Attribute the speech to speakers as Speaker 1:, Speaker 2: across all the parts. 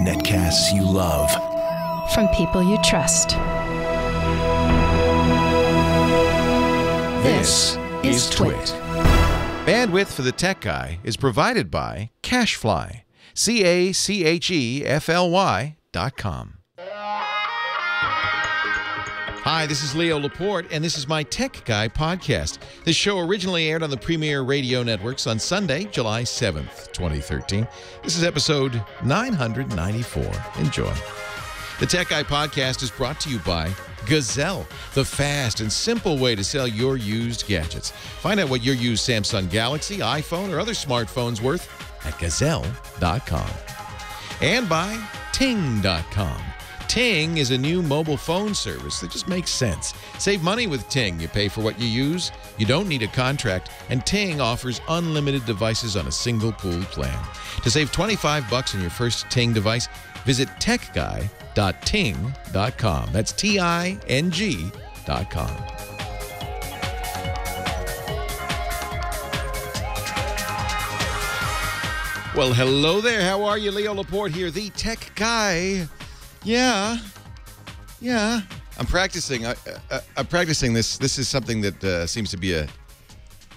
Speaker 1: Netcasts you love.
Speaker 2: From people you trust.
Speaker 1: This is Twit.
Speaker 3: Bandwidth for the Tech Guy is provided by Cachefly. CACHEFLY.com. Hi, this is Leo Laporte, and this is my Tech Guy podcast. This show originally aired on the Premier Radio Networks on Sunday, July 7th, 2013. This is episode 994. Enjoy. The Tech Guy podcast is brought to you by Gazelle, the fast and simple way to sell your used gadgets. Find out what your used Samsung Galaxy, iPhone, or other smartphone's worth at Gazelle.com. And by Ting.com. Ting is a new mobile phone service that just makes sense. Save money with Ting. You pay for what you use, you don't need a contract, and Ting offers unlimited devices on a single pooled plan. To save $25 on your first Ting device, visit techguy.ting.com. That's TING.com. Well, hello there. How are you? Leo Laporte here, the Tech Guy. Yeah. I'm practicing. I'm practicing this. This is something that seems to be a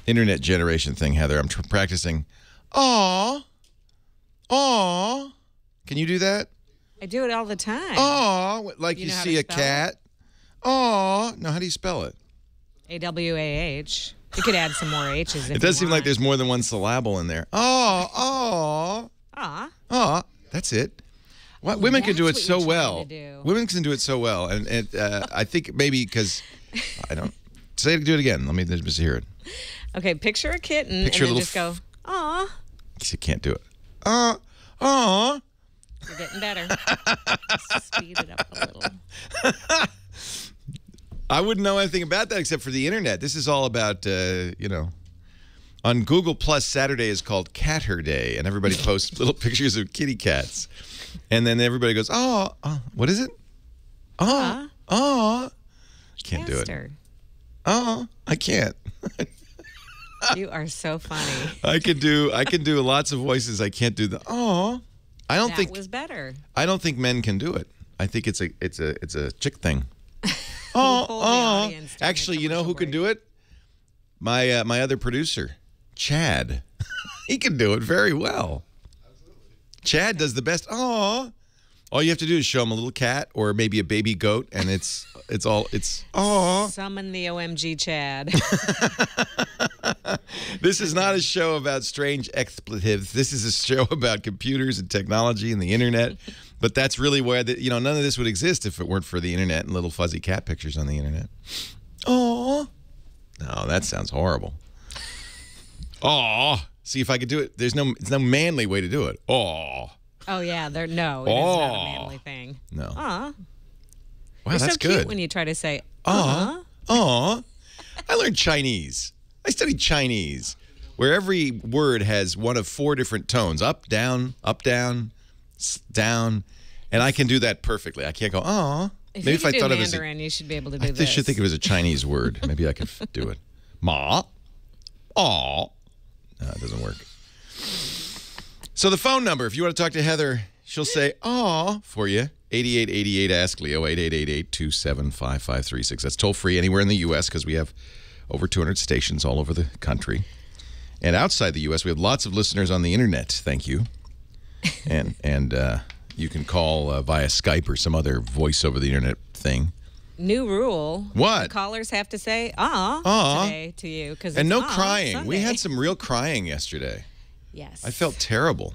Speaker 3: internet generation thing, Heather. I'm practicing. Aw. Can you do that?
Speaker 4: I do it all the time.
Speaker 3: Aw, like you see a cat. Aw. No, how do you spell it?
Speaker 4: AWAH. You could add some more H's.
Speaker 3: It does seem like there's more than one syllable in there. Aw. That's it. Well, women can do it so well. Women can do it so well, and I think maybe because I don't do it again. Let me just hear it.
Speaker 4: Okay, picture a kitten
Speaker 3: Picture
Speaker 4: and
Speaker 3: a
Speaker 4: then just go, aw.
Speaker 3: You can't do it. Aw.
Speaker 4: You're getting better. Just speed it up a little.
Speaker 3: I wouldn't know anything about that except for the internet. This is all about, on Google Plus, Saturday is called Catter Day, and everybody posts little pictures of kitty cats. And then everybody goes, oh, what is it? Oh. Can't do it. Oh, I can't.
Speaker 4: You are so funny.
Speaker 3: I can do lots of voices. I can't do the I don't think
Speaker 4: that was better.
Speaker 3: I don't think men can do it. I think it's a chick thing. Actually, you know who can do it? My other producer, Chad. He can do it very well. Chad does the best. All you have to do is show him a little cat or maybe a baby goat, and it's
Speaker 4: Summon the OMG Chad.
Speaker 3: This is not a show about strange expletives. This is a show about computers and technology and the internet. But that's really where none of this would exist if it weren't for the internet and little fuzzy cat pictures on the internet. Oh, no, that sounds horrible. See if I could do it. It's no manly way to do it. Oh
Speaker 4: yeah, it is not a manly thing.
Speaker 3: No.
Speaker 4: Wow,
Speaker 3: that's
Speaker 4: so
Speaker 3: good.
Speaker 4: Cute when you try to say
Speaker 3: I learned Chinese. I studied Chinese, where every word has one of 4 different tones: up, down, down, and I can do that perfectly. I can't go
Speaker 4: Maybe if I thought of Mandarin, you should be able to do this.
Speaker 3: I should think it was a Chinese word. Maybe I could do it. Ma, No, it doesn't work. So the phone number, if you want to talk to Heather, she'll say for you. 8888 Ask Leo 8888-275-536. That's toll free anywhere in the U.S. because we have over 200 stations all over the country. And outside the U.S., we have lots of listeners on the internet. Thank you. And you can call via Skype or some other voice over the internet thing.
Speaker 4: New rule.
Speaker 3: What?
Speaker 4: The callers have to say today to you.
Speaker 3: And no crying.
Speaker 4: Sunday.
Speaker 3: We had some real crying yesterday.
Speaker 4: Yes.
Speaker 3: I felt terrible.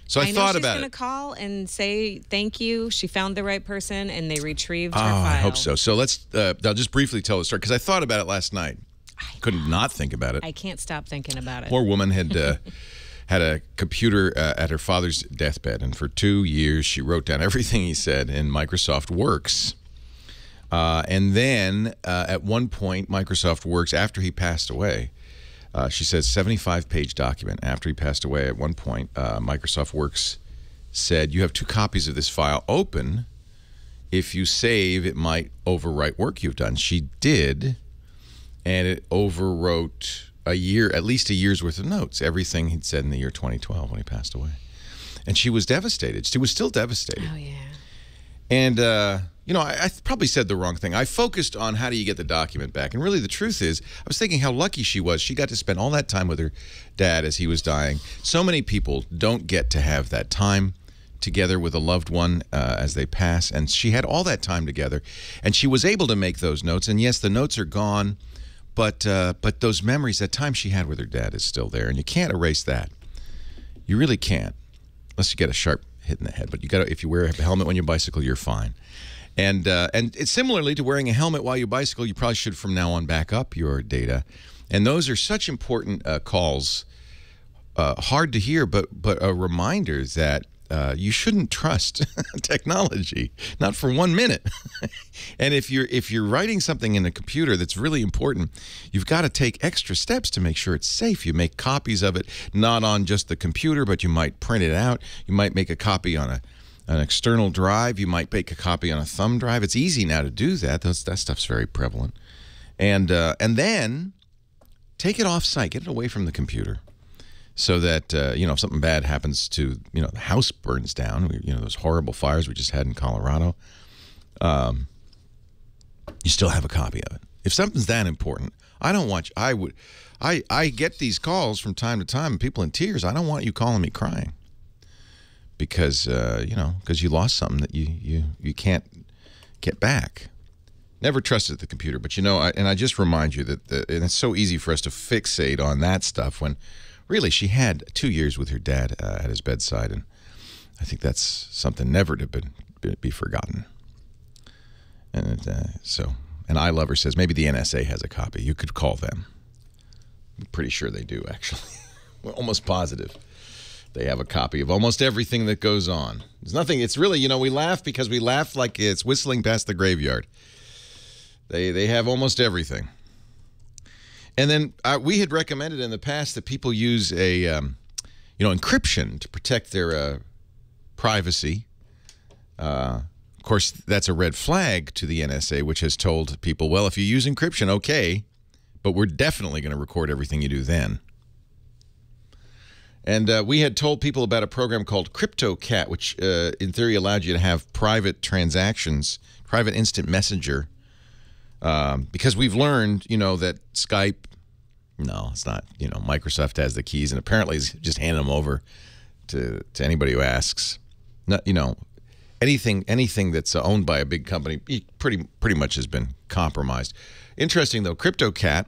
Speaker 3: So I thought about it.
Speaker 4: She's going to call and say thank you. She found the right person, and they retrieved her file.
Speaker 3: I hope so. So let's. I'll just briefly tell the story because I thought about it last night. Couldn't not think about it.
Speaker 4: I can't stop thinking about it.
Speaker 3: Poor woman had had a computer at her father's deathbed, and for 2 years she wrote down everything he said in Microsoft Works. And then at one point, Microsoft Works, after he passed away, she says 75-page document. After he passed away, at one point, Microsoft Works said, you have 2 copies of this file open. If you save, it might overwrite work you've done. She did, and it overwrote a year, at least a year's worth of notes, everything he'd said in the year 2012 when he passed away. And she was devastated. She was still devastated.
Speaker 4: Oh, yeah.
Speaker 3: And, you know, I probably said the wrong thing. I focused on how do you get the document back. And really the truth is, I was thinking how lucky she was. She got to spend all that time with her dad as he was dying. So many people don't get to have that time together with a loved one as they pass. And she had all that time together. And she was able to make those notes. And yes, the notes are gone. But those memories, that time she had with her dad is still there. And you can't erase that. You really can't. Unless you get a sharp hit in the head. But you got to, if you wear a helmet when you bicycle, you're fine. And it's similarly to wearing a helmet while you bicycle, you probably should from now on back up your data. And those are such important calls, hard to hear, but a reminder that you shouldn't trust technology, not for 1 minute. And if you're writing something in a computer that's really important, you've got to take extra steps to make sure it's safe. You make copies of it, not on just the computer, but you might print it out. You might make a copy on an external drive. You might make a copy on a thumb drive. It's easy now to do that. That stuff's very prevalent. And then take it off-site. Get it away from the computer. So that, you know, if something bad happens to, you know, the house burns down, you know, those horrible fires we just had in Colorado, you still have a copy of it. If something's that important, I get these calls from time to time, people in tears. I don't want you calling me crying because, you know, because you lost something that you can't get back. Never trusted the computer, but, you know, I just remind you that, and it's so easy for us to fixate on that stuff when really, she had 2 years with her dad at his bedside, and I think that's something never to be forgotten. And and I Lover says maybe the NSA has a copy. You could call them. I'm pretty sure they do, actually. We're almost positive they have a copy of almost everything that goes on. There's nothing. It's really, you know, we laugh because we laugh like it's whistling past the graveyard. They have almost everything. And then we had recommended in the past that people use a, you know, encryption to protect their privacy. Of course, that's a red flag to the NSA, which has told people, well, if you use encryption, okay, but we're definitely going to record everything you do then. And we had told people about a program called CryptoCat, which in theory allowed you to have private transactions, private instant messenger. Because we've learned, you know, that Skype, no, it's not, you know, Microsoft has the keys and apparently is just handing them over to anybody who asks. Not, you know, anything that's owned by a big company pretty much has been compromised. Interesting, though, CryptoCat,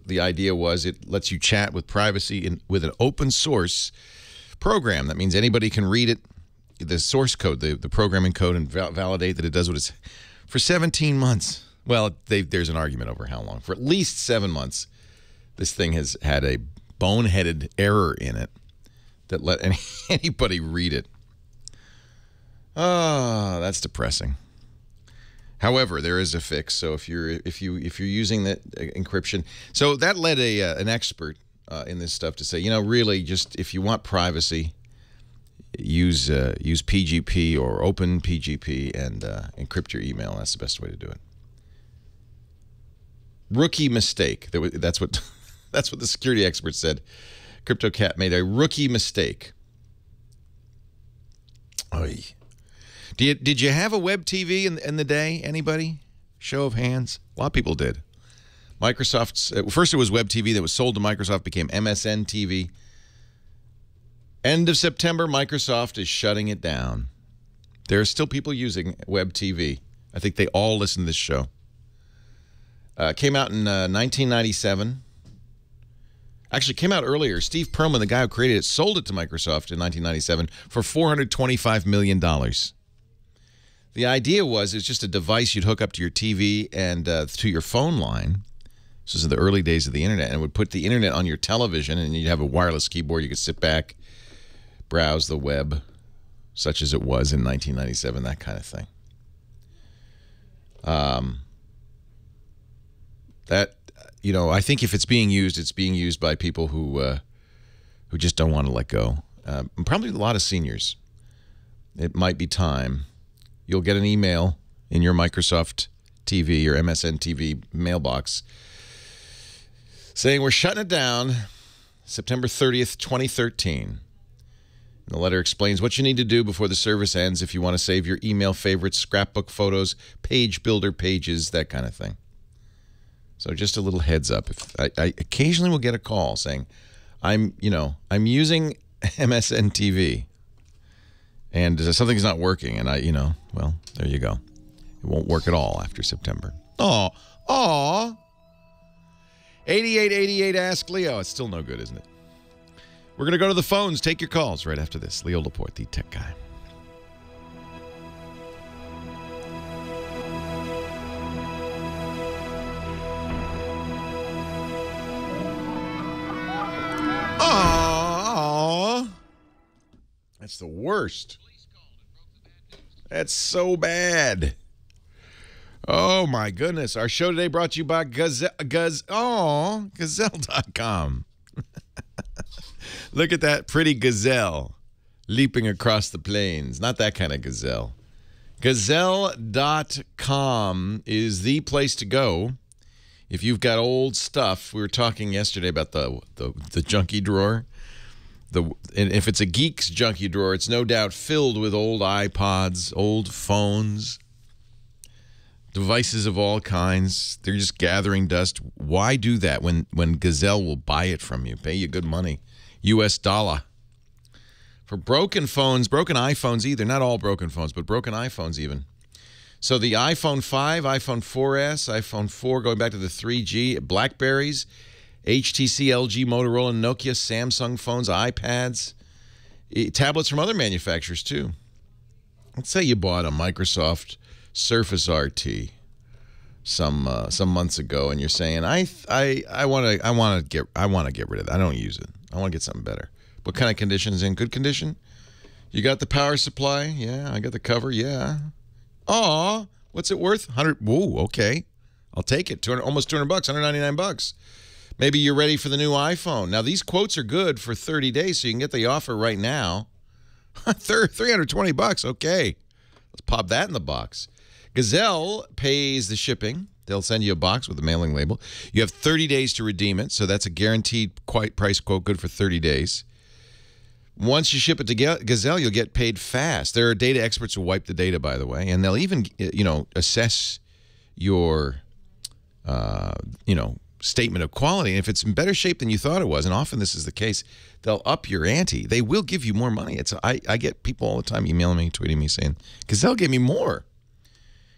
Speaker 3: the idea was it lets you chat with privacy with an open source program. That means anybody can read it, the source code, the programming code, and validate that it does what it's for 17 months. Well, there's an argument over how long. For at least 7 months, this thing has had a boneheaded error in it that let anybody read it. Oh, that's depressing. However, there is a fix. So if you're using that encryption, so that led an expert in this stuff to say, you know, really, just if you want privacy, use PGP or Open PGP and encrypt your email. That's the best way to do it. Rookie mistake. That's what the security expert said. CryptoCat made a rookie mistake. Oy. Did you have a web TV in the day? Anybody? Show of hands. A lot of people did. Microsoft's first it was web TV that was sold to Microsoft, became MSN TV. End of September, Microsoft is shutting it down. There are still people using web TV. I think they all listen to this show. Came out in 1997. Actually, came out earlier. Steve Perlman, the guy who created it, sold it to Microsoft in 1997 for $425 million. The idea was it's just a device you'd hook up to your TV and to your phone line. This was in the early days of the internet, and it would put the internet on your television, and you'd have a wireless keyboard. You could sit back, browse the web, such as it was in 1997, that kind of thing. That, you know, I think if it's being used by people who just don't want to let go. Probably a lot of seniors. It might be time. You'll get an email in your Microsoft TV or MSN TV mailbox saying we're shutting it down September 30th, 2013. And the letter explains what you need to do before the service ends if you want to save your email favorites, scrapbook photos, page builder pages, that kind of thing. So just a little heads up. If I occasionally will get a call saying, I'm using MSN TV and something's not working, and well, there you go. It won't work at all after September. Aw. 8888 Ask Leo. It's still no good, isn't it? We're going to go to the phones. Take your calls right after this. Leo Laporte, the tech guy. Aww. That's the worst. That's so bad. Oh, my goodness. Our show today brought to you by Gazelle.com. Look at that pretty gazelle leaping across the plains. Not that kind of gazelle. Gazelle.com is the place to go if you've got old stuff. We were talking yesterday about the junkie drawer. And if it's a geek's junkie drawer, it's no doubt filled with old iPods, old phones, devices of all kinds. They're just gathering dust. Why do that when Gazelle will buy it from you, pay you good money, U.S. dollar? For broken phones, broken iPhones either, not all broken phones, but broken iPhones even. So the iPhone 5, iPhone 4S, iPhone 4, going back to the 3G, BlackBerries, HTC, LG, Motorola, Nokia, Samsung phones, iPads, tablets from other manufacturers too. Let's say you bought a Microsoft Surface RT some months ago, and you're saying I want to get rid of it. I don't use it. I want to get something better. What kind of condition is in good condition? You got the power supply? Yeah. I got the cover? Yeah. Aw, what's it worth? 100. Whoa, okay. I'll take it. Almost $200, $199. Maybe you're ready for the new iPhone. Now, these quotes are good for 30 days, so you can get the offer right now. $320, okay. Let's pop that in the box. Gazelle pays the shipping. They'll send you a box with a mailing label. You have 30 days to redeem it, so that's a guaranteed price quote good for 30 days. Once you ship it to Gazelle, you'll get paid fast. There are data experts who wipe the data, by the way, and they'll even, assess your, statement of quality. And if it's in better shape than you thought it was, and often this is the case, they'll up your ante. They will give you more money. I get people all the time emailing me, tweeting me saying, Gazelle gave me more.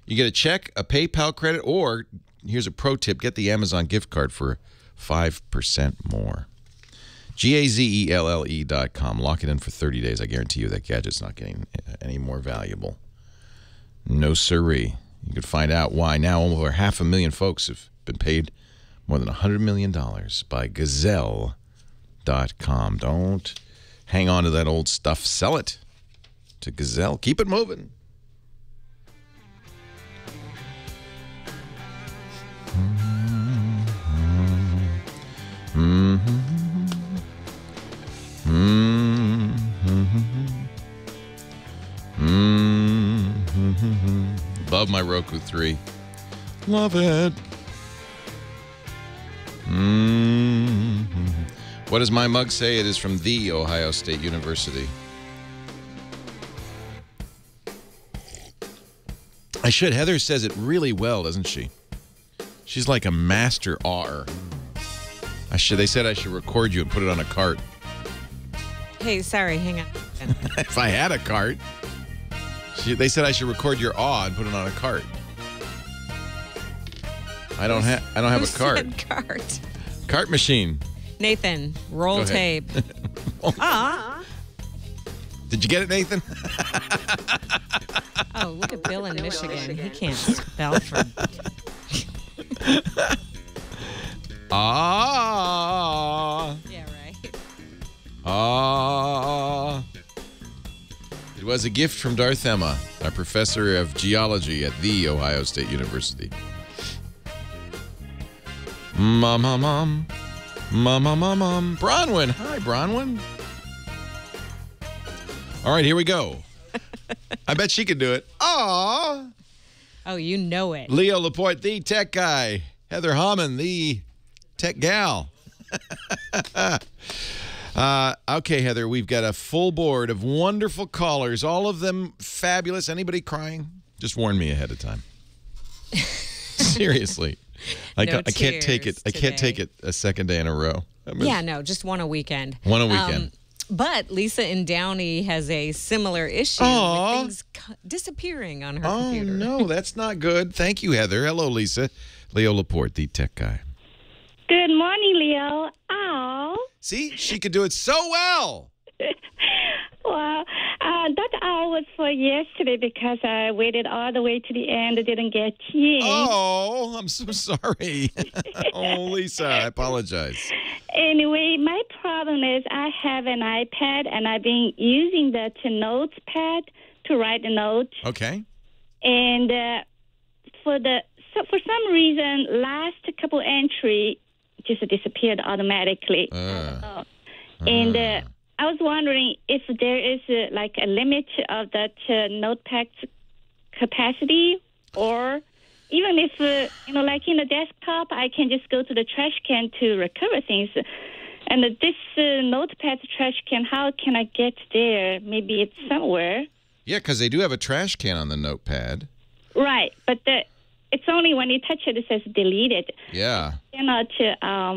Speaker 3: You get a check, a PayPal credit, or here's a pro tip, get the Amazon gift card for 5% more. GAZELLE.com. Lock it in for 30 days. I guarantee you that gadget's not getting any more valuable. No siree. You could find out why now over 500,000 folks have been paid more than $100 million by Gazelle.com. Don't hang on to that old stuff. Sell it to Gazelle. Keep it moving. Love my Roku 3. Love it. What does my mug say? It is from The Ohio State University. I should. Heather says it really well, doesn't she? She's like a master R. They said I should record you and put it on a cart.
Speaker 4: Hey, sorry, hang on.
Speaker 3: If I had a cart. They said I should record your awe and put it on a cart. I don't have a cart.
Speaker 4: Said cart.
Speaker 3: Cart machine.
Speaker 4: Nathan, roll tape.
Speaker 3: Did you get it, Nathan?
Speaker 4: Oh, look at Bill in Michigan. He can't spell for. Yeah, right.
Speaker 3: It was a gift from Darth Emma, our professor of geology at The Ohio State University. Mom. Bronwyn. Hi, Bronwyn. All right, here we go. I bet she could do it. Aw.
Speaker 4: Oh, you know it.
Speaker 3: Leo Laporte, the tech guy. Heather Hammond, the tech gal. Okay, Heather, we've got a full board of wonderful callers, all of them fabulous. Anybody crying? Just warn me ahead of time. Seriously. I can't take it. I can't take it a second day in a row.
Speaker 4: Yeah, no, just one a weekend.
Speaker 3: One a weekend.
Speaker 4: But Lisa in Downey has a similar issue with things disappearing on her computer.
Speaker 3: Oh, no, that's not good. Thank you, Heather. Hello, Lisa. Leo Laporte, the tech guy.
Speaker 5: Good morning, Leo. Oh.
Speaker 3: See, she could do it so well.
Speaker 5: Well, that hour was for yesterday because I waited all the way to the end and didn't get in.
Speaker 3: Oh, I'm so sorry. Oh, Lisa, I apologize.
Speaker 5: Anyway, my problem is I have an iPad and I've been using the notes pad to write a note.
Speaker 3: Okay.
Speaker 5: And for some reason, last couple entry just disappeared automatically. And I was wondering if there is like a limit of that notepad capacity, or even if, like in the desktop, I can just go to the trash can to recover things. And this notepad trash can, how can I get there? Maybe it's somewhere.
Speaker 3: Yeah, because they do have a trash can on the notepad.
Speaker 5: Right, but it's only when you touch it, it says deleted.
Speaker 3: Yeah.
Speaker 5: Cannot,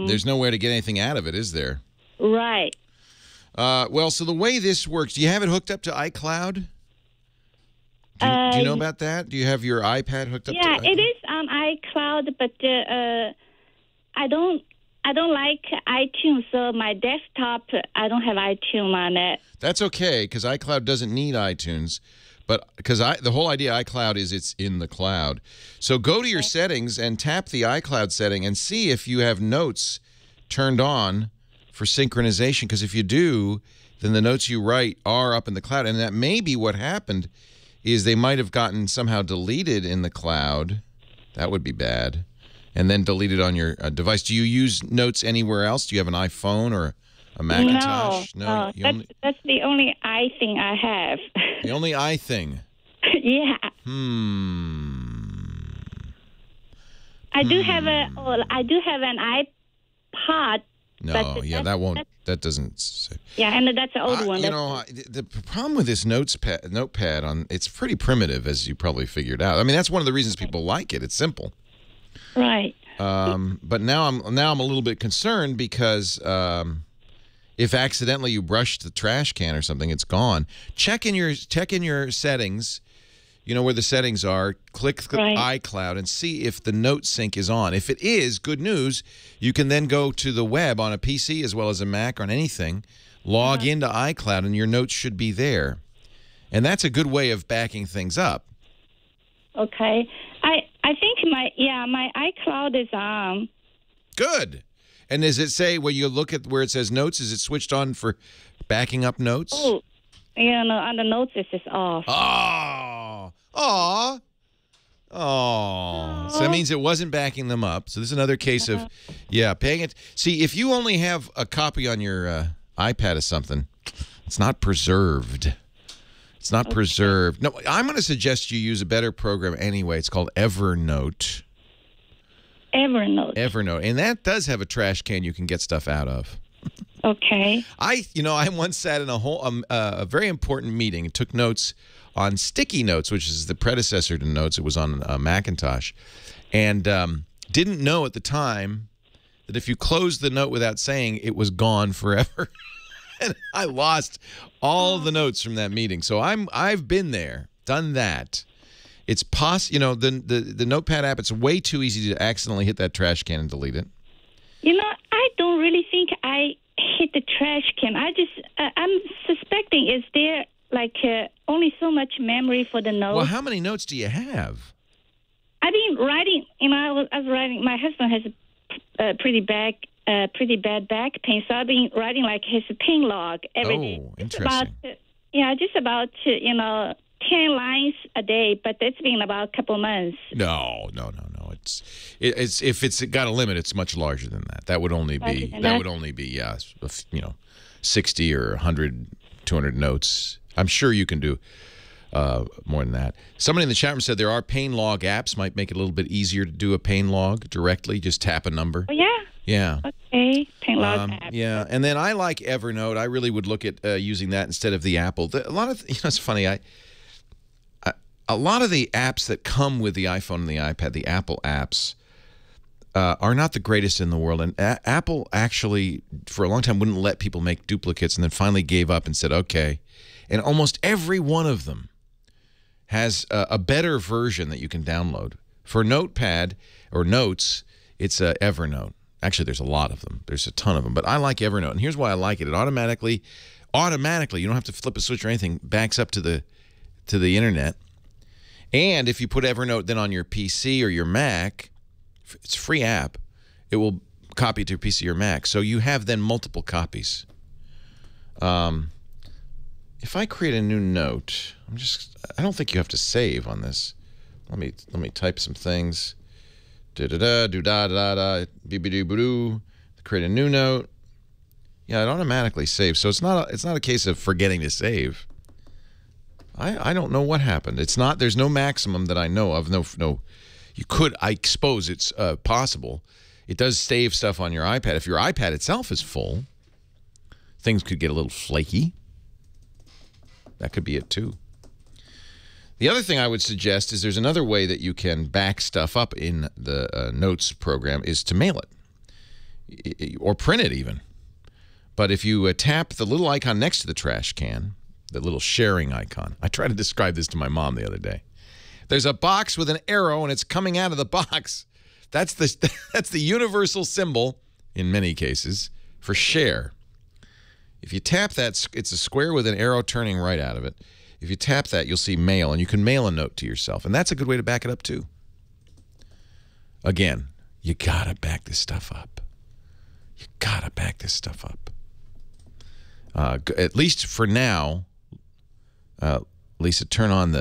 Speaker 3: there's nowhere to get anything out of it, is there?
Speaker 5: Right.
Speaker 3: Well, so the way this works, do you have it hooked up to iCloud? Do you know about that? Do you have your iPad hooked up to iCloud?
Speaker 5: Yeah, it is on iCloud, but I don't like iTunes, so my desktop, I don't have iTunes on it.
Speaker 3: That's okay, because iCloud doesn't need iTunes, but because the whole idea of iCloud is it's in the cloud. So go to your settings and tap the iCloud setting and see if you have notes turned on for synchronization, because if you do, then the notes you write are up in the cloud, and that may be what happened. Is they might have gotten somehow deleted in the cloud. That would be bad. And then deleted on your device. Do you use notes anywhere else? Do you have an iPhone or a Macintosh?
Speaker 5: No. That's the only I thing I have.
Speaker 3: The only I thing?
Speaker 5: Yeah. I do have an iPod.
Speaker 3: No, yeah, that doesn't say.
Speaker 5: Yeah, and that's an old one.
Speaker 3: The problem with this notepad it's pretty primitive, as you probably figured out. I mean, that's one of the reasons people like it. It's simple.
Speaker 5: Right.
Speaker 3: But now I'm a little bit concerned because if accidentally you brush the trash can or something, it's gone. Check in your settings. You know where the settings are. Click iCloud and see if the note sync is on. If it is, good news. You can then go to the web on a PC as well as a Mac or on anything, log into iCloud, and your notes should be there. And that's a good way of backing things up.
Speaker 5: Okay. I think my iCloud is on.
Speaker 3: Good. And does it say, when you look at where it says notes, is it switched on for backing up notes?
Speaker 5: Oh, yeah, no, on the notes it says off.
Speaker 3: Oh. So that means it wasn't backing them up. So this is another case of, paying it. See, if you only have a copy on your iPad of something, it's not preserved. It's not preserved. No, I'm going to suggest you use a better program anyway. It's called Evernote. Evernote. And that does have a trash can you can get stuff out of.
Speaker 5: Okay.
Speaker 3: I once sat in a very important meeting and took notes on sticky notes, which is the predecessor to notes. It was on a Macintosh, and didn't know at the time that if you closed the note without saying, it was gone forever. And I lost all the notes from that meeting. So I've been there, done that. It's the Notepad app. It's way too easy to accidentally hit that trash can and delete it.
Speaker 5: I don't really think I hit the trash can. I'm suspecting is there only so much memory for the notes.
Speaker 3: Well, how many notes do you have?
Speaker 5: I've been writing. I was writing. My husband has a pretty bad back pain, so I've been writing his pain log every day.
Speaker 3: Oh, interesting.
Speaker 5: Just about 10 lines a day, but it's been about a couple months.
Speaker 3: No. It's if it's got a limit, it's much larger than that. That would only be 60 or 100, 200 notes. I'm sure you can do more than that. Somebody in the chat room said there are pain log apps. Might make it a little bit easier to do a pain log directly. Just tap a number.
Speaker 5: Oh, yeah?
Speaker 3: Yeah.
Speaker 5: Okay. Okay. Thank lots of apps.
Speaker 3: Yeah, and then I like Evernote. I really would look at using that instead of the Apple. A lot of it's funny. A lot of the apps that come with the iPhone and the iPad, the Apple apps, are not the greatest in the world. And Apple actually, for a long time, wouldn't let people make duplicates, and then finally gave up and said, okay. And almost every one of them has a better version that you can download. For Notepad or Notes, it's Evernote. Actually, there's a lot of them. There's a ton of them. But I like Evernote, and here's why I like it. It automatically, you don't have to flip a switch or anything, backs up to the internet. And if you put Evernote then on your PC or your Mac, it's a free app. It will copy to your PC or Mac. So you have then multiple copies. If I create a new note, I don't think you have to save on this. Let me type some things. Da-da-da, do-da-da-da, be-be-do-ba-doo. Create a new note. Yeah, it automatically saves. So it's not a case of forgetting to save. I don't know what happened. There's no maximum that I know of. No. I suppose it's possible. It does save stuff on your iPad. If your iPad itself is full, things could get a little flaky. That could be it too. The other thing I would suggest is there's another way that you can back stuff up in the Notes program is to mail it or print it even. But if you tap the little icon next to the trash can, the little sharing icon. I tried to describe this to my mom the other day. There's a box with an arrow, and it's coming out of the box. That's the universal symbol, in many cases, for share. If you tap that, it's a square with an arrow turning right out of it. If you tap that, you'll see mail, and you can mail a note to yourself. And that's a good way to back it up, too. Again, you got to back this stuff up. You got to back this stuff up. At least for now, Lisa, turn on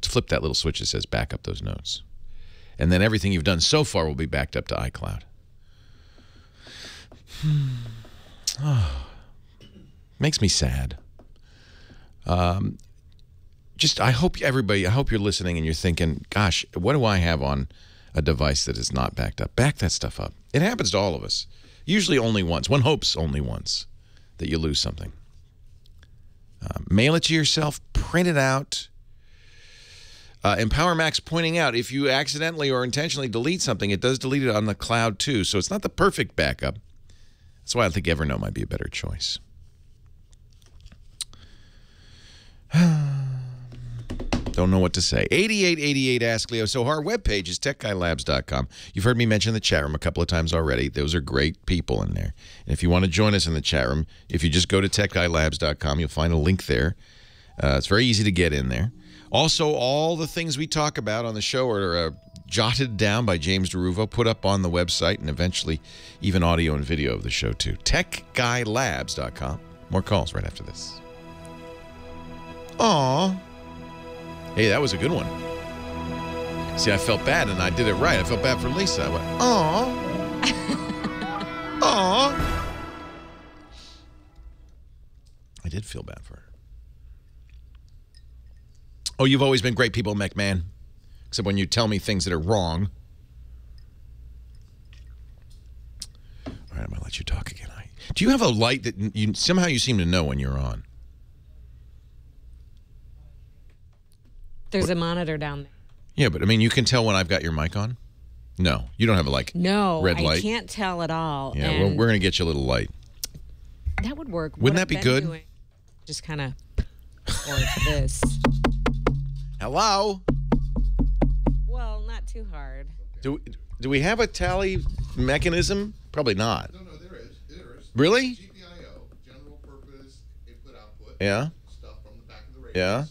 Speaker 3: flip that little switch that says back up those notes. And then everything you've done so far will be backed up to iCloud. Makes me sad. I hope you're listening and you're thinking, gosh, what do I have on a device that is not backed up? Back that stuff up. It happens to all of us. Usually only once. One hopes only once that you lose something. Mail it to yourself, print it out. And PowerMac's pointing out, if you accidentally or intentionally delete something, it does delete it on the cloud too. So it's not the perfect backup. That's why I think Evernote might be a better choice. Don't know what to say. 8888 Ask Leo. So our webpage is techguylabs.com. You've heard me mention the chat room a couple of times already. Those are great people in there. And if you want to join us in the chat room, if you just go to techguylabs.com, you'll find a link there. It's very easy to get in there. Also, all the things we talk about on the show are jotted down by James DeRuvo, put up on the website, and eventually even audio and video of the show too. techguylabs.com. More calls right after this. Aw. Hey, that was a good one. See, I felt bad, and I did it right. I felt bad for Lisa. I went, aw. Aw. I did feel bad for her. Oh, you've always been great people, McMahon. Except when you tell me things that are wrong. All right, I'm going to let you talk again. Do you have a light that somehow you seem to know when you're on?
Speaker 4: There's a monitor down there.
Speaker 3: Yeah, but I mean, you can tell when I've got your mic on? No, you don't have a red light.
Speaker 4: No, I can't tell at all.
Speaker 3: Yeah, well, we're going to get you a little light.
Speaker 4: That would work.
Speaker 3: Wouldn't that be good?
Speaker 4: Just kind of, or this.
Speaker 3: Hello?
Speaker 4: Well, not too hard.
Speaker 3: Do we have a tally mechanism? Probably not.
Speaker 6: No, there is.
Speaker 3: Really?
Speaker 6: GPIO, general purpose input-output.
Speaker 3: Yeah.
Speaker 6: Stuff from the back of the radios.
Speaker 3: Yeah.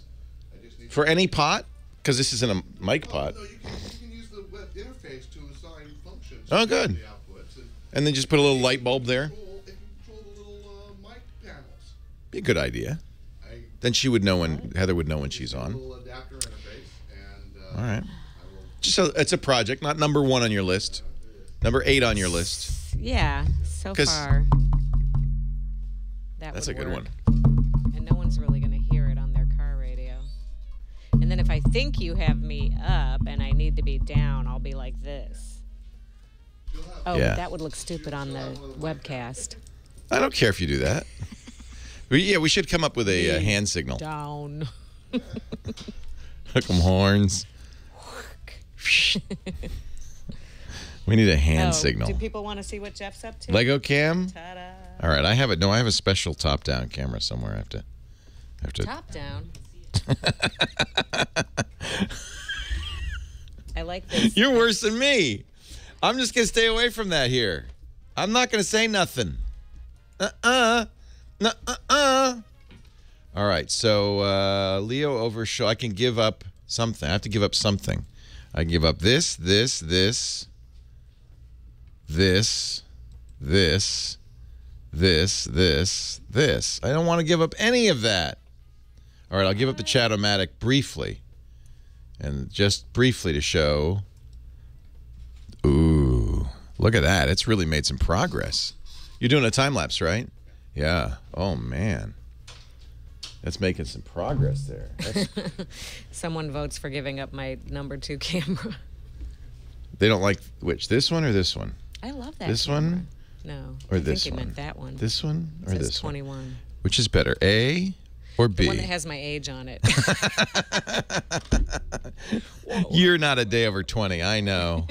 Speaker 3: For any pot? Because this isn't a mic pot.
Speaker 6: No, you can use the web interface to assign functions.
Speaker 3: Oh, good.
Speaker 6: To the outputs
Speaker 3: and then just put a little light bulb there?
Speaker 6: It can control the little mic panels.
Speaker 3: Be a good idea. Then she would know when, Heather would know when she's on.
Speaker 6: A little adapter interface. And,
Speaker 3: all right. It's a project, not number 1 on your list. Number 8 on your list.
Speaker 4: Yeah, so far.
Speaker 3: That's a good one.
Speaker 4: And no one's really going to hear it on their car radio. And then if I think you have me up and I need to be down, I'll be like this. Oh,
Speaker 3: Yeah.
Speaker 4: that would look stupid on the webcast.
Speaker 3: I don't care if you do that. We should come up with a hand signal.
Speaker 4: Down.
Speaker 3: Hook 'em horns. We need a hand signal.
Speaker 4: Do people want to see what Jeff's up to?
Speaker 3: Lego cam?
Speaker 4: Ta-da.
Speaker 3: All right, I have it. No, I have a special top-down camera somewhere. I have to.
Speaker 4: Top down. I like this.
Speaker 3: You're worse than me. I'm just gonna stay away from that here. I'm not gonna say nothing. All right, so Leo overshot. I can give up something. I have to give up something. I can give up this. I don't want to give up any of that. All right, I'll give up the Chat-O-Matic briefly. And just briefly to show. Ooh, look at that. It's really made some progress. You're doing a time-lapse, right? Yeah. Oh, man. That's making some progress there.
Speaker 4: Someone votes for giving up my number 2 camera.
Speaker 3: They don't like which? This one or this one?
Speaker 4: I love that
Speaker 3: This
Speaker 4: camera.
Speaker 3: one?
Speaker 4: No.
Speaker 3: Or
Speaker 4: I
Speaker 3: this
Speaker 4: think
Speaker 3: one?
Speaker 4: you meant that one.
Speaker 3: This one or
Speaker 4: It says
Speaker 3: this
Speaker 4: 21.
Speaker 3: one? Which is better, A or B?
Speaker 4: The one that has my age on it.
Speaker 3: You're not a day over 20, I know.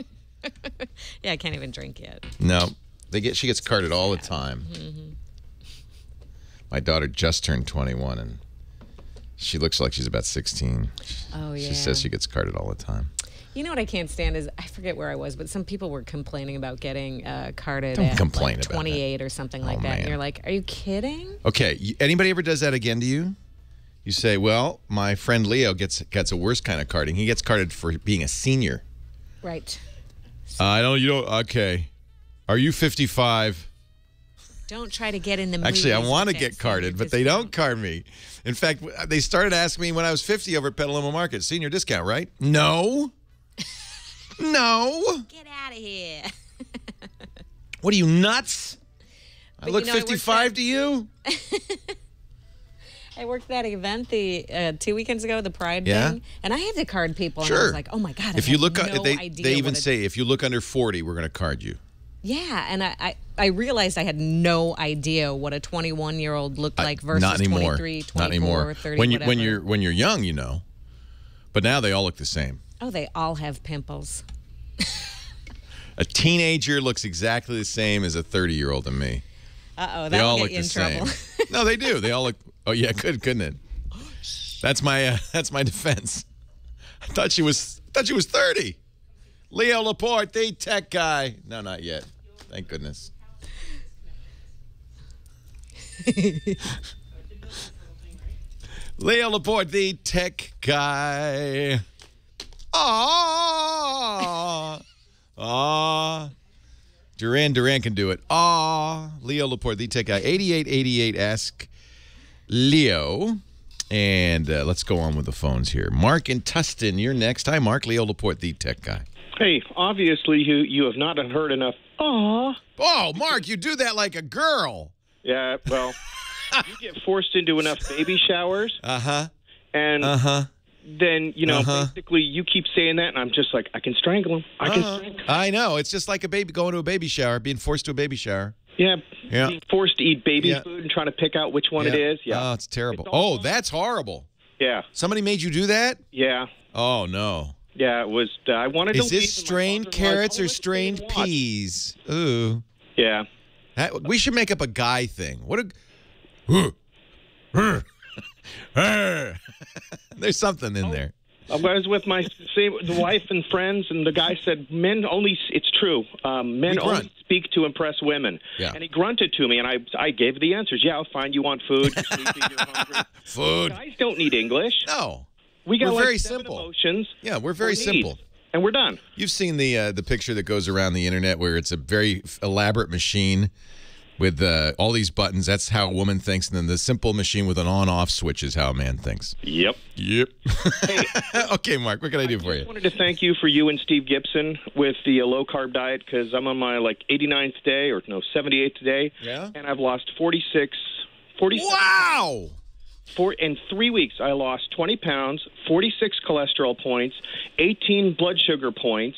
Speaker 4: Yeah, I can't even drink yet.
Speaker 3: No, she gets carded all the time.
Speaker 4: Mm-hmm.
Speaker 3: My daughter just turned 21, and she looks like she's about 16.
Speaker 4: Oh, yeah.
Speaker 3: She says she gets carded all the time.
Speaker 4: You know what I can't stand is, I forget where I was, but some people were complaining about getting carded
Speaker 3: Don't
Speaker 4: at
Speaker 3: complain
Speaker 4: like
Speaker 3: about
Speaker 4: 28 or something like that.
Speaker 3: man.
Speaker 4: And you're like, are you kidding?
Speaker 3: Okay, anybody ever does that again to you? You say, well, my friend Leo gets a worse kind of carding. He gets carded for being a senior.
Speaker 4: Right.
Speaker 3: Okay. Are you 55?
Speaker 4: Don't try to get in the movies.
Speaker 3: Actually, I want to
Speaker 4: with
Speaker 3: get
Speaker 4: that
Speaker 3: carded, but they don't card me. In fact, they started asking me when I was 50 over at Petaluma Market. Senior discount, right? No. No.
Speaker 4: Get out of here.
Speaker 3: What are you, nuts? I
Speaker 4: But
Speaker 3: look
Speaker 4: you know,
Speaker 3: 55 to you?
Speaker 4: I worked that event 2 weekends ago, the Pride
Speaker 3: Yeah?
Speaker 4: thing, and I had to card people. And I
Speaker 3: Sure.
Speaker 4: was like, oh my God,
Speaker 3: If you look,
Speaker 4: no
Speaker 3: they
Speaker 4: idea
Speaker 3: even
Speaker 4: what
Speaker 3: say, if you look under 40, we're going to card you.
Speaker 4: Yeah, and I realized I had no idea what a 21-year-old looked like versus
Speaker 3: Not anymore.
Speaker 4: 23, 24,
Speaker 3: Not anymore.
Speaker 4: 30,
Speaker 3: when
Speaker 4: whatever.
Speaker 3: when you're young, you know. But now they all look the same.
Speaker 4: Oh, they all have pimples.
Speaker 3: A teenager looks exactly the same as a 30-year-old to me.
Speaker 4: Uh-oh,
Speaker 3: They
Speaker 4: that
Speaker 3: all
Speaker 4: will
Speaker 3: look
Speaker 4: get you
Speaker 3: the
Speaker 4: in
Speaker 3: same.
Speaker 4: trouble.
Speaker 3: No, they do. They all look. Oh yeah, couldn't it? That's my defense. I thought she was 30. Leo Laporte, the tech guy. No, not yet. Thank goodness. Leo Laporte, the tech guy. Aww. Duran can do it. Leo Laporte, the tech guy. 8888, ask Leo. And let's go on with the phones here. Mark in Tustin, you're next. Hi, Mark. Leo Laporte, the tech guy.
Speaker 7: Hey, obviously you have not heard enough. Aw.
Speaker 3: Oh, Mark, you do that like a girl.
Speaker 7: Yeah, well, you get forced into enough baby showers.
Speaker 3: Uh-huh.
Speaker 7: And then, basically you keep saying that, and I'm just like, I can strangle him. I can strangle him.
Speaker 3: I know. It's just like a baby going to a baby shower, being forced to a baby shower.
Speaker 7: Yeah.
Speaker 3: Yeah.
Speaker 7: Being forced to eat baby food and trying to pick out which one it is. Yeah.
Speaker 3: Oh, it's terrible.
Speaker 7: It's all
Speaker 3: That's horrible.
Speaker 7: Yeah.
Speaker 3: Somebody made you do that?
Speaker 7: Yeah.
Speaker 3: Oh, no.
Speaker 7: Yeah, it was. I wanted to
Speaker 3: Is
Speaker 7: leave.
Speaker 3: this
Speaker 7: and my
Speaker 3: strained
Speaker 7: father-in-law
Speaker 3: carrots or
Speaker 7: told us to stay and
Speaker 3: strained
Speaker 7: watch.
Speaker 3: peas? Ooh.
Speaker 7: Yeah.
Speaker 3: We should make up a guy thing. There's something in there.
Speaker 7: I was with the wife and friends, and the guy said, "Men only." It's true. Men only speak to impress women.
Speaker 3: Yeah.
Speaker 7: And he grunted to me, and I gave the answers. Yeah, fine. You want food? You're sleepy. You're hungry.
Speaker 3: Food.
Speaker 7: Guys don't need English.
Speaker 3: No.
Speaker 7: We got
Speaker 3: We're
Speaker 7: like
Speaker 3: very
Speaker 7: 7
Speaker 3: simple.
Speaker 7: emotions.
Speaker 3: Yeah, we're very
Speaker 7: or
Speaker 3: simple.
Speaker 7: needs, and we're done.
Speaker 3: You've seen the picture that goes around the internet where it's a very elaborate machine with all these buttons. That's how a woman thinks. And then the simple machine with an on-off switch is how a man thinks.
Speaker 7: Yep.
Speaker 3: Hey. Okay, Mark, what can I do for
Speaker 7: I
Speaker 3: you?
Speaker 7: wanted to thank you for you and Steve Gibson with the low-carb diet, because I'm on my 89th day, or no, 78th day.
Speaker 3: Yeah?
Speaker 7: And I've lost 47
Speaker 3: Wow!
Speaker 7: In 3 weeks, I lost 20 pounds, 46 cholesterol points, 18 blood sugar points,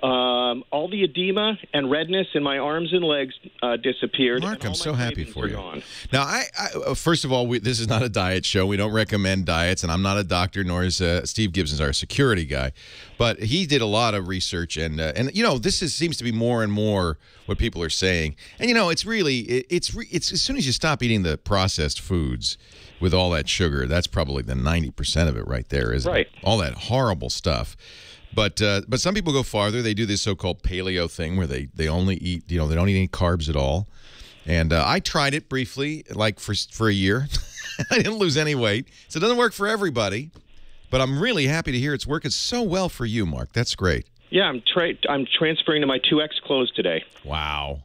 Speaker 7: All the edema and redness in my arms and legs disappeared.
Speaker 3: Mark,
Speaker 7: and
Speaker 3: I'm so happy for you.
Speaker 7: Gone.
Speaker 3: Now, I first of all, this is not a diet show. We don't recommend diets, and I'm not a doctor, nor is Steve Gibson's our security guy. But he did a lot of research, and this seems to be more and more what people are saying. And it's really it's as soon as you stop eating the processed foods with all that sugar, that's probably the 90% of it right there, isn't it? All that horrible stuff. But some people go farther. They do this so-called paleo thing where they only eat, they don't eat any carbs at all. And I tried it briefly, like for a year. I didn't lose any weight. So it doesn't work for everybody. But I'm really happy to hear it's working so well for you, Mark. That's great.
Speaker 7: Yeah, I'm transferring to my 2X clothes today.
Speaker 3: Wow.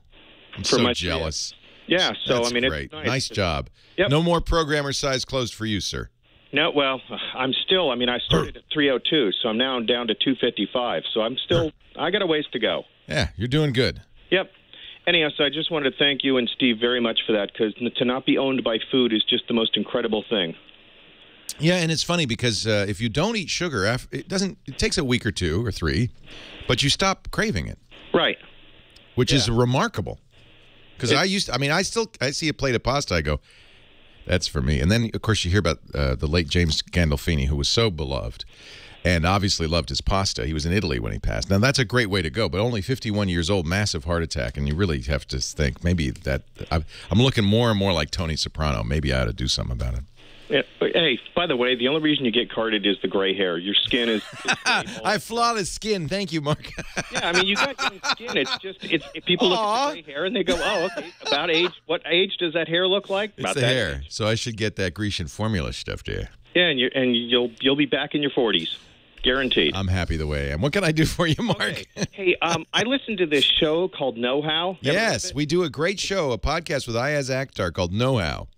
Speaker 3: I'm so jealous.
Speaker 7: Yeah, so
Speaker 3: That's
Speaker 7: I mean,
Speaker 3: great.
Speaker 7: it's nice.
Speaker 3: Nice job.
Speaker 7: Yep.
Speaker 3: No more programmer-sized clothes for you, sir.
Speaker 7: No, well, I started at 302, so I'm now down to 255. So I got a ways to go.
Speaker 3: Yeah, you're doing good.
Speaker 7: Yep. Anyhow, so I just wanted to thank you and Steve very much for that, because to not be owned by food is just the most incredible thing.
Speaker 3: Yeah, and it's funny because if you don't eat sugar, it takes a week or 2 or 3, but you stop craving it.
Speaker 7: Right.
Speaker 3: Which is remarkable. Because I see a plate of pasta, I go, that's for me. And then, of course, you hear about the late James Gandolfini, who was so beloved and obviously loved his pasta. He was in Italy when he passed. Now, that's a great way to go, but only 51 years old, massive heart attack, and you really have to think, maybe I'm looking more and more like Tony Soprano. Maybe I ought to do something about it.
Speaker 7: Yeah. Hey, by the way, the only reason you get carded is the gray hair. Your skin is
Speaker 3: I have flawless skin. Thank you, Mark.
Speaker 7: Yeah, I mean, you got young skin. People look at the gray hair and they go, oh, okay, about age. What age does that hair look like?
Speaker 3: It's
Speaker 7: about
Speaker 3: the
Speaker 7: that
Speaker 3: hair.
Speaker 7: age.
Speaker 3: So I should get that Grecian formula stuff, do you?
Speaker 7: Yeah, and you'll be back in your 40s. Guaranteed.
Speaker 3: I'm happy the way I am. What can I do for you, Mark?
Speaker 7: Okay. Hey, I listened to this show called Know How.
Speaker 3: Yes, we do a great show, a podcast with Ayaz Akhtar called Know How.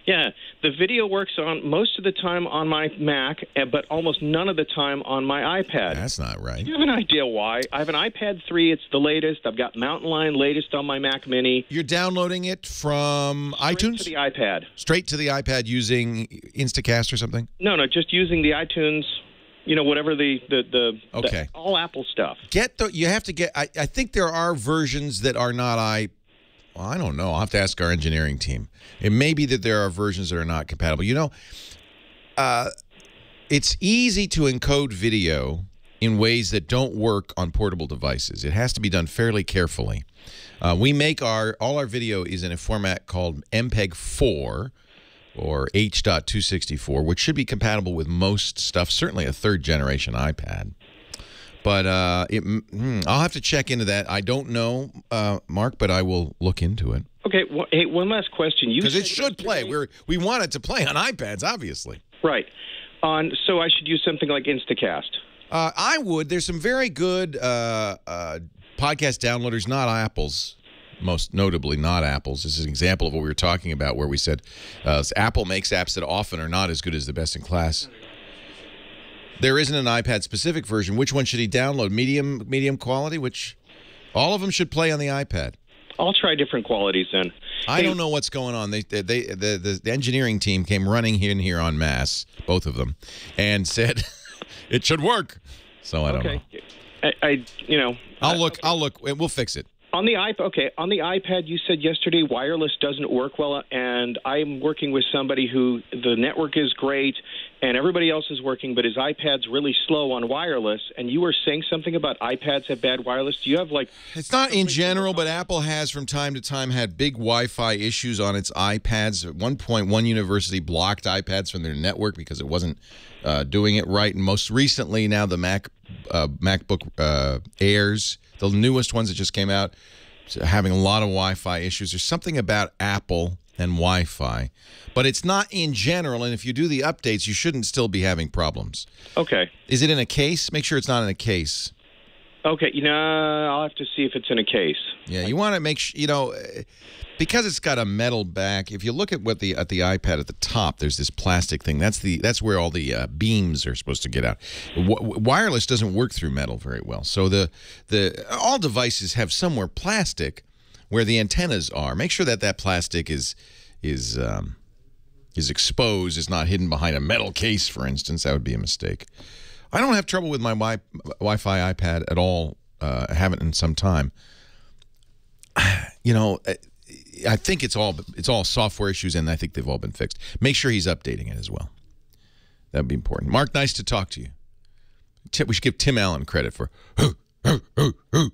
Speaker 7: Yeah, the video works on most of the time on my Mac, but almost none of the time on my iPad.
Speaker 3: That's not right.
Speaker 7: Do you have an idea why? I have an iPad 3. It's the latest. I've got Mountain Lion latest on my Mac Mini.
Speaker 3: You're downloading it from iTunes?
Speaker 7: Straight to the iPad.
Speaker 3: Straight to the iPad using Instacast or something?
Speaker 7: No, just using the iTunes, whatever the
Speaker 3: okay.
Speaker 7: All Apple stuff.
Speaker 3: You have to get, I think there are versions that are not well, I don't know. I'll have to ask our engineering team. It may be that there are versions that are not compatible. It's easy to encode video in ways that don't work on portable devices. It has to be done fairly carefully. We make all our video is in a format called MPEG-4 or H.264, which should be compatible with most stuff, certainly a third-generation iPad. But I'll have to check into that. I don't know, Mark, but I will look into it.
Speaker 7: Okay. Hey, one last question.
Speaker 3: Because it should play. We want it to play on iPads, obviously.
Speaker 7: Right. So I should use something like Instacast.
Speaker 3: I would. There's some very good podcast downloaders, not Apple's. Most notably not Apple's. This is an example of what we were talking about where we said Apple makes apps that often are not as good as the best in class. There isn't an iPad-specific version. Which one should he download? Medium quality? Which all of them should play on the iPad.
Speaker 7: I'll try different qualities then.
Speaker 3: I don't know what's going on. The engineering team came running in here en masse, both of them, and said it should work. So I don't know. I'll look. We'll fix it.
Speaker 7: On the iPad, you said yesterday wireless doesn't work well, and I'm working with somebody who the network is great, and everybody else is working, but his iPad's really slow on wireless. And you were saying something about iPads have bad wireless. Do you have
Speaker 3: It's not in general, but Apple has from time to time had big Wi-Fi issues on its iPads. At one point, one university blocked iPads from their network because it wasn't doing it right. And most recently, now the MacBook Airs, the newest ones that just came out, having a lot of Wi-Fi issues. There's something about Apple and Wi-Fi, but it's not in general, and if you do the updates, you shouldn't still be having problems.
Speaker 7: Okay.
Speaker 3: Is it in a case? Make sure it's not in a case.
Speaker 7: Okay, I'll have to see if it's in a case.
Speaker 3: Yeah, you want to make sure, because it's got a metal back. If you look at the iPad at the top, there's this plastic thing. That's where all the beams are supposed to get out. Wireless doesn't work through metal very well. So all devices have somewhere plastic where the antennas are. Make sure that plastic is exposed, is not hidden behind a metal case, for instance. That would be a mistake. I don't have trouble with my Wi-Fi iPad at all. haven't in some time. You know, I think it's all software issues, and I think they've all been fixed. Make sure he's updating it as well. That would be important. Mark, nice to talk to you. We should give Tim Allen credit for the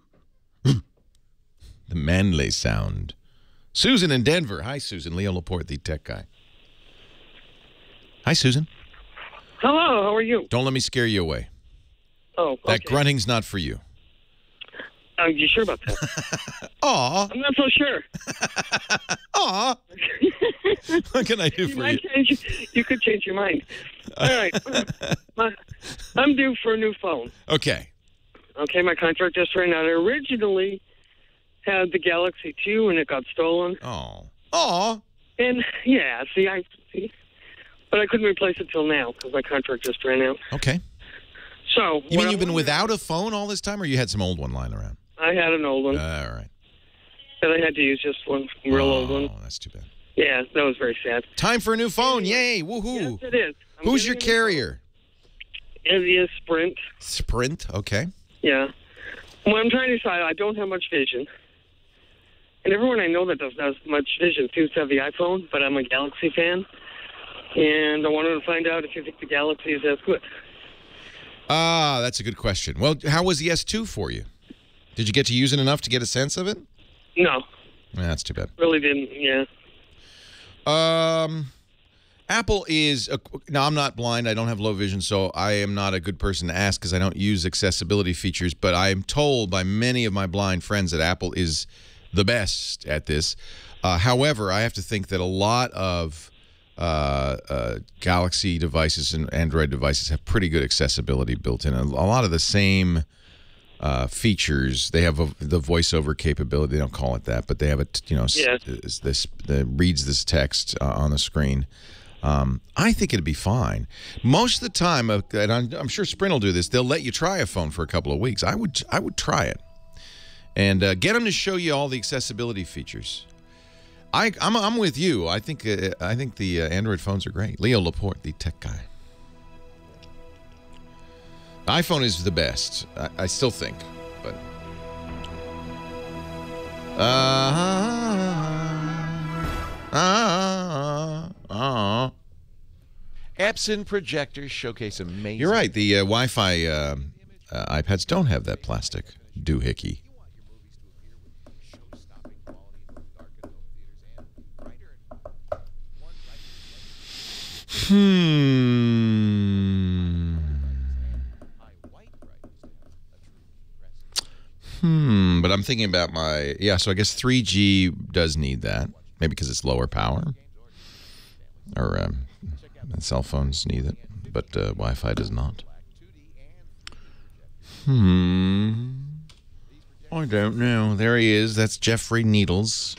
Speaker 3: Manley sound. Susan in Denver. Hi, Susan. Leo Laporte, the tech guy. Hi, Susan.
Speaker 8: Hello, how are you?
Speaker 3: Don't let me scare you away.
Speaker 8: Oh, okay.
Speaker 3: That grunting's not for you.
Speaker 8: Are you sure about that?
Speaker 3: Aw.
Speaker 8: I'm not so sure.
Speaker 3: Aw. What can I do for you?
Speaker 8: You could change your mind. All right. I'm due for a new phone.
Speaker 3: Okay.
Speaker 8: Okay, my contract just ran out. I originally had the Galaxy 2, and it got stolen.
Speaker 3: Oh. Aw.
Speaker 8: And, yeah, see. But I couldn't replace it till now because my contract just ran out.
Speaker 3: Okay.
Speaker 8: So
Speaker 3: you mean you've been without a phone all this time, or you had some old one lying around?
Speaker 8: I had an old one.
Speaker 3: All right.
Speaker 8: And I had to use just one real old one.
Speaker 3: Oh, that's too bad.
Speaker 8: Yeah, that was very sad.
Speaker 3: Time for a new phone. Yay. Woohoo.
Speaker 8: Yes, it is.
Speaker 3: Who's your carrier?
Speaker 8: It is Sprint.
Speaker 3: Sprint, okay.
Speaker 8: Yeah. Well, I'm trying to decide. I don't have much vision. And everyone I know that doesn't have much vision seems to have the iPhone, but I'm a Galaxy fan. And I wanted to find out if you think the Galaxy is as good.
Speaker 3: That's a good question. Well, how was the S2 for you? Did you get to use it enough to get a sense of it?
Speaker 8: No.
Speaker 3: That's too bad.
Speaker 8: Really didn't, yeah.
Speaker 3: Apple is... now, I'm not blind. I don't have low vision, so I am not a good person to ask because I don't use accessibility features, but I am told by many of my blind friends that Apple is the best at this. However, I have to think that a lot of Galaxy devices and Android devices have pretty good accessibility built in. A lot of the same features. They have the voiceover capability. They don't call it that, but they have it. You know, this that reads this text on the screen. I think it'd be fine. Most of the time, and I'm sure Sprint will do this. They'll let you try a phone for a couple of weeks. I would try it, and get them to show you all the accessibility features. I'm with you. I think the Android phones are great. Leo Laporte, the tech guy. iPhone is the best. I still think, but apps and projectors showcase amazing. You're right. The Wi-Fi iPads don't have that plastic doohickey. But I'm thinking about so I guess 3G does need that. Maybe because it's lower power. Or cell phones need it, but Wi-Fi does not. I don't know. There he is. That's Jeffrey Needles.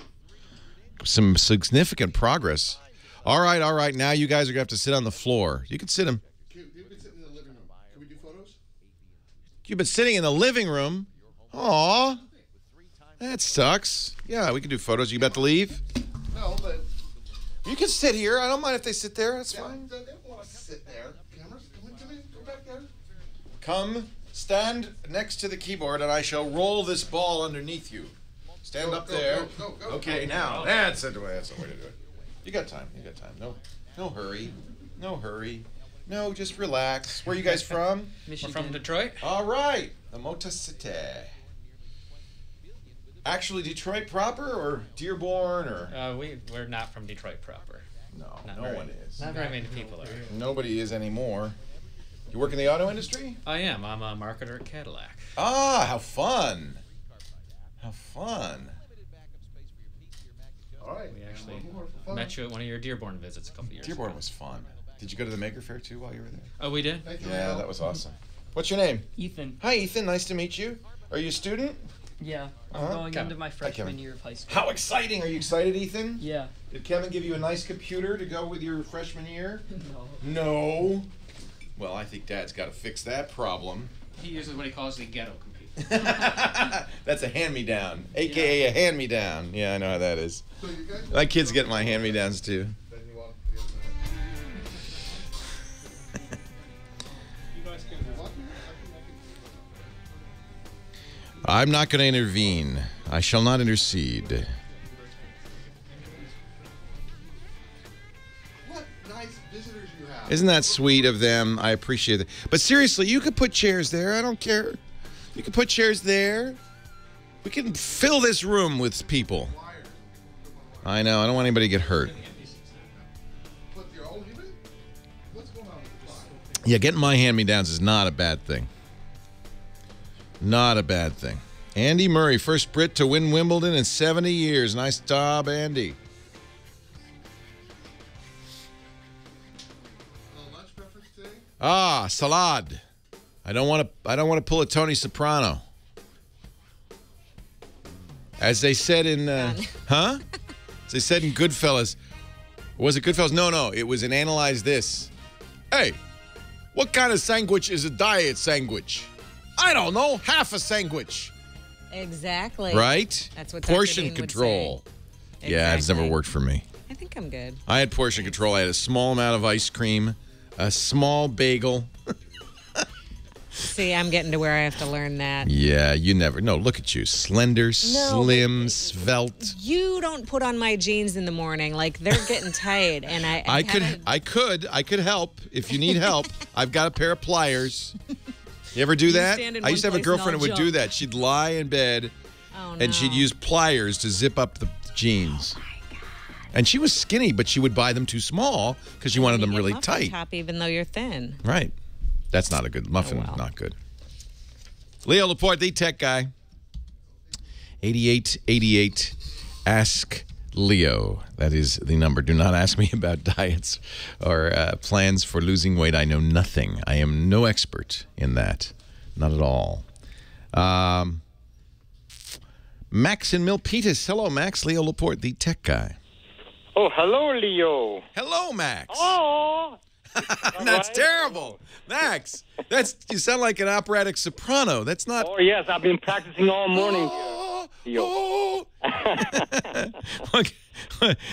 Speaker 3: Some significant progress. All right. Now you guys are going to have to sit on the floor. You can sit him.
Speaker 6: You've been sitting in the living room. Can we do photos?
Speaker 3: You've been sitting in the living room? Aw. That sucks. Yeah, we can do photos. You about to leave?
Speaker 6: No, but...
Speaker 3: You can sit here. I don't mind if they sit there. That's fine.
Speaker 6: They don't want to sit there. Cameras, come into me. Go back there.
Speaker 3: Come, stand next to the keyboard, and I shall roll this ball underneath you. Stand up there.
Speaker 6: Go.
Speaker 3: Okay, now. That's the way to do it. You got time. No hurry. No, just relax. Where are you guys from?
Speaker 9: Michigan. We're from Detroit.
Speaker 3: All right. The Motor City. Actually Detroit proper or Dearborn or?
Speaker 9: We're not from Detroit proper.
Speaker 3: No one is.
Speaker 9: Not very many people are.
Speaker 3: Nobody is anymore. You work in the auto industry?
Speaker 9: I am. I'm a marketer at Cadillac.
Speaker 3: Ah, how fun.
Speaker 6: All right.
Speaker 9: We actually met you at one of your Dearborn visits a couple years ago.
Speaker 3: Dearborn was fun. Did you go to the Maker Faire too while you were there?
Speaker 9: Oh, we did?
Speaker 3: Yeah, that was awesome. What's your name?
Speaker 10: Ethan.
Speaker 3: Hi, Ethan. Nice to meet you. Are you a student?
Speaker 10: Yeah, I'm going into my freshman year of high school.
Speaker 3: How exciting! Are you excited, Ethan?
Speaker 10: Yeah.
Speaker 3: Did Kevin give you a nice computer to go with your freshman year?
Speaker 10: No.
Speaker 3: Well, I think Dad's got to fix that problem.
Speaker 9: He uses what he calls the ghetto computer.
Speaker 3: That's a hand-me-down, a.k.a. a hand-me-down. Yeah, I know how that is.
Speaker 6: So you guys...
Speaker 3: My kids get my hand-me-downs, too.
Speaker 6: Then you walk to the other side. You guys can walk me?
Speaker 3: I'm not going to intervene. I shall not intercede.
Speaker 6: What nice visitors you have.
Speaker 3: Isn't that sweet of them? I appreciate it. But seriously, you could put chairs there. I don't care. You could put chairs there. We can fill this room with people. I know. I don't want anybody to get hurt. Yeah, getting my hand-me-downs is not a bad thing. Not a bad thing. Andy Murray, first Brit to win Wimbledon in 70 years. Nice job, Andy.
Speaker 6: Lunch preference today?
Speaker 3: Ah, salad. I don't want to pull a Tony Soprano. As they said in As they said in Goodfellas. Was it Goodfellas? No, it was in Analyze This. Hey, what kind of sandwich is a diet sandwich? I don't know, half a sandwich.
Speaker 4: Exactly.
Speaker 3: Right?
Speaker 4: That's what
Speaker 3: portion
Speaker 4: Dr. Dean would
Speaker 3: control.
Speaker 4: say.
Speaker 3: Yeah, it's never
Speaker 4: Exactly.
Speaker 3: worked for me.
Speaker 4: I think I'm good.
Speaker 3: I had portion control. I had a small amount of ice cream, a small bagel.
Speaker 4: See, I'm getting to where I have to learn that.
Speaker 3: Yeah, you never. No, look at you. Slender, slim, svelte.
Speaker 4: You don't put on my jeans in the morning. Like, they're getting tight. And
Speaker 3: I could help if you need help. I've got a pair of pliers. You ever do that?
Speaker 4: stand in
Speaker 3: I used to
Speaker 4: one
Speaker 3: have a
Speaker 4: place and
Speaker 3: girlfriend
Speaker 4: I'll
Speaker 3: who would do
Speaker 4: jump.
Speaker 3: that. She'd lie in bed
Speaker 4: Oh, no.
Speaker 3: and she'd use pliers to zip up the jeans. Oh, my God. And she was skinny, but she would buy them too small because she wanted them really tight.
Speaker 4: Top, even though you're thin.
Speaker 3: Right. That's not a good muffin. Not good. Leo Laporte, the tech guy. 8888. Ask Leo. That is the number. Do not ask me about diets or plans for losing weight. I know nothing. I am no expert in that. Not at all. Max in Milpitas. Hello, Max. Leo Laporte, the tech guy.
Speaker 11: Oh, hello, Leo.
Speaker 3: Hello, Max.
Speaker 11: Oh.
Speaker 3: That's terrible. Max, you sound like an operatic soprano. That's not...
Speaker 11: Oh, yes, I've been practicing all morning.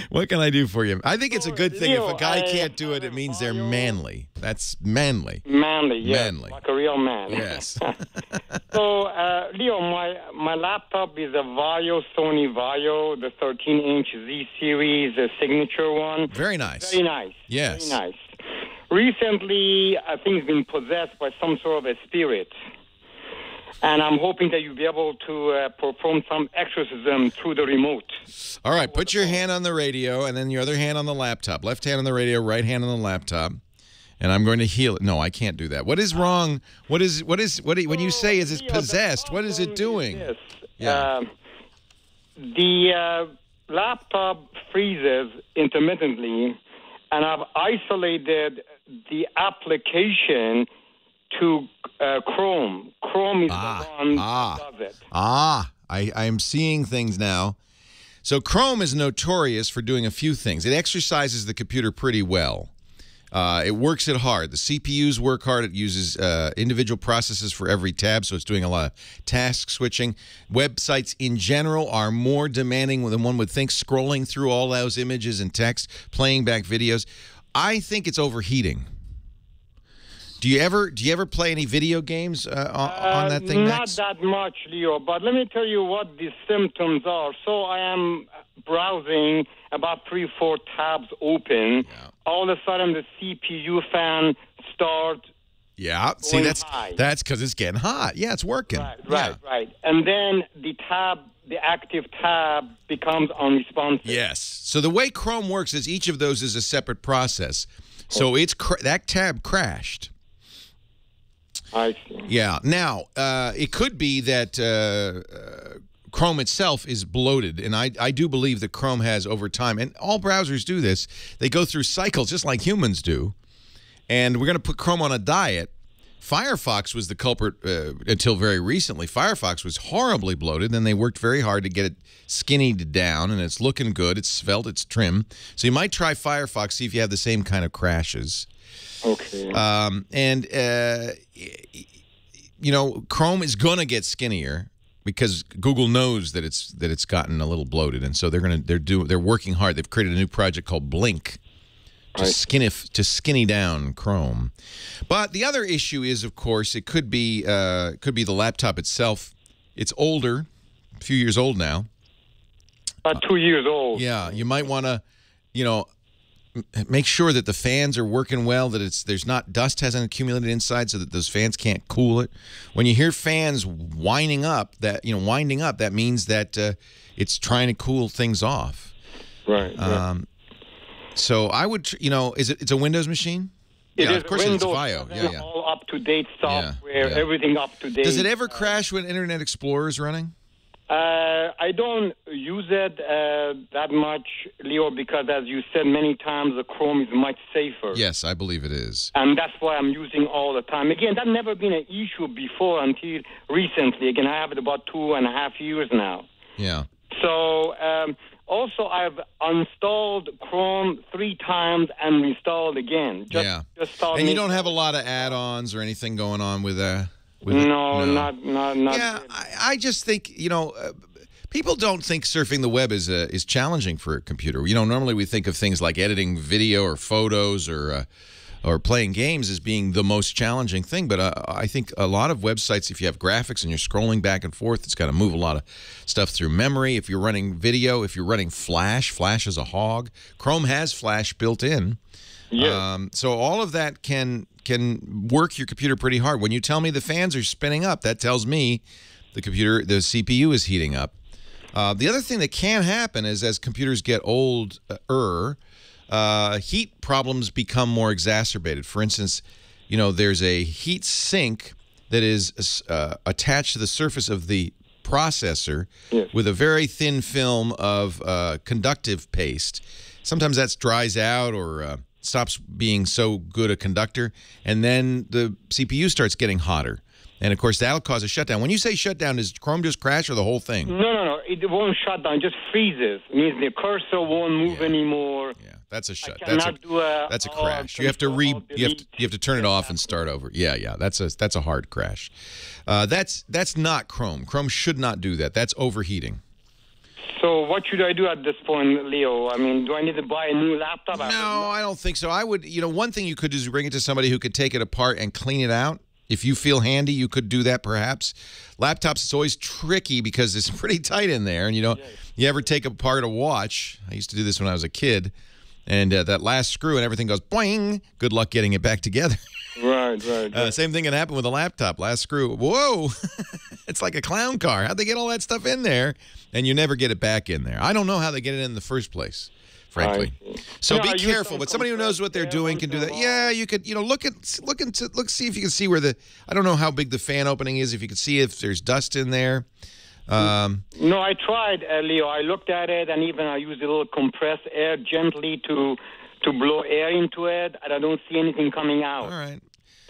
Speaker 3: What can I do for you? I think it's a good thing.
Speaker 11: Leo,
Speaker 3: If a guy can't do it, it means they're manly. That's manly.
Speaker 11: Manly, yes.
Speaker 3: Manly.
Speaker 11: Like a real man.
Speaker 3: Yes.
Speaker 11: So, Leo, my laptop is a Sony Vaio, the 13-inch Z series, the signature one.
Speaker 3: Very nice.
Speaker 11: Very nice.
Speaker 3: Yes.
Speaker 11: Very nice. Recently, I think it's been possessed by some sort of a spirit. And I'm hoping that you'll be able to perform some exorcism through the remote.
Speaker 3: All right, put your hand on the radio and then your other hand on the laptop. Left hand on the radio, right hand on the laptop. And I'm going to heal it. No, I can't do that. What is wrong? When you say is it possessed, what is it doing?
Speaker 11: Yes.
Speaker 3: Yeah.
Speaker 11: The laptop freezes intermittently, and I've isolated the application to Chrome. Chrome is the one that does it.
Speaker 3: I am seeing things now. So Chrome is notorious for doing a few things. It exercises the computer pretty well. It works it hard. The CPUs work hard. It uses individual processes for every tab, so it's doing a lot of task switching. Websites in general are more demanding than one would think, scrolling through all those images and text, playing back videos. I think it's overheating. Do you ever play any video games on that thing, Max?
Speaker 11: Not that much, Leo, but let me tell you what the symptoms are. So I am browsing, about 3-4 tabs open. Yeah. All of a sudden, the CPU fan starts
Speaker 3: see,
Speaker 11: going
Speaker 3: that's
Speaker 11: high.
Speaker 3: That's because it's getting hot. Yeah, it's working.
Speaker 11: Right. And then the active tab becomes unresponsive.
Speaker 3: Yes. So the way Chrome works is each of those is a separate process. So that tab crashed.
Speaker 11: I see.
Speaker 3: Yeah. Now, it could be that Chrome itself is bloated, and I do believe that Chrome has over time, and all browsers do this, they go through cycles just like humans do, and we're going to put Chrome on a diet. Firefox was the culprit until very recently. Firefox was horribly bloated, and they worked very hard to get it skinnied down, and it's looking good. It's svelte. It's trim. So you might try Firefox, see if you have the same kind of crashes.
Speaker 11: Okay.
Speaker 3: Chrome is going to get skinnier because Google knows that it's gotten a little bloated, and so they're working hard. They've created a new project called Blink to skinny down Chrome. But the other issue is, of course, it could be the laptop itself it's older, a few years old now.
Speaker 11: About 2 years old.
Speaker 3: Yeah, you might want to, make sure that the fans are working well, that there's not dust hasn't accumulated inside, so that those fans can't cool it. When you hear fans winding up, that means that it's trying to cool things off.
Speaker 11: Right.
Speaker 3: So I would, it's a Windows machine?
Speaker 11: It is
Speaker 3: of course
Speaker 11: Windows,
Speaker 3: it's FiO. Yeah.
Speaker 11: All up-to-date software, everything up-to-date.
Speaker 3: Does it ever crash when Internet Explorer is running?
Speaker 11: I don't use it that much, Leo, because as you said many times, the Chrome is much safer.
Speaker 3: Yes, I believe it is.
Speaker 11: And that's why I'm using all the time. Again, that's never been an issue before until recently. Again, I have it about 2.5 years now.
Speaker 3: Yeah.
Speaker 11: So also I've uninstalled Chrome 3 times and installed again. Just
Speaker 3: and you don't have a lot of add-ons or anything going on with
Speaker 11: No, not.
Speaker 3: Yeah, I just think people don't think surfing the web is challenging for a computer. Normally we think of things like editing video or photos or playing games as being the most challenging thing. But I think a lot of websites, if you have graphics and you're scrolling back and forth, it's got to move a lot of stuff through memory. If you're running video, if you're running Flash is a hog. Chrome has Flash built in.
Speaker 11: Yeah.
Speaker 3: So all of that can work your computer pretty hard. When you tell me the fans are spinning up, that tells me the CPU is heating up. The other thing that can happen is as computers get older, heat problems become more exacerbated. For instance, there's a heat sink that is attached to the surface of the processor with a very thin film of conductive paste. Sometimes that dries out or stops being so good a conductor, and then the CPU starts getting hotter. And, of course, that'll cause a shutdown. When you say shutdown, does Chrome just crash or the whole thing?
Speaker 11: No. It won't shut down. It just freezes. It means the cursor won't move anymore.
Speaker 3: Yeah, that's a shut.
Speaker 11: That's
Speaker 3: a crash. You have to turn it off and start over. Yeah. That's a hard crash. That's not Chrome. Chrome should not do that. That's overheating.
Speaker 11: So what should I do at this point, Leo? I mean, do I need to buy a new laptop?
Speaker 3: No, I don't think so. I would, one thing you could do is bring it to somebody who could take it apart and clean it out. If you feel handy, you could do that perhaps. Laptops, it's always tricky because it's pretty tight in there. And, you ever take apart a watch? I used to do this when I was a kid. And that last screw and everything goes boing. Good luck getting it back together.
Speaker 11: Right.
Speaker 3: Same thing can happen with a laptop. Last screw. Whoa. It's like a clown car. How'd they get all that stuff in there? And you never get it back in there. I don't know how they get it in the first place, frankly. So be careful. But somebody who knows what they're doing can do that. Yeah, you could, see if you can see where I don't know how big the fan opening is. If you can see if there's dust in there.
Speaker 11: No, I tried, Leo. I looked at it, and even I used a little compressed air gently to blow air into it, and I don't see anything coming out.
Speaker 3: All right.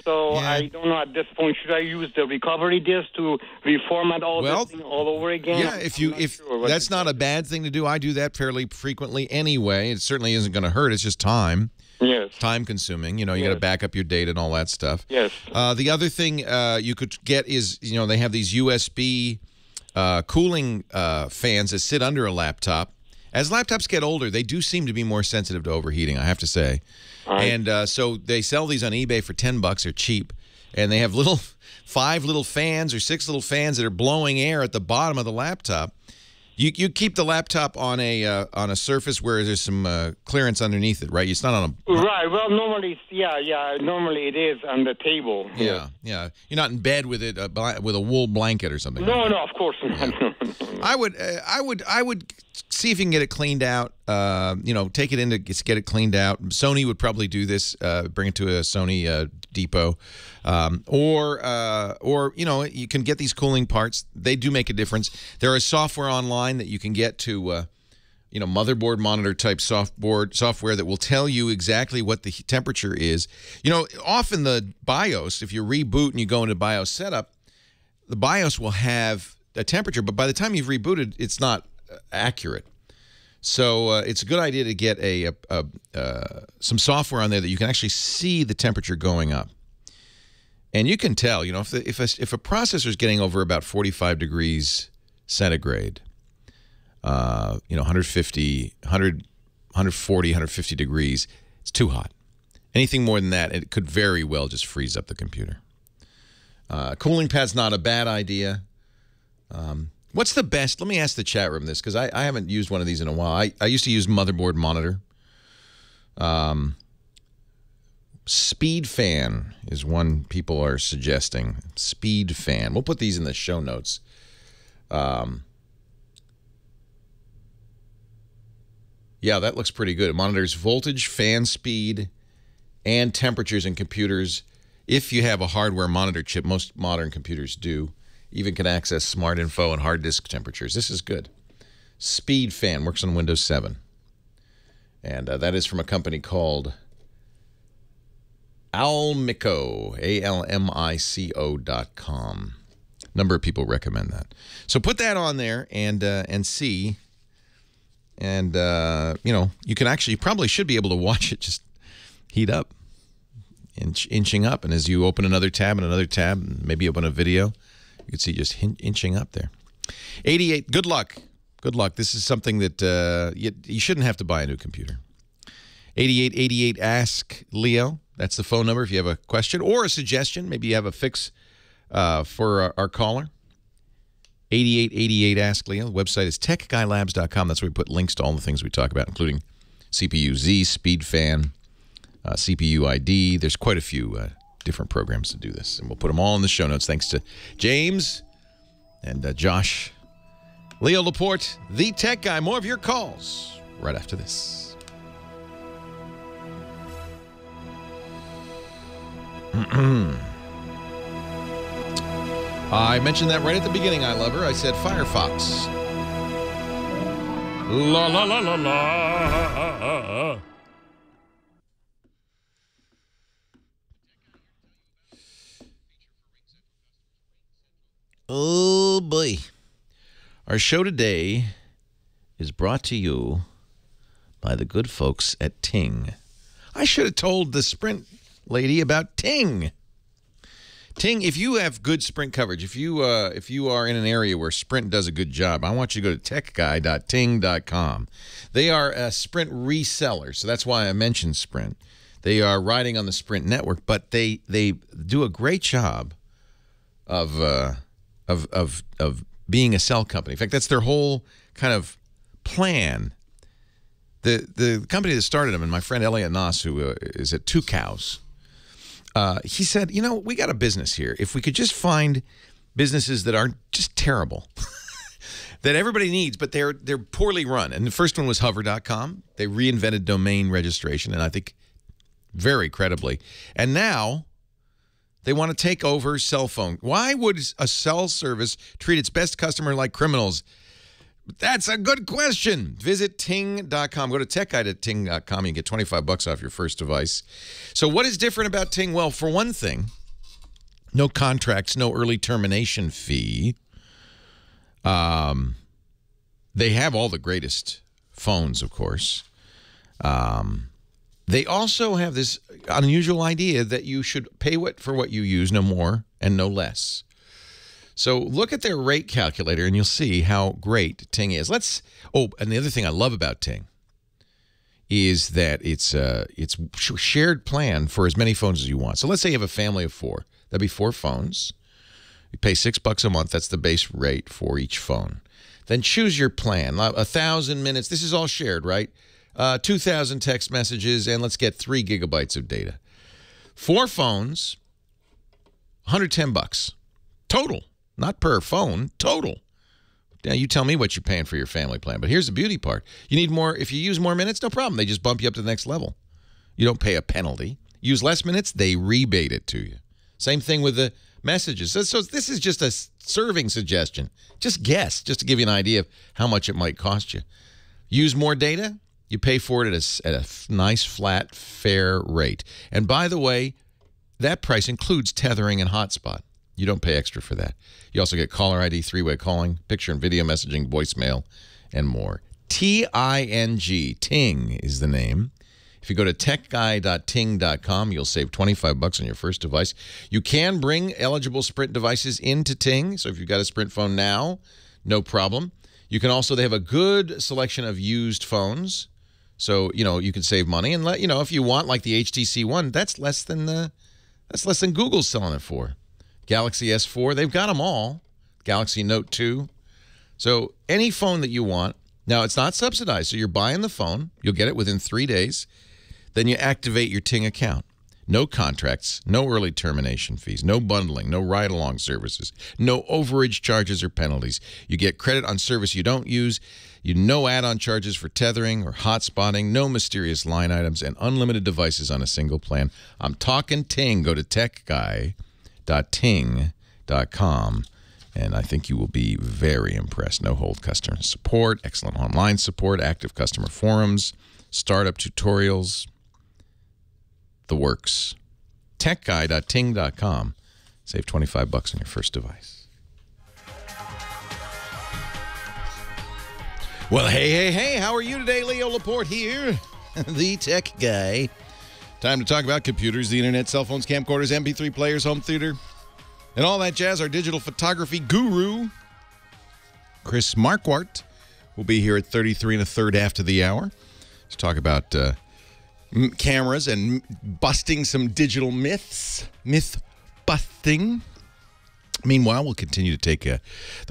Speaker 11: So I don't know at this point. Should I use the recovery disk to reformat this thing all over again?
Speaker 3: Yeah, if that's not a bad thing to do. I do that fairly frequently anyway. It certainly isn't going to hurt. It's just time.
Speaker 11: Yes.
Speaker 3: Time consuming. You got to back up your data and all that stuff.
Speaker 11: Yes.
Speaker 3: The other thing you could get is, they have these USB cooling fans that sit under a laptop. As laptops get older, they do seem to be more sensitive to overheating, I have to say. And so they sell these on eBay for $10. They're cheap. And they have 5 little fans or 6 little fans that are blowing air at the bottom of the laptop. You keep the laptop on a surface where there's some clearance underneath it, right? It's not on a...
Speaker 11: Right. Well, normally, normally it is on the table.
Speaker 3: Yeah. You're not in bed with it with a wool blanket or something.
Speaker 11: No, of course not.
Speaker 3: Yeah. I would see if you can get it cleaned out. Take it in to get it cleaned out. Sony would probably do this. Bring it to a Sony depot, or you can get these cooling parts. They do make a difference. There is software online that you can get to motherboard monitor type software that will tell you exactly what the temperature is. Often the BIOS, if you reboot and you go into BIOS setup, the BIOS will have a temperature, but by the time you've rebooted, it's not accurate. So it's a good idea to get some software on there that you can actually see the temperature going up. And you can tell, if a processor is getting over about 45 degrees centigrade, 150, 140, 150 degrees, it's too hot. Anything more than that, it could very well just freeze up the computer. Cooling pad's not a bad idea. What's the best? Let me ask the chat room this, because I haven't used one of these in a while. I used to use motherboard monitor. Speed fan is one people are suggesting. Speed fan. We'll put these in the show notes. Yeah, that looks pretty good. It monitors voltage, fan speed, and temperatures in computers. If you have a hardware monitor chip, most modern computers do. Even can access smart info and hard disk temperatures. This is good. Speed fan works on Windows 7. And that is from a company called Almico, ALMICO.com. Number of people recommend that. So put that on there and see. And, you know, you probably should be able to watch it just heat up, inching up. And as you open another tab and another tab, and maybe open a video, you can see just inching up there. 88, good luck. Good luck. This is something that you shouldn't have to buy a new computer. 8888 Ask Leo. That's the phone number if you have a question or a suggestion. Maybe you have a fix for our caller. 8888 Ask Leo. The website is techguylabs.com. That's where we put links to all the things we talk about, including CPU-Z, Speed Fan, CPU ID. There's quite a few different programs to do this, and we'll put them all in the show notes. Thanks to James and Josh. Leo Laporte, the Tech Guy. More of your calls right after this. I mentioned that right at the beginning, I love her. I said Firefox. La la la la la. Oh boy. Our show today is brought to you by the good folks at Ting. I should have told the Sprint lady about Ting. Ting, if you have good Sprint coverage, if you are in an area where Sprint does a good job, I want you to go to techguy.ting.com. They are a Sprint reseller, so that's why I mentioned Sprint. They are riding on the Sprint network, but they do a great job of being a cell company. In fact, that's their whole kind of plan. The company that started them, and my friend Elliot Noss, who is at Two Cows, he said, you know, we got a business here. If we could just find businesses that aren't just terrible, that everybody needs, but they're poorly run. And the first one was hover.com. They reinvented domain registration, and I think very credibly. And now they want to take over cell phone. Why would a cell service treat its best customer like criminals? That's a good question. Visit ting.com. Go to techguy.ting.com and get $25 off your first device. So what is different about Ting? Well, for one thing, no contracts, no early termination fee. They have all the greatest phones, of course. They also have this unusual idea that you should pay for what you use, no more and no less. So look at their rate calculator, and you'll see how great Ting is. Oh, and the other thing I love about Ting is that it's shared plan for as many phones as you want. So let's say you have a family of 4. That'd be 4 phones. You pay $6 a month. That's the base rate for each phone. Then choose your plan. 1,000 minutes. This is all shared, right? 2,000 text messages, and let's get 3 gigabytes of data. 4 phones, $110 total. Not per phone, total. Now, you tell me what you're paying for your family plan. But here's the beauty part. You need more. If you use more minutes, no problem. They just bump you up to the next level. You don't pay a penalty. Use less minutes, they rebate it to you. Same thing with the messages. So this is just a serving suggestion. Just guess, just to give you an idea of how much it might cost you. Use more data, you pay for it at a nice, flat, fair rate. And by the way, that price includes tethering and hotspot. You don't pay extra for that. You also get caller ID, 3-way calling, picture and video messaging, voicemail, and more. T-I-N-G, Ting is the name. If you go to techguy.ting.com, you'll save $25 on your first device. You can bring eligible Sprint devices into Ting. So if you've got a Sprint phone now, no problem. You can also, they have a good selection of used phones. So, you know, you can save money. And, if you want, like the HTC One, that's less than Google's selling it for. Galaxy S4, they've got them all. Galaxy Note 2. So any phone that you want. Now, it's not subsidized, so you're buying the phone. You'll get it within 3 days. Then you activate your Ting account. No contracts, no early termination fees, no bundling, no ride-along services, no overage charges or penalties. You get credit on service you don't use, no add-on charges for tethering or hotspotting, no mysterious line items, and unlimited devices on a single plan. I'm talking Ting. Go to techguy.ting.com, and I think you will be very impressed. No-hold customer support, excellent online support, active customer forums, startup tutorials, the works. Techguy.ting.com. Save $25 on your first device. Well, hey, how are you today? Leo Laporte here, the tech guy. Time to talk about computers, the internet, cell phones, camcorders, MP3 players, home theater, and all that jazz. Our digital photography guru, Chris Marquardt, will be here at 33 1/3 after the hour to talk about cameras and busting some digital myths, myth busting. Meanwhile, we'll continue to take the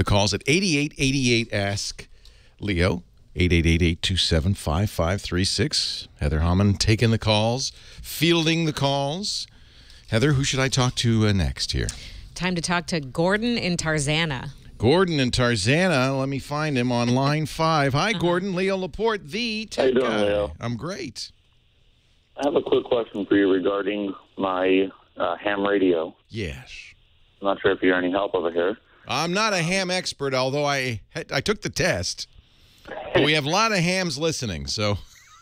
Speaker 3: calls at 8888 Ask Leo, 888-827-5536. Heather Hammond taking the calls, fielding the calls. Heather, who should I talk to next here?
Speaker 4: Time to talk to Gordon in Tarzana.
Speaker 3: Gordon in Tarzana. Let me find him on line 5. Hi, Gordon. Leo Laporte, the tech
Speaker 12: How you doing,
Speaker 3: guy.
Speaker 12: Leo?
Speaker 3: I'm great.
Speaker 12: I have a quick question for you regarding my ham radio.
Speaker 3: Yes.
Speaker 12: I'm not sure if you're any help over here.
Speaker 3: I'm not a ham expert, although I took the test. But we have a lot of hams listening, so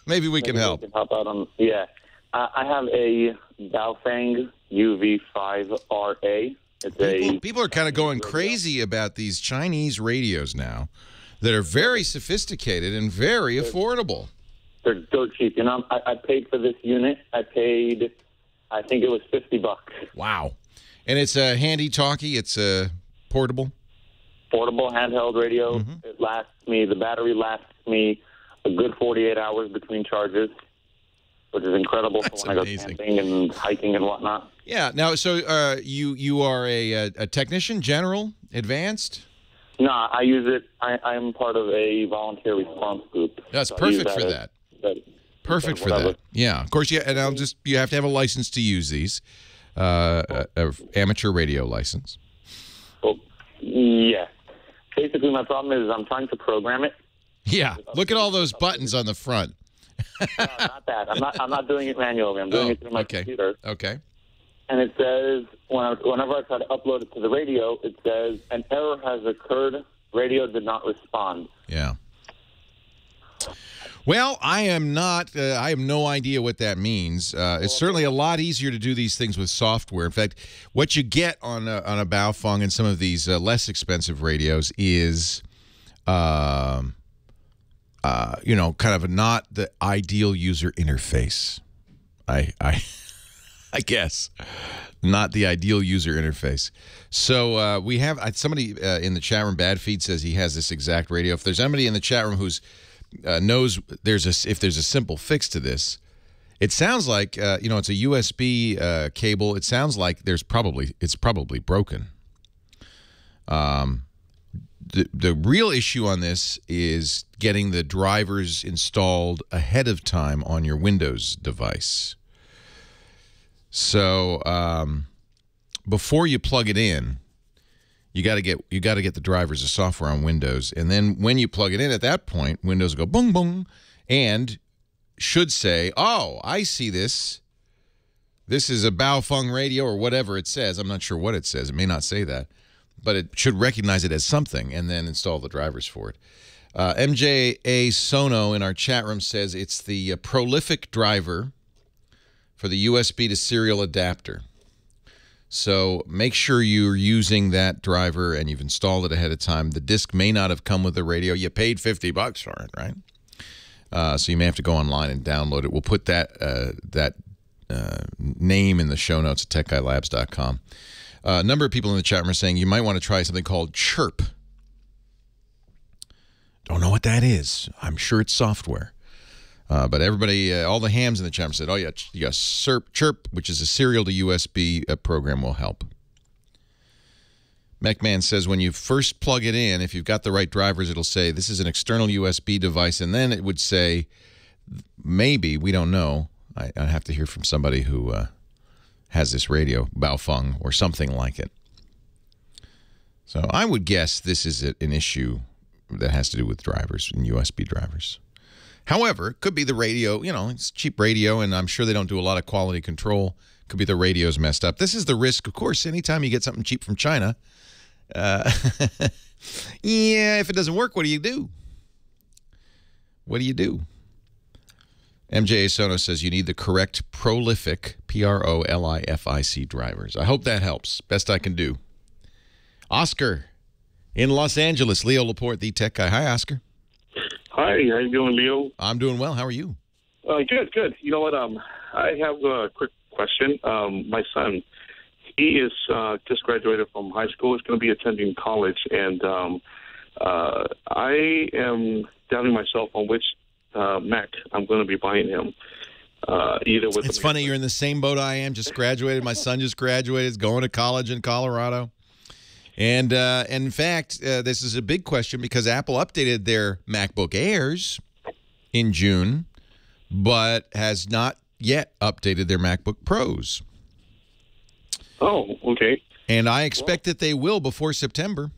Speaker 3: maybe we can help.
Speaker 12: We can help out on, yeah. I have a Baofeng UV5RA.
Speaker 3: People are kind of going crazy about these Chinese radios now that are very sophisticated and very affordable.
Speaker 12: They're dirt cheap. You know, I paid for this unit. I think it was $50.
Speaker 3: Wow. And it's a handy talkie. It's a portable?
Speaker 12: Portable handheld radio. Mm-hmm. It lasts me, the battery lasts me a good 48 hours between charges, which is incredible for when I go camping and hiking and whatnot.
Speaker 3: Yeah. Now, so you are a technician, general, advanced?
Speaker 12: No, I use it. I'm part of a volunteer response group.
Speaker 3: That's perfect for that. Perfect for that. Yeah, of course. Yeah, and you have to have a license to use these, amateur radio license.
Speaker 12: Well, yeah. Basically, my problem is I'm trying to program it.
Speaker 3: Yeah, look at all those buttons on the front.
Speaker 12: No, not that. I'm not doing it manually. I'm doing it through my computer.
Speaker 3: Okay.
Speaker 12: And it says whenever I try to upload it to the radio, it says an error has occurred. Radio did not respond.
Speaker 3: Yeah. Well, I am not. I have no idea what that means. It's certainly a lot easier to do these things with software. In fact, what you get on a Baofeng and some of these less expensive radios is, kind of not the ideal user interface. I guess not the ideal user interface. So we have somebody in the chat room. Bad Feed says he has this exact radio. If there's anybody in the chat room who's knows if there's a simple fix to this, it sounds like it's a USB cable. It sounds like it's probably broken. The real issue on this is getting the drivers installed ahead of time on your Windows device. So before you plug it in, you got to get the drivers of software on Windows, and then when you plug it in, at that point, Windows will go boom boom, and should say, "Oh, I see this. This is a Baofeng radio," or whatever it says. I'm not sure what it says. It may not say that, but it should recognize it as something, and then install the drivers for it. MJA Sono in our chat room says it's the prolific driver for the USB to serial adapter. So make sure you're using that driver and you've installed it ahead of time. The disc may not have come with the radio. You paid $50 for it, right? So you may have to go online and download it. We'll put that name in the show notes at techguylabs.com. A number of people in the chat room are saying you might want to try something called Chirp. Don't know what that is. I'm sure it's software. But everybody, all the hams in the chat room said, "Oh yeah, Chirp, which is a serial to USB program, will help." MechMan says when you first plug it in, if you've got the right drivers, it'll say this is an external USB device, and then it would say maybe, we don't know. I have to hear from somebody who has this radio, Baofeng, or something like it. So I would guess this is an issue that has to do with drivers and USB drivers. However, it could be the radio. You know, it's cheap radio, and I'm sure they don't do a lot of quality control. Could be the radio's messed up. This is the risk, of course, anytime you get something cheap from China. Yeah, if it doesn't work, what do you do? What do you do? MJ Sono says you need the correct prolific, Prolific drivers. I hope that helps. Best I can do. Oscar in Los Angeles. Leo Laporte, the tech guy. Hi, Oscar.
Speaker 13: Hi, how you doing, Leo?
Speaker 3: I'm doing well. How are you?
Speaker 13: Good. You know what? I have a quick question. My son, he is just graduated from high school. He's going to be attending college, and I am doubting myself on which Mac I'm going to be buying him. Either with.
Speaker 3: It's funny you're in the same boat I am. Just graduated. My son just graduated. He's going to college in Colorado. And in fact, this is a big question because Apple updated their MacBook Airs in June, but has not yet updated their MacBook Pros.
Speaker 13: Oh, okay.
Speaker 3: And I expect that they will before September.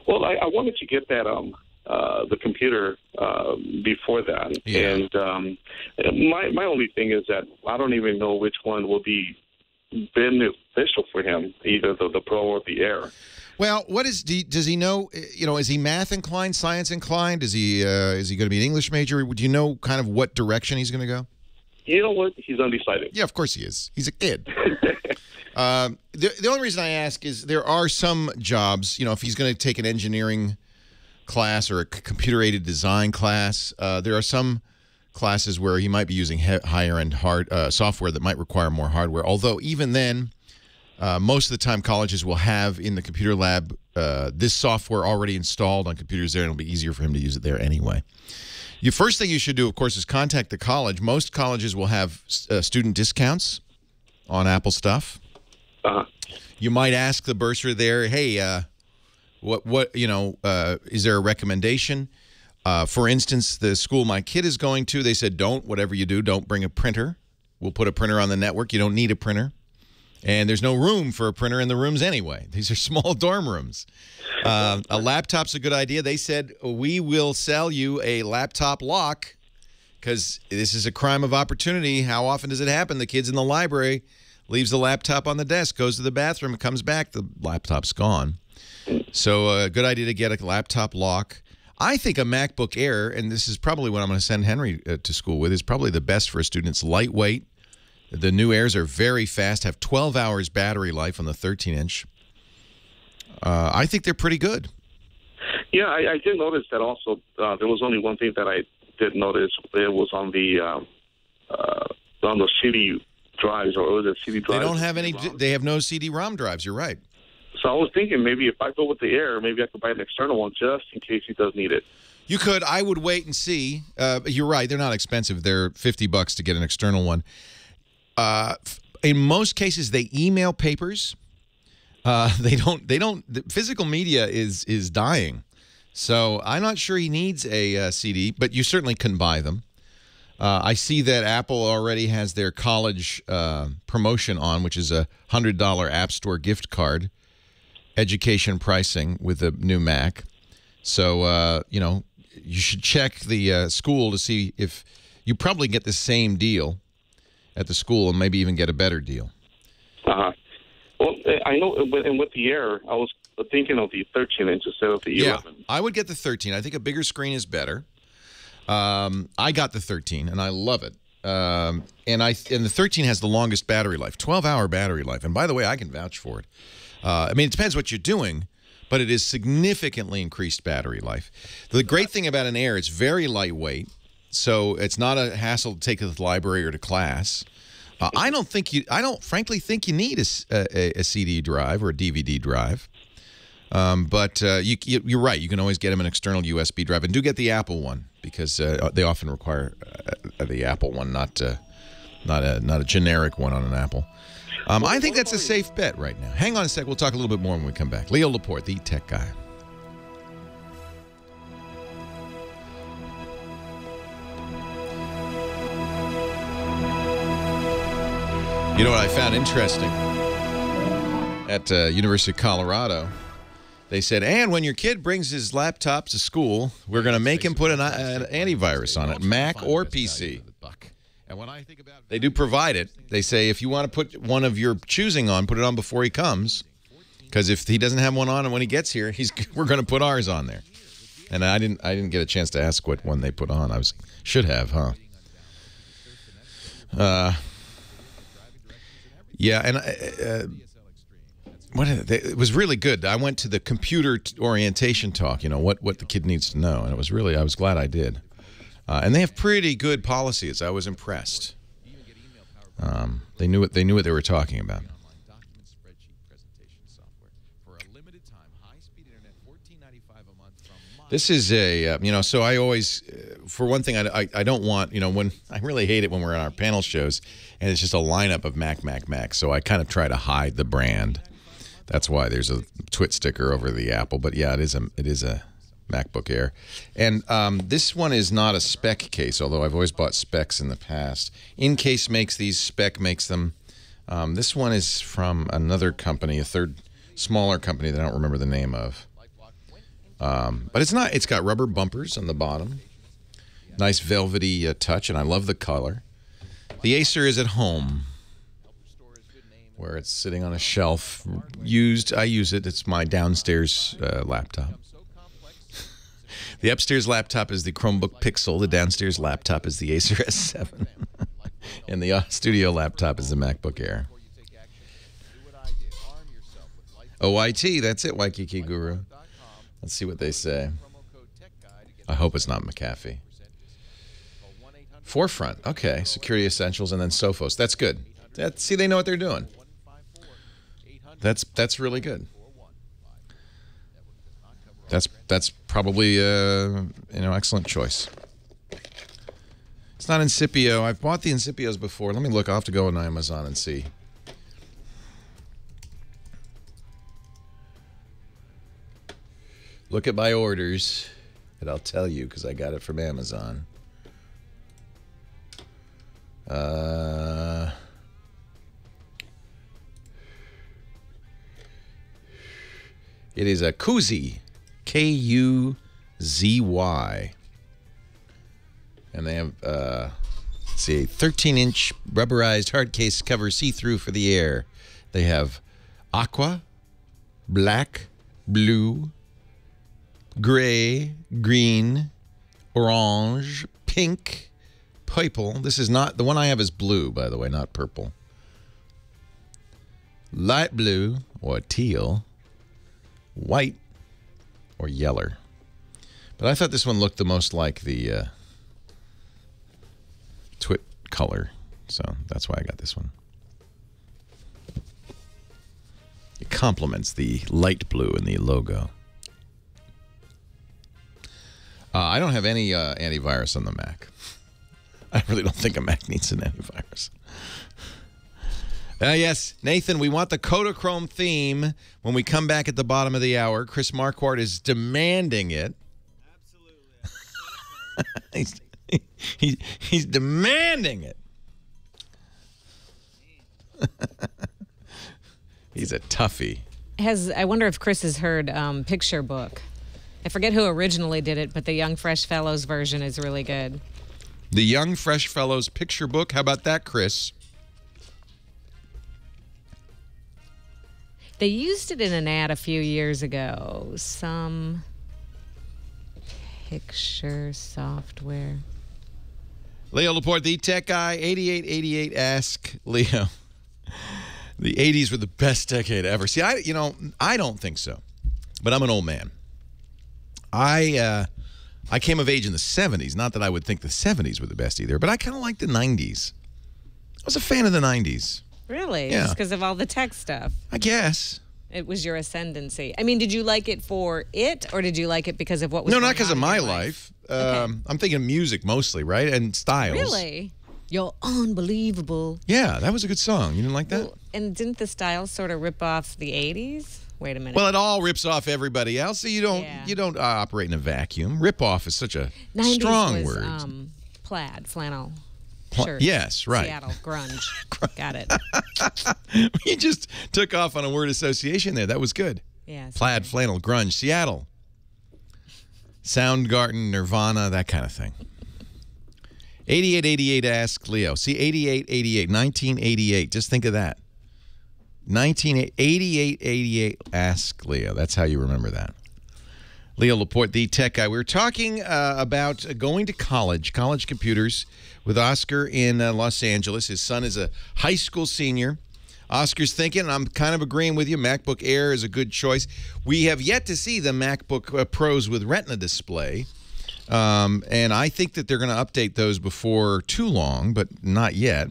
Speaker 13: Well, I wanted to get that the computer before that, and my only thing is that I don't even know which one will be beneficial for him, either the Pro or the Air.
Speaker 3: Well, does he know, is he math inclined, science inclined? Is he going to be an English major? Do you know kind of what direction he's going to go?
Speaker 13: You know what? He's undecided.
Speaker 3: Yeah, of course he is. He's a kid. The only reason I ask is there are some jobs, if he's going to take an engineering class or a computer-aided design class, there are some classes where he might be using higher-end software that might require more hardware. Although even then, most of the time colleges will have in the computer lab this software already installed on computers there, and it'll be easier for him to use it there anyway. The first thing you should do, of course, is contact the college. Most colleges will have student discounts on Apple stuff. You might ask the bursar there, hey, is there a recommendation? For instance, the school my kid is going to, they said, whatever you do, don't bring a printer. We'll put a printer on the network. You don't need a printer. And there's no room for a printer in the rooms anyway. These are small dorm rooms. A laptop's a good idea. They said, we will sell you a laptop lock because this is a crime of opportunity. How often does it happen? The kid's in the library, leaves the laptop on the desk, goes to the bathroom, comes back, the laptop's gone. So a good idea to get a laptop lock. I think a MacBook Air, and this is probably what I'm going to send Henry to school with, is probably the best for a student. It's lightweight. The new Airs are very fast, have 12 hours battery life on the 13-inch. I think they're pretty good.
Speaker 13: Yeah, I did notice that also. There was only one thing that I did notice. It was on the CD drives, or was it CD drives?
Speaker 3: They don't have any. They have no CD-ROM drives. You're right.
Speaker 13: So I was thinking maybe if I go with the Air, maybe I could buy an external one just in case he does need it.
Speaker 3: You could. I would wait and see. You're right. They're not expensive. They're $50 to get an external one. In most cases, they email papers. They don't. The physical media is dying. So I'm not sure he needs a CD, but you certainly can buy them. I see that Apple already has their college promotion on, which is a $100 App Store gift card, education pricing with a new Mac. So, you should check the school to see if you probably get the same deal at the school and maybe even get a better deal.
Speaker 13: Well, I know, and with the Air, I was thinking of the 13-inch instead of the 11.
Speaker 3: Yeah, I would get the 13. I think a bigger screen is better. I got the 13, and I love it. And the 13 has the longest battery life, 12-hour battery life. And by the way, I can vouch for it. It depends what you're doing, but it is significantly increased battery life. The great thing about an Air, it's very lightweight, so it's not a hassle to take to the library or to class. I don't frankly think you need a CD drive or a DVD drive. But you're right. You can always get them an external USB drive, and do get the Apple one because they often require the Apple one, not a generic one on an Apple. I think that's a safe bet right now. Hang on a sec. We'll talk a little bit more when we come back. Leo Laporte, the tech guy. You know what I found interesting? At University of Colorado, they said, and when your kid brings his laptop to school, we're going to make him put an antivirus on it, Mac or PC. They do provide it. They say if you want to put one of your choosing on, put it on before he comes, because if he doesn't have one on and when he gets here, we're going to put ours on there. And I didn't get a chance to ask what one they put on. Should have, huh? Yeah, and it was really good. I went to the computer orientation talk, you know, what the kid needs to know, and I was glad I did. And they have pretty good policies. I was impressed. They knew what they were talking about. This is a, you know, so I always, for one thing, I don't want, you know, I really hate it when we're on our panel shows and it's just a lineup of Mac. So I kind of try to hide the brand. That's why there's a Twit sticker over the Apple. But yeah, it is a MacBook Air. And this one is not a spec case, although I've always bought specs in the past. InCase makes these, Spec makes them. This one is from another company, a third smaller company that I don't remember the name of. But it's got rubber bumpers on the bottom. Nice velvety touch, and I love the color. The Acer is at home, where it's sitting on a shelf. I use it. It's my downstairs laptop. The upstairs laptop is the Chromebook Pixel. The downstairs laptop is the Acer S7. And the studio laptop is the MacBook Air. OIT, that's it, Waikiki Guru. Let's see what they say. I hope it's not McAfee. Forefront, okay. Security Essentials, and then Sophos. That's good. See, they know what they're doing. That's really good. That's probably excellent choice. It's not Incipio. I've bought the Incipios before. Let me look. I'll have to go on Amazon and see. Look at my orders, and I'll tell you because I got it from Amazon. It is a Kuzy, Kuzy, and they have let's see, a 13-inch rubberized hard case cover, see-through for the air. They have aqua, black, blue, gray, green, orange, pink, purple. This is not, the one I have is blue, by the way, not purple. Light blue or teal, white or yeller. But I thought this one looked the most like the Twit color, so that's why I got this one. It complements the light blue in the logo. I don't have any antivirus on the Mac. I really don't think a Mac needs an antivirus. Yes, Nathan, we want the Kodachrome theme when we come back at the bottom of the hour. Chris Marquardt is demanding it. Absolutely. he's demanding it. He's a toughie.
Speaker 4: I wonder if Chris has heard Picture Book. I forget who originally did it, but the Young Fresh Fellows version is really good.
Speaker 3: The Young Fresh Fellows Picture Book. How about that, Chris?
Speaker 4: They used it in an ad a few years ago. Some picture software.
Speaker 3: Leo Laporte, the tech guy, 8888. Ask Leo. The 80s were the best decade ever. See, I don't think so, but I'm an old man. I came of age in the 70s. Not that I would think the 70s were the best either, but I kind of like the 90s. I was a fan of the 90s.
Speaker 4: Really?
Speaker 3: Yeah.
Speaker 4: Just because of all the tech stuff?
Speaker 3: I guess.
Speaker 4: It was your ascendancy. I mean, did you like it for it, or did you like it because of what was going on?
Speaker 3: No, not because of my life. Okay. I'm thinking music mostly, right? And styles.
Speaker 4: Really? You're unbelievable.
Speaker 3: Yeah, that was a good song. You didn't like that?
Speaker 4: Well, And didn't the style sort of rip off the 80s? Wait a minute.
Speaker 3: Well, it all rips off everybody else. So you don't operate in a vacuum. Rip off is such a
Speaker 4: 90s
Speaker 3: strong
Speaker 4: was,
Speaker 3: word.
Speaker 4: Plaid, flannel shirts.
Speaker 3: Yes, right.
Speaker 4: Seattle, grunge. Got it.
Speaker 3: You just took off on a word association there. That was good.
Speaker 4: Yeah.
Speaker 3: Plaid, flannel, grunge, Seattle. Soundgarden, Nirvana, that kind of thing. 8888 Ask Leo. See, 8888, 1988. Just think of that. 8888 Ask Leo. That's how you remember that. Leo Laporte, the tech guy. We were talking about going to college computers with Oscar in Los Angeles. His son is a high school senior. Oscar's thinking, and I'm kind of agreeing with you, MacBook Air is a good choice. We have yet to see the MacBook Pros with Retina display. And I think that they're going to update those before too long, but not yet.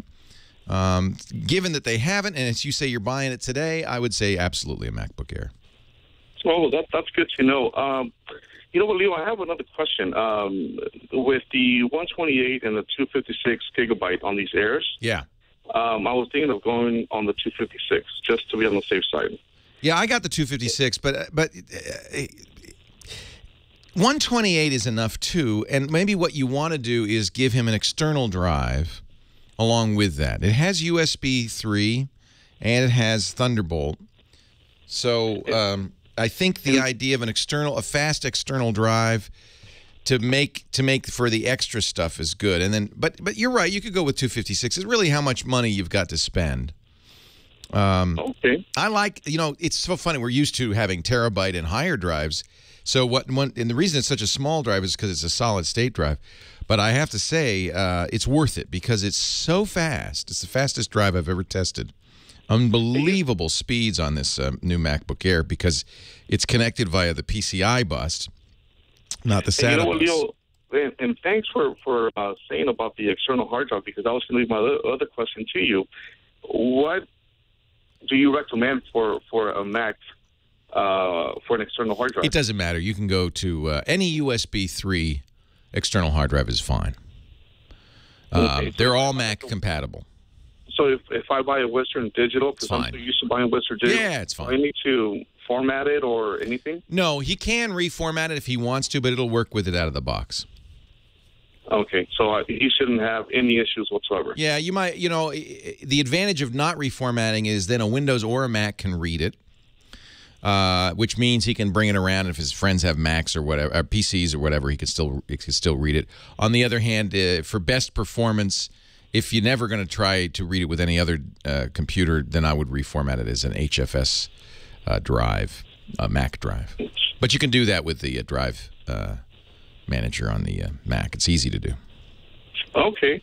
Speaker 3: Given that they haven't, and as you say you're buying it today, I would say absolutely a MacBook Air.
Speaker 13: Oh, that's good to know. You know what, Leo, I have another question. With the 128 and the 256 gigabyte on these Airs,
Speaker 3: yeah.
Speaker 13: I was thinking of going on the 256 just to be on the safe side.
Speaker 3: Yeah, I got the 256, but 128 is enough too. And maybe what you want to do is give him an external drive along with that. It has USB 3 and it has Thunderbolt. So I think the idea of a fast external drive to make for the extra stuff is good. And then, but you're right. You could go with 256. It's really how much money you've got to spend.
Speaker 13: Okay.
Speaker 3: I like, it's so funny. We're used to having terabyte and higher drives. So and the reason it's such a small drive is because it's a solid state drive. But I have to say, it's worth it because it's so fast. It's the fastest drive I've ever tested. Unbelievable speeds on this new MacBook Air because it's connected via the PCI bus, not the SATA bus.
Speaker 13: Leo, and thanks for saying about the external hard drive because I was going to leave my other question to you. What do you recommend for a Mac for an external hard drive?
Speaker 3: It doesn't matter. You can go to any USB 3 external hard drive is fine.
Speaker 13: Okay,
Speaker 3: they're all Mac compatible.
Speaker 13: So if I buy a Western Digital, because I'm so used to buying Western Digital,
Speaker 3: yeah, it's fine.
Speaker 13: Do I need to format it or anything?
Speaker 3: No, he can reformat it if he wants to, but it'll work with it out of the box.
Speaker 13: Okay, so he shouldn't have any issues whatsoever.
Speaker 3: Yeah, you might, the advantage of not reformatting is then a Windows or a Mac can read it, which means he can bring it around. If his friends have Macs or whatever, or PCs or whatever, he could still read it. On the other hand, for best performance, if you're never going to try to read it with any other computer, then I would reformat it as an HFS drive, a Mac drive. But you can do that with the drive manager on the Mac. It's easy to do.
Speaker 13: Okay.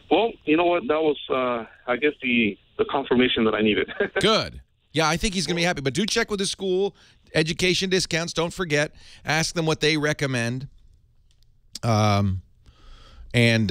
Speaker 13: Well, you know what? That was, I guess, the confirmation that I needed.
Speaker 3: Good. Yeah, I think he's going to be happy. But do check with the school. Education discounts, don't forget. Ask them what they recommend. I think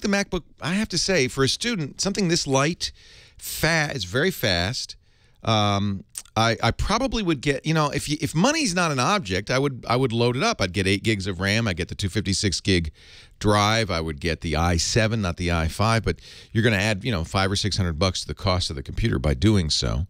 Speaker 3: the MacBook, I have to say, for a student, something this light, it's very fast. I probably would get, if money's not an object, I would load it up. I'd get 8 gigs of RAM. I'd get the 256 gig drive. I would get the i7, not the i5. But you're going to add, $500 or $600 to the cost of the computer by doing so.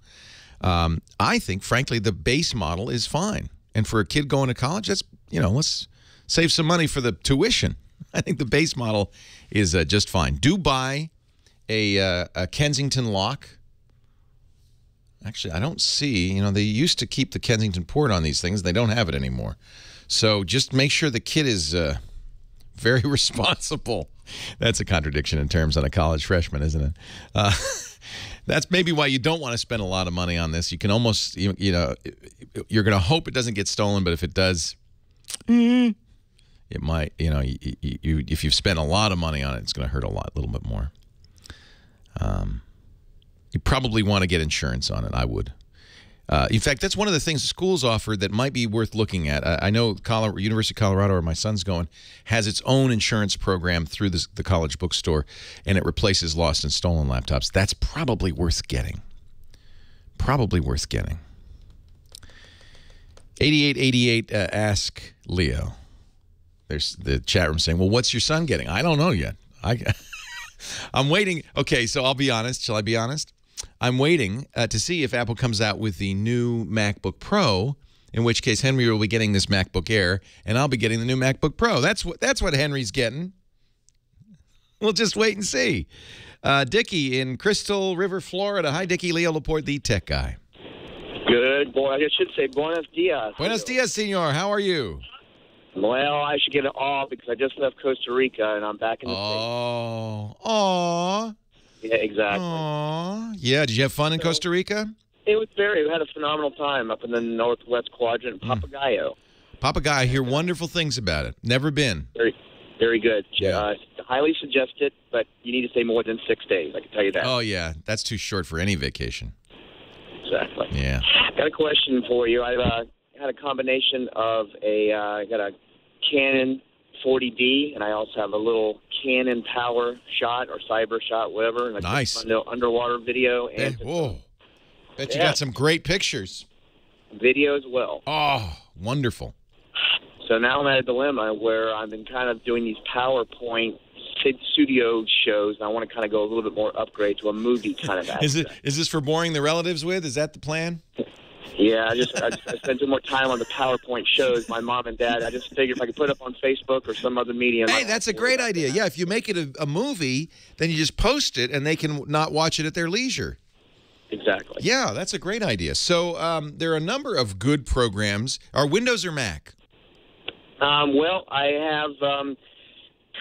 Speaker 3: I think, frankly, the base model is fine. And for a kid going to college, that's, let's save some money for the tuition. I think the base model is just fine. Do buy a Kensington lock. Actually, I don't see, they used to keep the Kensington port on these things. They don't have it anymore. So just make sure the kid is very responsible. That's a contradiction in terms on a college freshman, isn't it? That's maybe why you don't want to spend a lot of money on this. You can almost, you're going to hope it doesn't get stolen, but if it does, it might, if you've spent a lot of money on it, it's going to hurt a little bit more. You probably want to get insurance on it. I would. In fact, that's one of the things the schools offer that might be worth looking at. I know University of Colorado, where my son's going, has its own insurance program through the college bookstore, and it replaces lost and stolen laptops. That's probably worth getting. Probably worth getting. 8888 Ask Leo. There's the chat room saying, well, what's your son getting? I don't know yet. I'm waiting. Okay, so I'll be honest. Shall I be honest? I'm waiting to see if Apple comes out with the new MacBook Pro, in which case Henry will be getting this MacBook Air, and I'll be getting the new MacBook Pro. That's what Henry's getting. We'll just wait and see. Dickie in Crystal River, Florida. Hi, Dickie. Leo Laporte, the tech guy.
Speaker 14: Good boy. I should say buenos dias.
Speaker 3: Buenos dias, senor. How are you?
Speaker 14: Well, I should get it all because I just left Costa Rica and I'm back in the States.
Speaker 3: Oh.
Speaker 14: Yeah, exactly.
Speaker 3: Aw. Yeah, did you have fun in Costa Rica?
Speaker 14: We had a phenomenal time up in the northwest quadrant, Papagayo.
Speaker 3: Papagayo, I hear wonderful things about it. Never been.
Speaker 14: Very, very good. Highly suggest it, but you need to stay more than 6 days, I can tell you that.
Speaker 3: Oh, yeah. That's too short for any vacation.
Speaker 14: Exactly.
Speaker 3: Yeah.
Speaker 14: Got a question for you. I've had a combination of I got a Canon 40D, and I also have a little Canon Power Shot or Cyber Shot, whatever. And
Speaker 3: Nice.
Speaker 14: Underwater video. And
Speaker 3: Whoa. Bet you got some great pictures.
Speaker 14: Video as well.
Speaker 3: Oh, wonderful.
Speaker 14: So now I'm at a dilemma where I've been kind of doing these PowerPoint studio shows, and I want to kind of go a little bit more upgrade to a movie kind of aspect.
Speaker 3: Is this for boring the relatives with? Is that the plan?
Speaker 14: Yeah, I spend some more time on the PowerPoint shows, my mom and dad. I just figured if I could put it up on Facebook or some other medium.
Speaker 3: Hey, that's a great idea. Yeah, if you make it a movie, then you just post it, and they can not watch it at their leisure.
Speaker 14: Exactly.
Speaker 3: Yeah, that's a great idea. So there are a number of good programs. Are Windows or Mac?
Speaker 14: Well, I have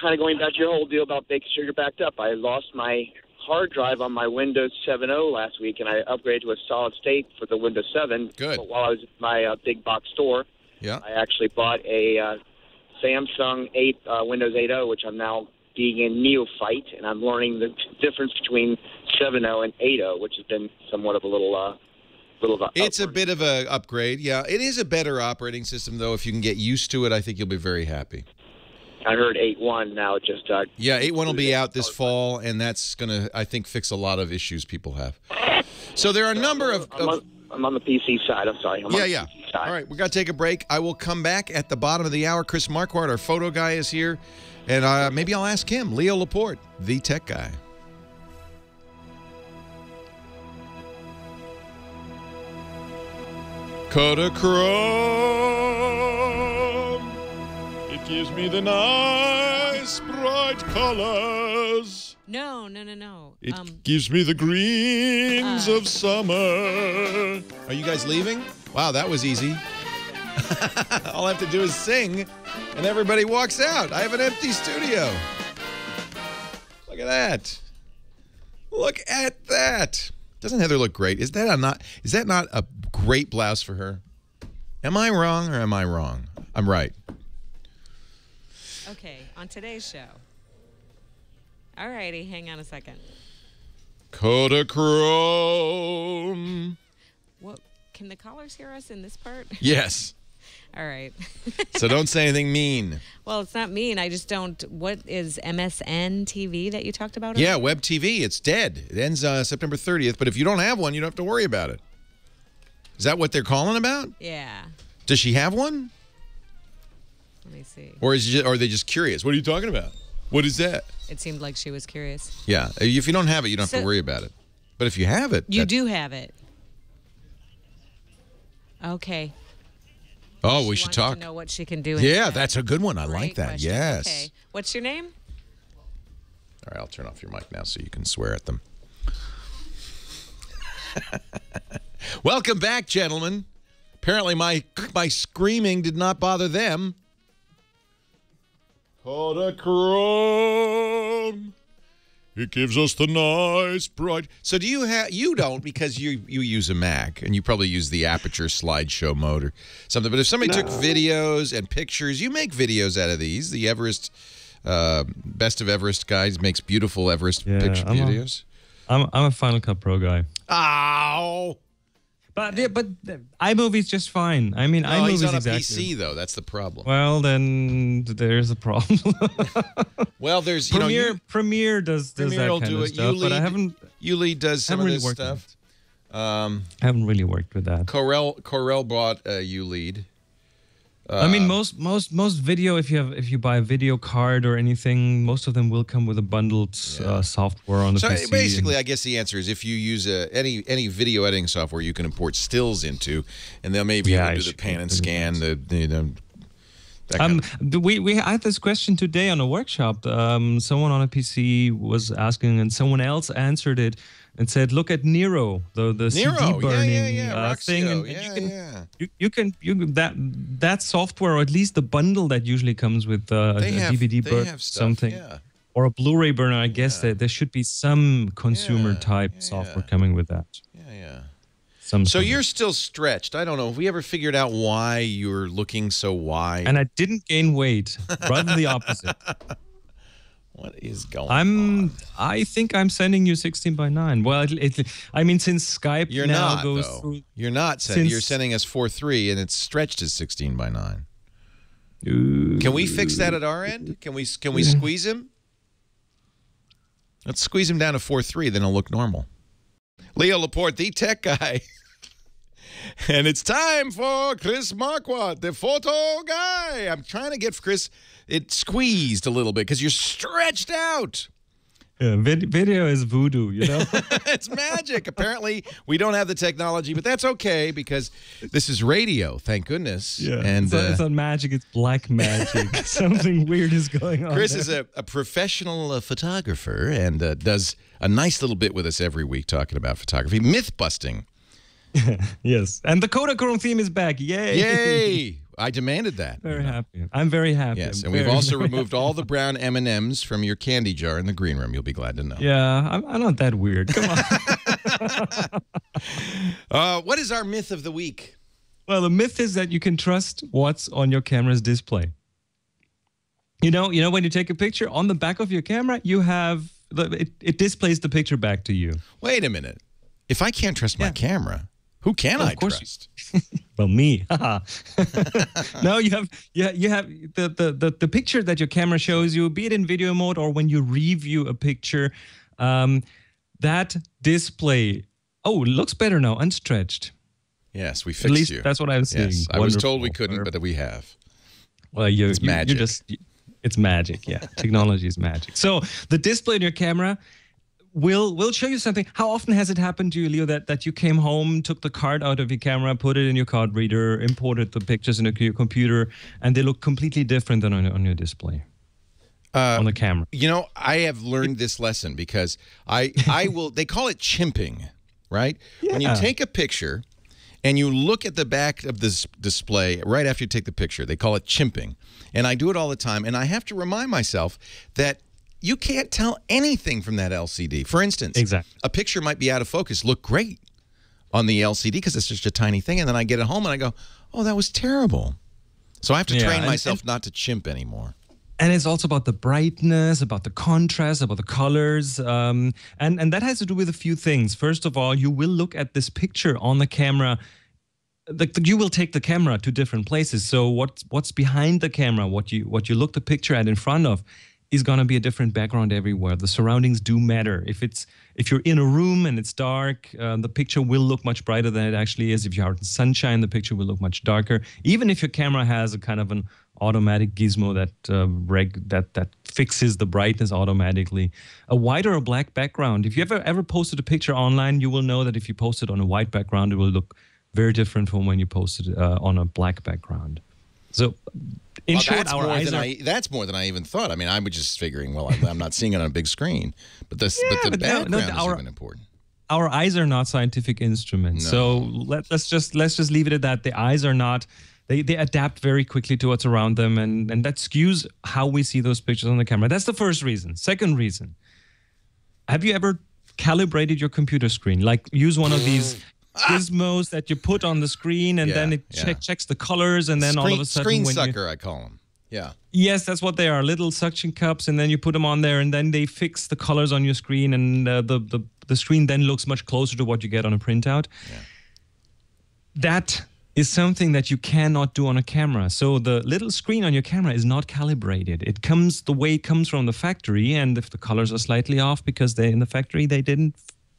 Speaker 14: kind of going back to your whole deal about making sure you're backed up. I lost my hard drive on my Windows 7.0 last week, and I upgraded to a solid state for the Windows 7.
Speaker 3: Good.
Speaker 14: But while I was at my big box store, I actually bought a Samsung Windows 8.0, which I'm now being a neophyte, and I'm learning the difference between 7.0 and 8.0, which has been somewhat of a little
Speaker 3: It's a bit of a upgrade. Yeah, it is a better operating system, though. If you can get used to it, I think you'll be very happy.
Speaker 14: I heard 8.1 now. It just
Speaker 3: yeah, 8.1 will be out this fall, and that's going to, I think, fix a lot of issues people have. So there are a number of...
Speaker 14: I'm on the PC side. I'm sorry. I'm on the PC side.
Speaker 3: All right, we've got to take a break. I will come back at the bottom of the hour. Chris Marquardt, our photo guy, is here, and maybe I'll ask him, Leo Laporte, the tech guy. Kodachrome, it gives me the nice bright colors.
Speaker 4: No.
Speaker 3: It gives me the greens of summer. Are you guys leaving? Wow, that was easy. All I have to do is sing, and everybody walks out. I have an empty studio. Look at that. Look at that. Doesn't Heather look great? Is that not a great blouse for her? Am I wrong or am I wrong? I'm right.
Speaker 4: Okay, on today's show. All righty, hang on a second.
Speaker 3: Kodachrome.
Speaker 4: What? Can the callers hear us in this part?
Speaker 3: Yes.
Speaker 4: All right.
Speaker 3: So don't say anything mean.
Speaker 4: Well, it's not mean. I just don't. What is MSN TV that you talked about?
Speaker 3: Yeah, Web TV. It's dead. It ends September 30th. But if you don't have one, you don't have to worry about it. Is that what they're calling about?
Speaker 4: Yeah.
Speaker 3: Does she have one?
Speaker 4: Let me see.
Speaker 3: Or are they just curious? What are you talking about? What is that?
Speaker 4: It seemed like she was curious.
Speaker 3: Yeah. If you don't have it, you don't have to worry about it. But if you have it...
Speaker 4: You do have it. Okay.
Speaker 3: Oh, we should talk.
Speaker 4: To know what she can do.
Speaker 3: Yeah, that's a good one. I like that.
Speaker 4: Question.
Speaker 3: Yes.
Speaker 4: Okay. What's your name?
Speaker 3: All right, I'll turn off your mic now so you can swear at them. Welcome back, gentlemen. Apparently my screaming did not bother them. Kodachrome. It gives us the nice bright. So do you have? You don't, because you use a Mac and you probably use the Aperture slideshow mode or something. But if somebody took videos and pictures, you make videos out of these. The Everest, Best of Everest guys makes beautiful Everest picture videos.
Speaker 15: I'm a Final Cut Pro guy.
Speaker 3: Ow!
Speaker 15: But iMovie's just fine. I mean,
Speaker 3: no,
Speaker 15: iMovie's
Speaker 3: he's on a
Speaker 15: exactly.
Speaker 3: PC though. That's the problem.
Speaker 15: Well, then there's a problem.
Speaker 3: Well, there's
Speaker 15: Premiere does that kind of stuff, but I haven't.
Speaker 3: Ulead does some of this stuff.
Speaker 15: I haven't really worked with that.
Speaker 3: Corel bought Ulead.
Speaker 15: I mean, most video, if you buy a video card or anything, most of them will come with a bundled software on the PC.
Speaker 3: So basically, I guess the answer is if you use any video editing software you can import stills into, and they'll maybe do the pan and scan,
Speaker 15: I had this question today on a workshop. Someone on a PC was asking, and someone else answered it and said, "Look at Nero, the CD burning thing, and you can that software, or at least the bundle that usually comes with a DVD burner, something, or a Blu-ray burner. I guess that there should be some consumer type software coming with that."
Speaker 3: So you're still stretched. I don't know. Have we ever figured out why you're looking so wide?
Speaker 15: And I didn't gain weight. Rather the opposite.
Speaker 3: What is going on?
Speaker 15: I think I'm sending you 16:9. Well, I mean, since Skype
Speaker 3: you're
Speaker 15: now
Speaker 3: not,
Speaker 15: goes
Speaker 3: though.
Speaker 15: through...
Speaker 3: You're not sending. You're sending us 4:3, and it's stretched as 16:9. Can we fix that at our end? Can we squeeze him? Let's squeeze him down to 4:3, then it'll look normal. Leo Laporte, the tech guy. And it's time for Chris Marquardt, the photo guy. I'm trying to get Chris it squeezed a little bit because you're stretched out.
Speaker 15: Yeah, video is voodoo, you know?
Speaker 3: It's magic. Apparently, we don't have the technology, but that's okay because this is radio, thank goodness.
Speaker 15: Yeah,
Speaker 3: and
Speaker 15: it's not magic, it's black magic. Something weird is going on.
Speaker 3: Chris is a professional photographer and does a nice little bit with us every week talking about photography, myth-busting.
Speaker 15: Yes, and the Kodachrome theme is back. Yay!
Speaker 3: Yay! I demanded that.
Speaker 15: Very happy. I'm very happy.
Speaker 3: Yes, and we've also removed all the brown M&Ms from your candy jar in the green room. You'll be glad to know.
Speaker 15: Yeah, I'm not that weird. Come
Speaker 3: on. What is our myth of the week?
Speaker 15: Well, the myth is that you can trust what's on your camera's display. You know, when you take a picture on the back of your camera, you have it displays the picture back to you.
Speaker 3: Wait a minute. If I can't trust my camera, who can I trust?
Speaker 15: Well, me. No, you have the picture that your camera shows you, be it in video mode or when you review a picture, that display, looks better now, unstretched.
Speaker 3: Yes, we fixed
Speaker 15: At least
Speaker 3: you.
Speaker 15: that's what I'm seeing.
Speaker 3: Yes, I was told we couldn't, but we have.
Speaker 15: Well, it's magic. It's magic, yeah. Technology is magic. So the display in your camera will show you something. How often has it happened to you, Leo, that you came home, took the card out of your camera, put it in your card reader, imported the pictures into your computer, and they look completely different than on your display? On the camera.
Speaker 3: You know, I have learned this lesson because I will, they call it chimping, right? Yeah. When you take a picture and you look at the back of this display right after you take the picture, they call it chimping. And I do it all the time, and I have to remind myself that you can't tell anything from that LCD. For instance, a picture might be out of focus, look great on the LCD because it's just a tiny thing, and then I get it home and I go, oh, that was terrible. So I have to train myself not to chimp anymore.
Speaker 15: And it's also about the brightness, about the contrast, about the colors, and that has to do with a few things. First of all, you will look at this picture on the camera. You will take the camera to different places. So what's behind the camera, what you look the picture at in front of, is going to be a different background everywhere. The surroundings do matter. If you're in a room and it's dark, the picture will look much brighter than it actually is. If you're out in sunshine, the picture will look much darker. Even if your camera has a kind of an automatic gizmo that fixes the brightness automatically. A white or a black background. If you ever posted a picture online, you will know that if you post it on a white background, it will look very different from when you post it on a black background. So, in short,
Speaker 3: that's more than I even thought. I mean, I was just figuring, well, I'm not seeing it on a big screen, but the background is even important.
Speaker 15: Our eyes are not scientific instruments, so let's just leave it at that. The eyes are not. They adapt very quickly to what's around them, and that skews how we see those pictures on the camera. That's the first reason. Second reason, have you ever calibrated your computer screen? Like use one of these gizmos that you put on the screen, and then it checks the colors, and then all of a sudden...
Speaker 3: Screen sucker, I call them. Yeah.
Speaker 15: Yes, that's what they are. Little suction cups, and then you put them on there, and then they fix the colors on your screen, and the screen then looks much closer to what you get on a printout. Yeah. That is something that you cannot do on a camera. So the little screen on your camera is not calibrated. It comes the way it comes from the factory, and if the colors are slightly off because in the factory they didn't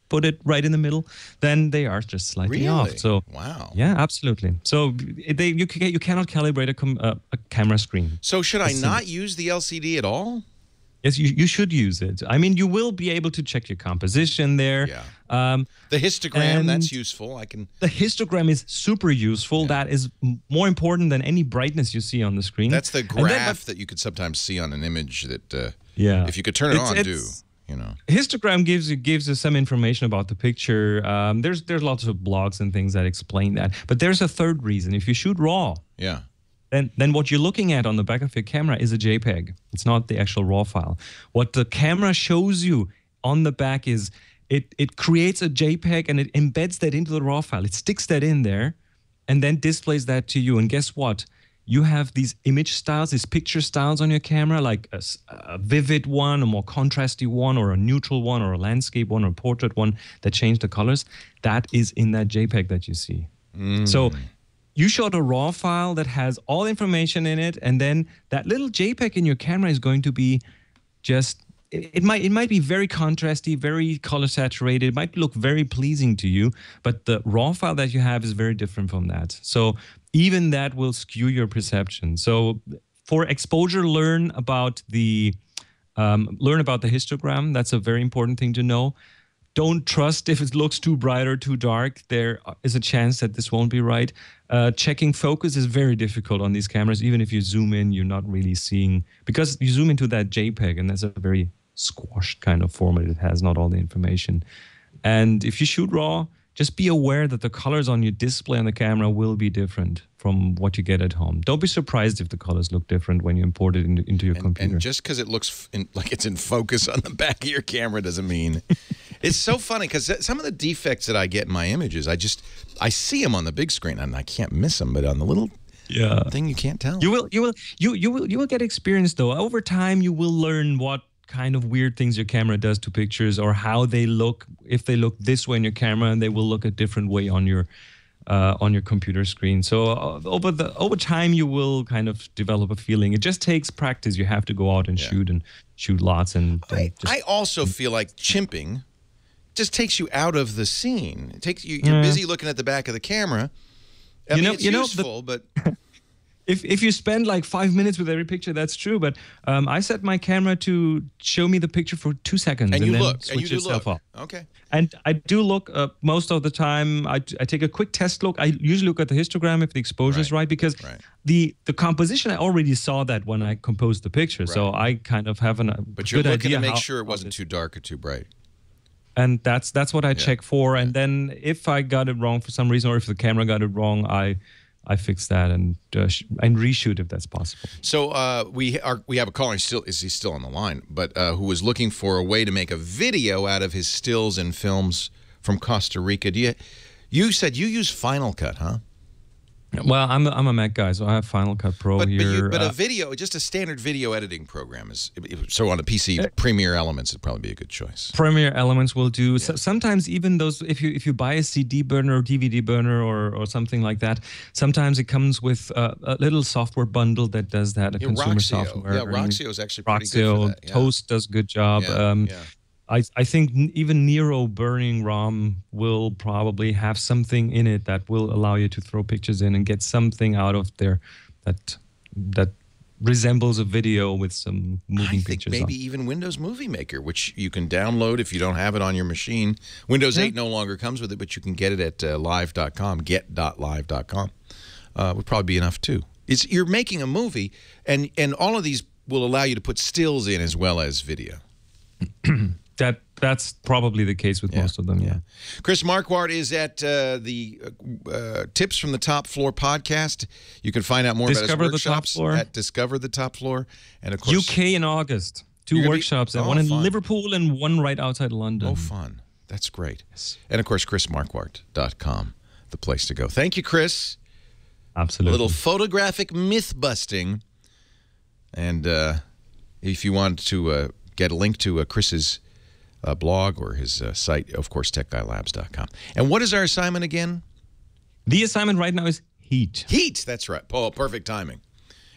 Speaker 15: put it right in the middle, then they are just slightly off. So
Speaker 3: wow.
Speaker 15: Yeah, absolutely. So you cannot calibrate a camera screen.
Speaker 3: So should I not use the LCD at all?
Speaker 15: Yes, you should use it. I mean, you will be able to check your composition there.
Speaker 3: Yeah. The histogram, that's useful.
Speaker 15: The histogram is super useful. Yeah. That is more important than any brightness you see on the screen.
Speaker 3: That's the graph that you could sometimes see on an image that if you could turn it on, you know.
Speaker 15: Histogram gives you some information about the picture. There's lots of blogs and things that explain that. But there's a third reason. If you shoot RAW, then what you're looking at on the back of your camera is a JPEG. It's not the actual RAW file. What the camera shows you on the back is it creates a JPEG and it embeds that into the RAW file. It sticks that in there and then displays that to you. And guess what? You have these image styles, these picture styles on your camera, like a vivid one, a more contrasty one, or a neutral one, or a landscape one, or a portrait one that change the colors. That is in that JPEG that you see. So you shot a RAW file that has all information in it, and then that little JPEG in your camera is going to be just, it might be very contrasty, very color saturated, it might look very pleasing to you, but the RAW file that you have is very different from that. So even that will skew your perception. So for exposure, learn about the histogram. That's a very important thing to know. Don't trust if it looks too bright or too dark. There is a chance that this won't be right. Checking focus is very difficult on these cameras. Even if you zoom in, you're not really seeing, because you zoom into that JPEG and that's a very squashed kind of format. It has not all the information. And if you shoot RAW, just be aware that the colors on your display on the camera will be different from what you get at home. Don't be surprised if the colors look different when you import it into your computer.
Speaker 3: And just because it looks like it's in focus on the back of your camera doesn't mean... It's so funny because some of the defects that I get in my images, I see them on the big screen and I can't miss them, but on the little thing you can't tell.
Speaker 15: You will get experience though. Over time, you will learn what kind of weird things your camera does to pictures, or how they look. If they look this way in your camera, and they will look a different way on your computer screen. So over time, you will kind of develop a feeling. It just takes practice. You have to go out and shoot lots. And
Speaker 3: I also feel like chimping just takes you out of the scene. It takes you. You're busy looking at the back of the camera. I mean, it's useful, but.
Speaker 15: If you spend like 5 minutes with every picture, that's true. But I set my camera to show me the picture for 2 seconds, and then switch yourself off.
Speaker 3: Okay.
Speaker 15: And I do look most of the time. I take a quick test look. I usually look at the histogram if the exposure is right, because the composition, I already saw that when I composed the picture. So I kind of have
Speaker 3: But you're looking to make sure it wasn't too dark or too bright.
Speaker 15: And that's what I check for. And then if I got it wrong for some reason, or if the camera got it wrong, I fix that and reshoot if that's possible.
Speaker 3: So we have a caller. Is he still on the line? But who was looking for a way to make a video out of his stills and films from Costa Rica. You said you use Final Cut, huh?
Speaker 15: Well, I'm a Mac guy, so I have Final Cut Pro here.
Speaker 3: But a video, just a standard video editing program is so on a PC. Premiere Elements would probably be a good choice.
Speaker 15: Premiere Elements will do. So, sometimes even those, if you buy a CD burner or DVD burner or something like that, sometimes it comes with a little software bundle that does that. Consumer software.
Speaker 3: Yeah, Roxio is actually pretty good for that. Yeah.
Speaker 15: Toast does a good job. I think even Nero burning ROM will probably have something in it that will allow you to throw pictures in and get something out of there that resembles a video with some moving pictures.
Speaker 3: I think maybe even Windows Movie Maker, which you can download if you don't have it on your machine. Windows 8 no longer comes with it, but you can get it at live.com, get.live.com. Would probably be enough too. You're making a movie, and all of these will allow you to put stills in as well as video.
Speaker 15: That's probably the case with most of them, yeah.
Speaker 3: Chris Marquardt is at the Tips from the Top Floor podcast. You can find out more about his workshops at Discover the Top Floor. And of course,
Speaker 15: UK in August. 2 workshops, one in Liverpool and one right outside London.
Speaker 3: Oh, fun. That's great. Yes. And of course, chrismarquardt.com, the place to go. Thank you, Chris.
Speaker 15: Absolutely.
Speaker 3: A little photographic myth busting. And if you want to get a link to Chris's blog or his site, of course, techguylabs.com. And what is our assignment again?
Speaker 15: The assignment right now is heat.
Speaker 3: Heat, that's right. Oh, perfect timing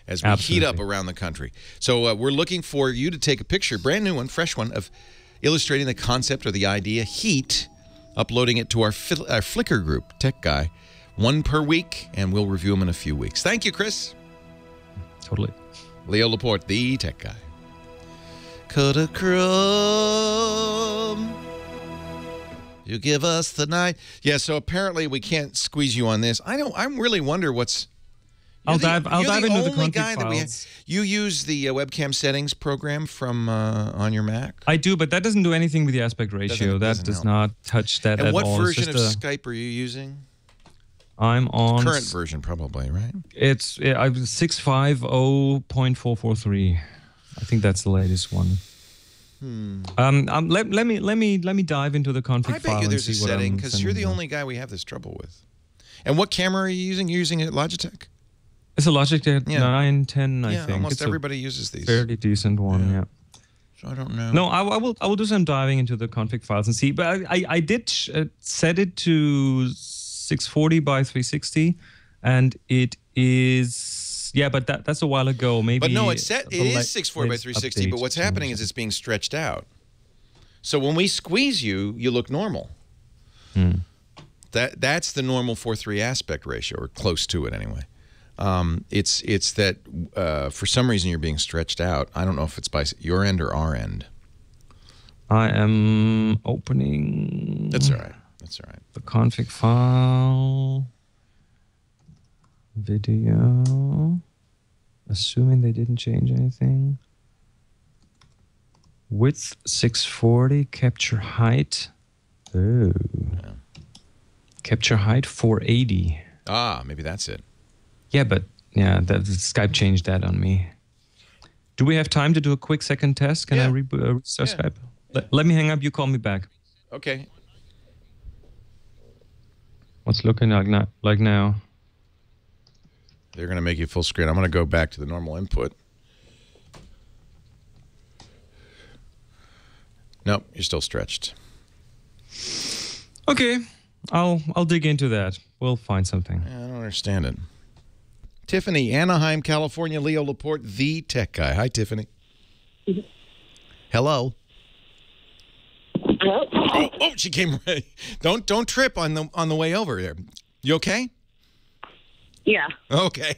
Speaker 3: as we heat up around the country. So we're looking for you to take a picture, brand new one, fresh one, of illustrating the concept or the idea, heat, uploading it to our Flickr group, Tech Guy. 1 per week, and we'll review them in a few weeks. Thank you, Chris.
Speaker 15: Totally.
Speaker 3: Leo Laporte, the Tech Guy. Kodachrome, you give us the night. Yeah, so apparently we can't squeeze you on this. I really wonder what's...
Speaker 15: I'll dive into the config files.
Speaker 3: You use the webcam settings program from on your Mac?
Speaker 15: I do, but that doesn't do anything with the aspect ratio. That does not touch that at all.
Speaker 3: And what version of Skype are you using?
Speaker 15: I'm on...
Speaker 3: Current version, probably, right?
Speaker 15: It's 650.443. I think that's the latest one. Let me dive into the config file.
Speaker 3: I bet you there's a setting, because you're the only guy we have this trouble with. And what camera are you using? You're using a Logitech?
Speaker 15: It's a Logitech 910, I think.
Speaker 3: Almost everybody uses these.
Speaker 15: Fairly decent one, yeah.
Speaker 3: So I don't know.
Speaker 15: No, I will do some diving into the config files and see. But I did set it to 640 by 360, and it is... Yeah, but that's a while ago. Maybe.
Speaker 3: But no, it is 640 by 360, but what's happening is it's being stretched out. So when we squeeze you, you look normal. That's the normal 4:3 aspect ratio, or close to it anyway. It's that for some reason you're being stretched out. I don't know if it's by your end or our end.
Speaker 15: I am opening...
Speaker 3: That's all right. That's all right.
Speaker 15: The config file... Video... Assuming they didn't change anything. Width 640, capture height. Oh. Yeah. Capture height 480.
Speaker 3: Ah, maybe that's it.
Speaker 15: Yeah, but yeah, Skype changed that on me. Do we have time to do a quick second test? Can I restart Skype? Let me hang up. You call me back.
Speaker 3: Okay.
Speaker 15: What's looking like now?
Speaker 3: They're going to make you full screen. I'm going to go back to the normal input. Nope, you're still stretched.
Speaker 15: Okay, I'll dig into that. We'll find something.
Speaker 3: I don't understand it. Tiffany, Anaheim, California, Leo Laporte, the Tech Guy. Hi, Tiffany. Hello.
Speaker 16: Hello.
Speaker 3: Oh, she came right. Don't trip on the way over there. You okay?
Speaker 16: Yeah.
Speaker 3: Okay.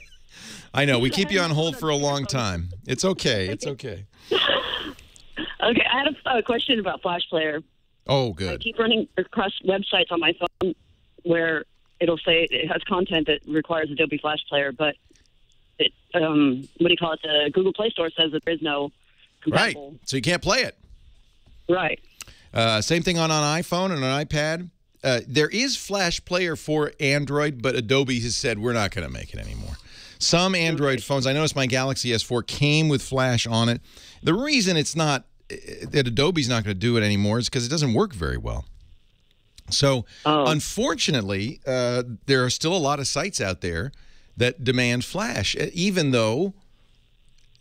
Speaker 3: I know. We keep you on hold for a long time. It's okay. It's okay.
Speaker 16: Okay, I had a question about Flash Player.
Speaker 3: Oh, good.
Speaker 16: I keep running across websites on my phone where it'll say it has content that requires Adobe Flash Player, but it, what do you call it? The Google Play Store says that there is no compatible.
Speaker 3: Right. So you can't play it.
Speaker 16: Right.
Speaker 3: Same thing on an iPhone and an iPad. There is Flash Player for Android, but Adobe has said we're not going to make it anymore. Some Android phones, I noticed my Galaxy S4 came with Flash on it. The reason it's not, that Adobe's not going to do it anymore is because it doesn't work very well. So, unfortunately, there are still a lot of sites out there that demand Flash, even though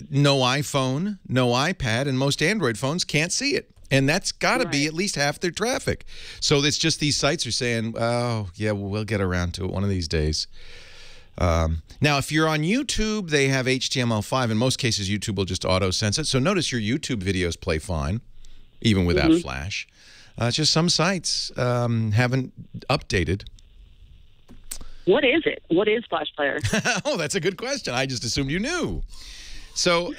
Speaker 3: no iPhone, no iPad, and most Android phones can't see it. And that's got to be at least half their traffic. So it's just these sites are saying, oh, yeah, we'll get around to it one of these days. Now, if you're on YouTube, they have HTML5. In most cases, YouTube will just auto-sense it. So notice your YouTube videos play fine, even without Flash. It's just some sites haven't updated.
Speaker 16: What is it? What is Flash Player?
Speaker 3: Oh, that's a good question. I just assumed you knew. So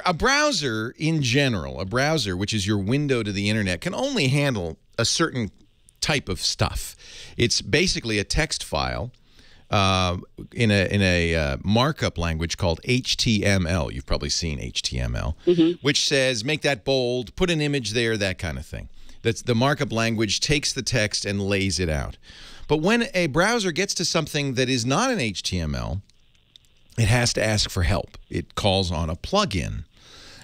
Speaker 3: a browser in general, a browser, which is your window to the internet, can only handle a certain type of stuff. It's basically a text file in a markup language called HTML. You've probably seen HTML, which says make that bold, put an image there, that kind of thing. That's the markup language takes the text and lays it out. But when a browser gets to something that is not an HTML, it has to ask for help. It calls on a plugin.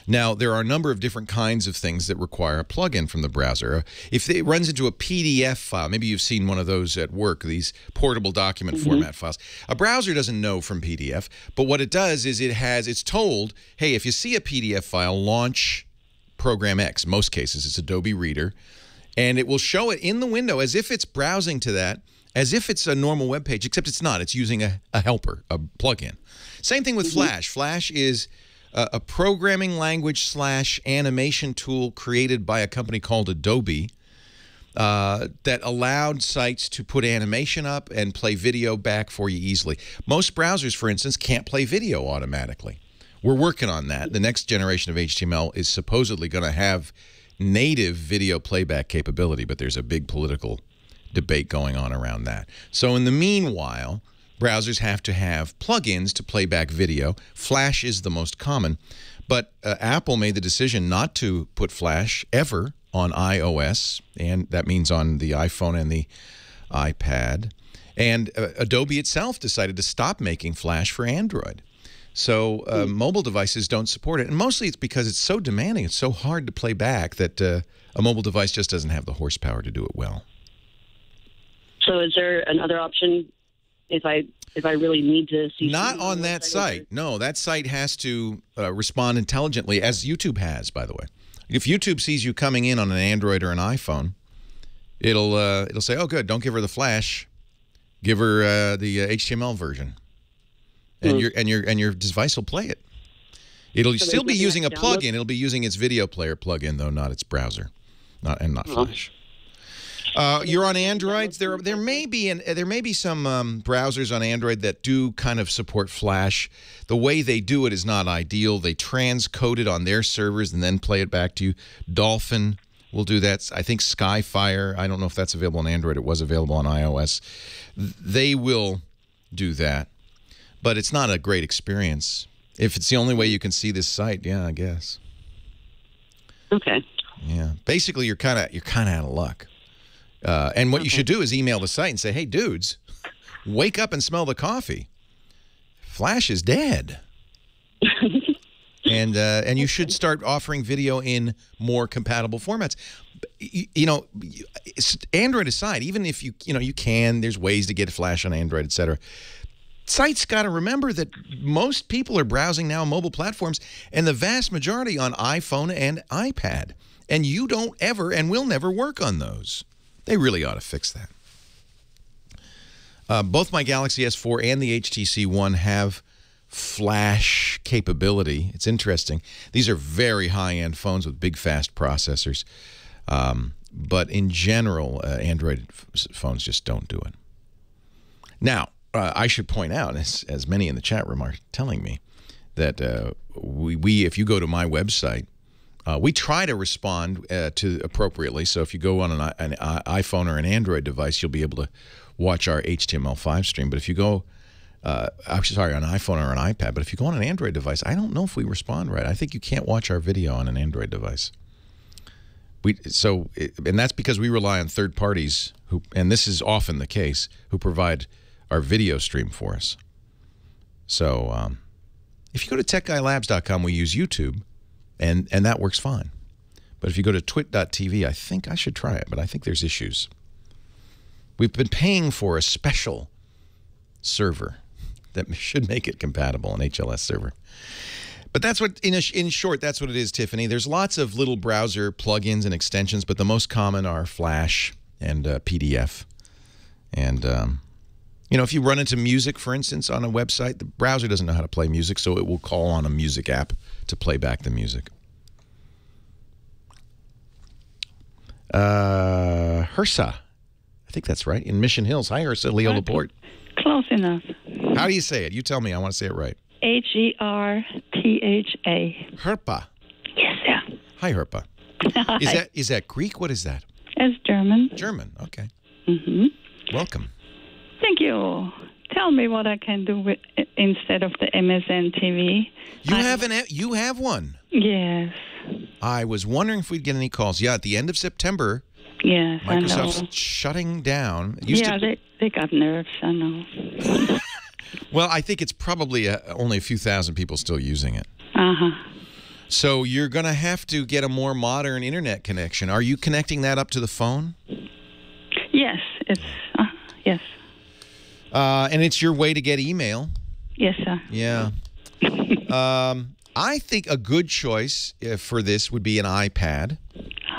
Speaker 3: Now, there are a number of different kinds of things that require a plugin from the browser. If it runs into a PDF file, maybe you've seen one of those at work, these portable document format files. A browser doesn't know from PDF, but what it does is it's told, hey, if you see a PDF file, launch Program X. In most cases, it's Adobe Reader, and it will show it in the window as if it's browsing to that, as if it's a normal web page, except it's not. It's using a helper, a plugin. Same thing with Flash. Flash is a programming language / animation tool created by a company called Adobe. that allowed sites to put animation up and play video back for you easily. Most browsers, for instance, can't play video automatically. We're working on that. The next generation of HTML is supposedly going to have native video playback capability, but there's a big political debate going on around that. So in the meanwhile, browsers have to have plugins to play back video. Flash is the most common, but Apple made the decision not to put Flash ever on iOS, and that means on the iPhone and the iPad. And Adobe itself decided to stop making Flash for Android. So mobile devices don't support it, and mostly it's because it's so demanding, it's so hard to play back that a mobile device just doesn't have the horsepower to do it well.
Speaker 16: So is there another option if I really need to see?
Speaker 3: Not on that site. No, that site has to respond intelligently, as YouTube has, by the way. If YouTube sees you coming in on an Android or an iPhone, it'll say, "Oh, good, don't give her the Flash, give her the HTML version," and your device will play it. It'll still be using a plugin. It'll be using its video player plugin, though, not its browser, not Flash. You're on Androids. There may be some browsers on Android that do kind of support Flash. The way they do it is not ideal. They transcode it on their servers and then play it back to you. Dolphin will do that. I think Skyfire. I don't know if that's available on Android. It was available on iOS. They will do that, but it's not a great experience. If it's the only way you can see this site, yeah, I guess.
Speaker 16: Okay.
Speaker 3: Yeah. Basically, you're kind of out of luck. And what you should do is email the site and say, "Hey, dudes, wake up and smell the coffee. Flash is dead." And you should start offering video in more compatible formats. You know, Android aside, even if you can, there's ways to get Flash on Android, etc. Sites got to remember that most people are browsing now on mobile platforms, and the vast majority on iPhone and iPad. And you don't ever and will never work on those. They really ought to fix that. Both my Galaxy S4 and the HTC One have Flash capability. It's interesting. These are very high-end phones with big, fast processors. But in general, Android phones just don't do it. Now, I should point out, as many in the chat room are telling me, that if you go to my website, we try to respond to appropriately. So if you go on an iPhone or an Android device, you'll be able to watch our HTML5 stream. But if you go, I'm sorry, on an iPhone or an iPad, but if you go on an Android device, I don't know if we respond right. I think you can't watch our video on an Android device. And that's because we rely on third parties who, and this is often the case, who provide our video stream for us. So if you go to techguylabs.com, we use YouTube. And that works fine. But if you go to twit.tv, I think I should try it, but I think there's issues. We've been paying for a special server that should make it compatible, an HLS server. But that's what, in short, that's what it is, Tiffany. There's lots of little browser plugins and extensions, but the most common are Flash and PDF. And, if you run into music, for instance, on a website, the browser doesn't know how to play music, so it will call on a music app to play back the music. Hersa, I think that's right, in Mission Hills. Hi, Hersa, Leo Laporte.
Speaker 17: Close enough.
Speaker 3: How do you say it? You tell me. I want to say it right.
Speaker 17: Hertha.
Speaker 3: Herpa.
Speaker 17: Yes, sir.
Speaker 3: Hi, Herpa. Is that Greek? What is that?
Speaker 17: It's German.
Speaker 3: German, okay.
Speaker 17: Mm-hmm.
Speaker 3: Welcome.
Speaker 17: Thank you. Tell me what I can do with instead of the MSN TV.
Speaker 3: You have one?
Speaker 17: Yes.
Speaker 3: I was wondering if we'd get any calls. Yeah, at the end of September.
Speaker 17: Yes,
Speaker 3: Microsoft's
Speaker 17: I know.
Speaker 3: Shutting down.
Speaker 17: They got nerves, I know.
Speaker 3: Well, I think it's probably only a few thousand people still using it.
Speaker 17: Uh-huh.
Speaker 3: So you're going to have to get a more modern internet connection. Are you connecting that up to the phone?
Speaker 17: Yes, yes.
Speaker 3: And it's your way to get email.
Speaker 17: Yes, sir.
Speaker 3: Yeah. I think a good choice for this would be an iPad.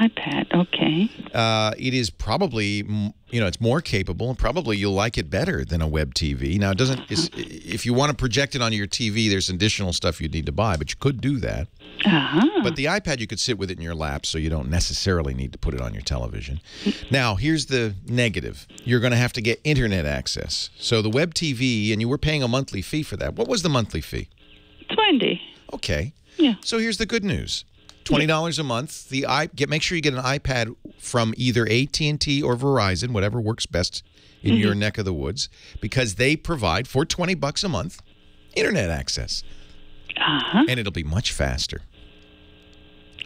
Speaker 17: iPad, okay.
Speaker 3: It is probably You know, it's more capable, and probably you'll like it better than a web TV. Now, it doesn't. If you want to project it onto your TV, there's additional stuff you'd need to buy, but you could do that. But the iPad, you could sit with it in your lap, so you don't necessarily need to put it on your television. Now, here's the negative. You're going to have to get internet access. So the web TV, and you were paying a monthly fee for that. What was the monthly fee?
Speaker 17: $20.
Speaker 3: Okay.
Speaker 17: Yeah.
Speaker 3: So here's the good news. $20 a month. Make sure you get an iPad from either AT&T or Verizon, whatever works best in your neck of the woods, because they provide for $20 a month internet access, and it'll be much faster.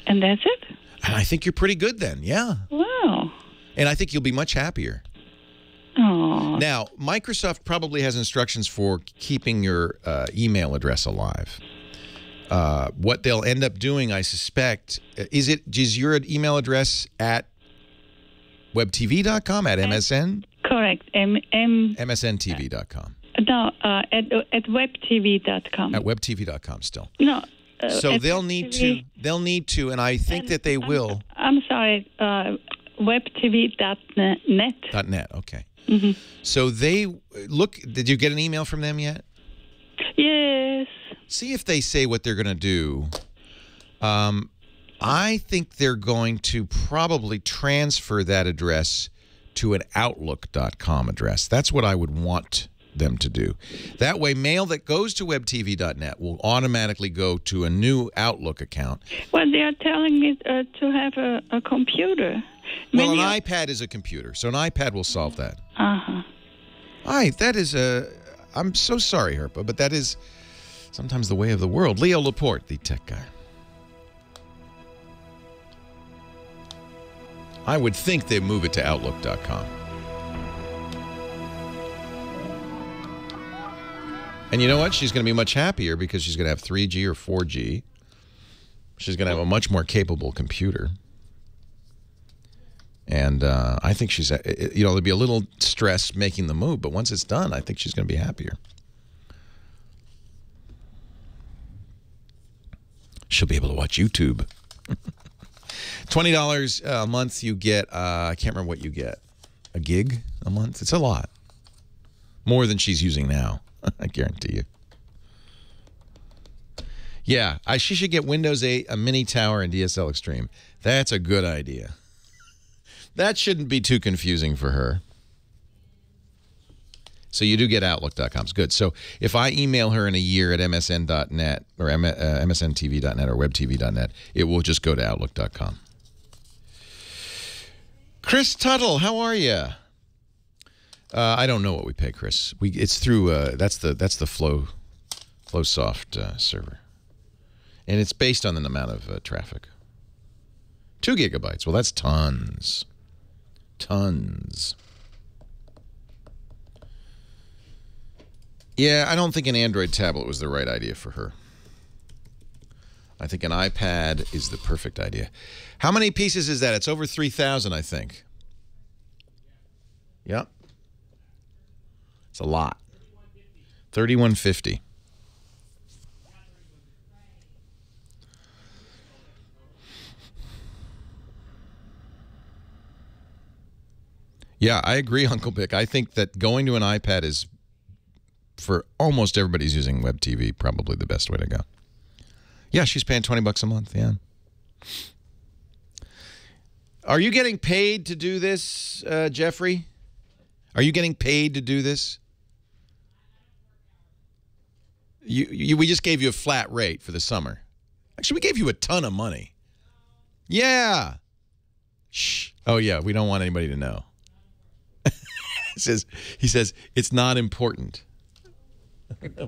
Speaker 17: And that's it?
Speaker 3: And I think you're pretty good then. Yeah.
Speaker 17: Wow.
Speaker 3: And I think you'll be much happier.
Speaker 17: Oh.
Speaker 3: Now, Microsoft probably has instructions for keeping your email address alive. What they'll end up doing, I suspect, is your email address at webtv.com, at MSN?
Speaker 17: Correct.
Speaker 3: MSNTV.com.
Speaker 17: No, at webtv.com.
Speaker 3: At webtv.com still.
Speaker 17: No.
Speaker 3: So they'll need to, and I think that they will.
Speaker 17: I'm sorry, webtv.net.
Speaker 3: .net, okay.
Speaker 17: Mm-hmm.
Speaker 3: So did you get an email from them yet?
Speaker 17: Yes.
Speaker 3: See if they say what they're going to do. I think they're going to probably transfer that address to an Outlook.com address. That's what I would want them to do. That way, mail that goes to webtv.net will automatically go to a new Outlook account.
Speaker 17: Well, they are telling me to have a computer.
Speaker 3: Well, an iPad is a computer, so an iPad will solve that.
Speaker 17: Uh-huh.
Speaker 3: That is I'm so sorry, Herpa, but that is sometimes the way of the world. Leo Laporte, the tech guy. I would think they move it to Outlook.com. And you know what? She's going to be much happier because she's going to have 3G or 4G. She's going to have a much more capable computer. And I think she's, there'll be a little stress making the move, but once it's done, I think she's going to be happier. She'll be able to watch YouTube. $20 a month, you get, I can't remember what you get, a gig a month? It's a lot. More than she's using now, I guarantee you. Yeah, she should get Windows 8, a mini tower, and DSL Extreme. That's a good idea. That shouldn't be too confusing for her. So you do get Outlook.com. It's good. So if I email her in a year at MSN.net or MSNTV.net or WebTV.net, it will just go to Outlook.com. Chris Tuttle, how are you? I don't know what we pay, Chris. It's through that's the FlowSoft server, and it's based on the amount of traffic. 2 gigabytes. Well, that's tons. Tons. Yeah, I don't think an Android tablet was the right idea for her. I think an iPad is the perfect idea. How many pieces is that? It's over 3,000, I think. Yep. It's a lot. 3150. Yeah, I agree, Uncle Bick. I think that going to an iPad is, for almost everybody who's using web TV, probably the best way to go. Yeah, she's paying $20 a month, yeah. Are you getting paid to do this, Jeffrey? Are you getting paid to do this? We just gave you a flat rate for the summer. Actually, we gave you a ton of money. Yeah. Shh. Oh, yeah, we don't want anybody to know. He says, it's not important.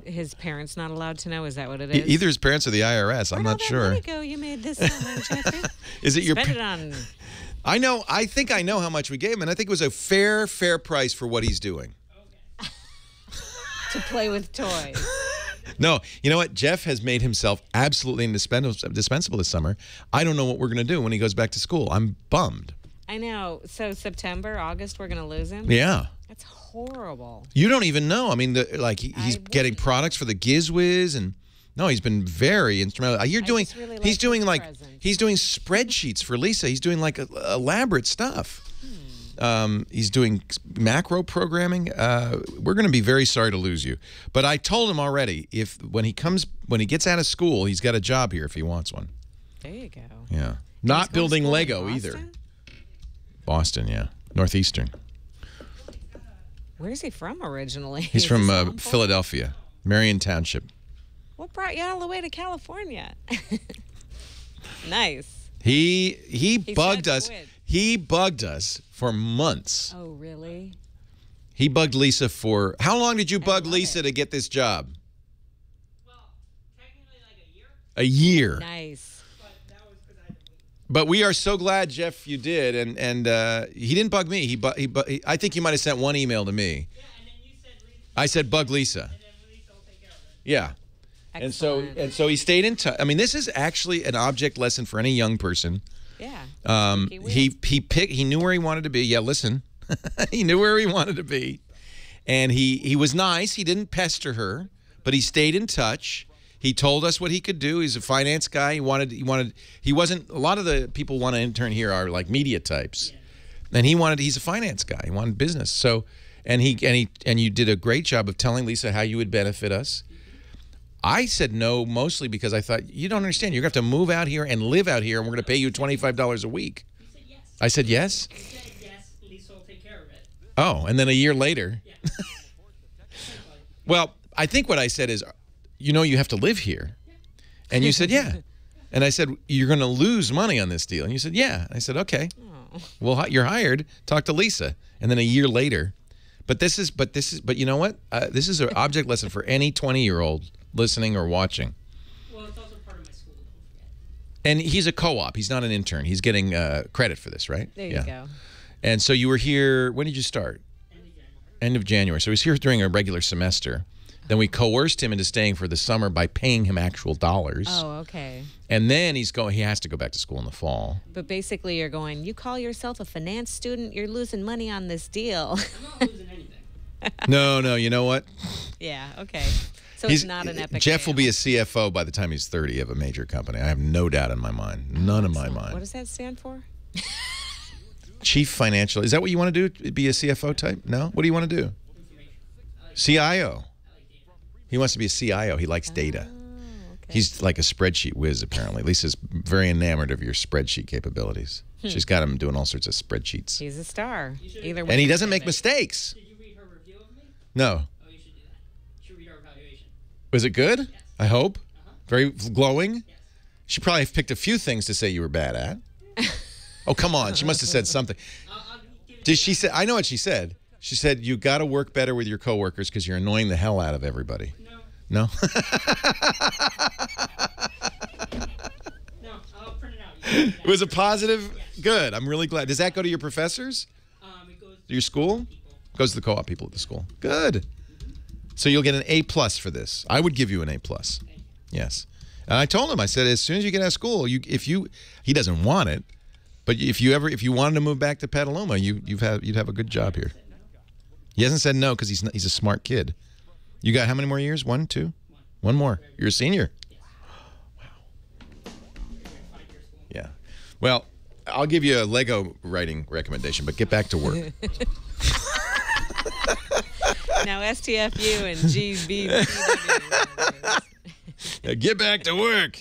Speaker 4: His parents not allowed to know? Is that what it is?
Speaker 3: Either his parents or the IRS. I'm not sure.
Speaker 4: Where'd all that money go you made this summer, Jeffrey?
Speaker 3: Is it your?
Speaker 4: Spend it on.
Speaker 3: I know. I think I know how much we gave him, and I think it was a fair price for what he's doing.
Speaker 4: To play with toys.
Speaker 3: No, you know what? Jeff has made himself absolutely indispensable this summer. I don't know what we're going to do when he goes back to school. I'm bummed.
Speaker 4: I know. So September, August, we're going to lose him?
Speaker 3: Yeah.
Speaker 4: That's horrible.
Speaker 3: You don't even know. I mean, he's getting products for the GizWiz, and no, he's been very instrumental. He's doing spreadsheets for Lisa. He's doing like elaborate stuff. He's doing macro programming. We're going to be very sorry to lose you. But I told him already, when he gets out of school, he's got a job here if he wants one.
Speaker 4: There you go.
Speaker 3: Yeah. Not building Lego either. Boston, yeah. Northeastern.
Speaker 4: Where's he from originally?
Speaker 3: He's from Philadelphia, Marion Township.
Speaker 4: What brought you all the way to California? Nice.
Speaker 3: He bugged us. He bugged us for months.
Speaker 4: Oh, really?
Speaker 3: He bugged Lisa for... How long did you bug Lisa to get this job?
Speaker 10: Well, technically like a year.
Speaker 3: A year.
Speaker 4: Nice.
Speaker 3: But we are so glad, Jeff, you did, and he didn't bug me. I think you might have sent one email to me. Yeah, and then you said Lisa. I said bug Lisa. And then Lisa will take care of it. Yeah.
Speaker 4: Excellent.
Speaker 3: And so he stayed in touch. I mean, this is actually an object lesson for any young person.
Speaker 4: Yeah.
Speaker 3: He knew where he wanted to be. Yeah, listen. He knew where he wanted to be. And he was nice. He didn't pester her, but he stayed in touch. He told us what he could do. He's a finance guy. He wasn't, a lot of the people want to intern here are like media types. And he's a finance guy. He wanted business. So, and you did a great job of telling Lisa how you would benefit us. I said no mostly because I thought, you don't understand. You're going to have to move out here and live out here, and we're going to pay you $25 a week.
Speaker 10: You said yes.
Speaker 3: I said yes?
Speaker 10: You said yes, Lisa will take care of it.
Speaker 3: Oh, and then a year later.
Speaker 10: Yeah.
Speaker 3: Well, I think what I said is, you have to live here. And you said, yeah. And I said, you're going to lose money on this deal. And you said, yeah. I said, okay.
Speaker 4: Oh.
Speaker 3: Well, you're hired. Talk to Lisa. And then a year later. But you know what? This is an object lesson for any 20-year-old listening or watching.
Speaker 10: Well, it's also part of my school, don't forget.
Speaker 3: And he's a co-op. He's not an intern. He's getting credit for this, right?
Speaker 4: There you go.
Speaker 3: And so you were here, when did you start? End of January. So he was here during a regular semester. Then we coerced him into staying for the summer by paying him actual dollars.
Speaker 4: Oh, okay.
Speaker 3: And then he has to go back to school in the fall.
Speaker 4: But basically you're going, you call yourself a finance student, you're losing money on this deal.
Speaker 10: I'm not losing anything.
Speaker 3: No, you know what?
Speaker 4: Yeah, okay. So it's not an epic
Speaker 3: Jeff
Speaker 4: fail.
Speaker 3: will be a CFO by the time he's 30 of a major company. I have no doubt in my mind. None in my mind.
Speaker 4: What does that stand for?
Speaker 3: Chief Financial. Is that what you want to do? Be a CFO type? No? What do you want to do? CIO. He wants to be a CIO. He likes data.
Speaker 4: Okay.
Speaker 3: He's like a spreadsheet whiz, apparently. Lisa's very enamored of your spreadsheet capabilities. She's got him doing all sorts of spreadsheets.
Speaker 4: He's a star. Either way.
Speaker 3: And he doesn't make mistakes.
Speaker 10: Did you read her review of me?
Speaker 3: No.
Speaker 10: Oh, you should do that. You should read her evaluation.
Speaker 3: Was it good?
Speaker 10: Yes.
Speaker 3: I hope. Very glowing?
Speaker 10: Yes.
Speaker 3: She probably picked a few things to say you were bad at. Oh, come on. She must have said something. Did she say? I know what she said. She said, you got to work better with your coworkers because you're annoying the hell out of everybody. No?
Speaker 10: No, I'll print it out.
Speaker 3: It was a positive? Yes. Good. I'm really glad. Does that go to your professors?
Speaker 10: It goes
Speaker 3: to your school? Goes to the co-op people at the school. Good. So you'll get an A+ for this. I would give you an A+. Yes. And I told him, I said, as soon as you get out of school, he doesn't want it, but if you wanted to move back to Petaluma, you'd have a good job here. He hasn't said no because he's a smart kid. You got how many more years? 1, 2? One more. You're a senior. Wow. Yeah. Well, I'll give you a Lego writing recommendation, but get back to work.
Speaker 4: Now STFU and GB.
Speaker 3: Get back to work.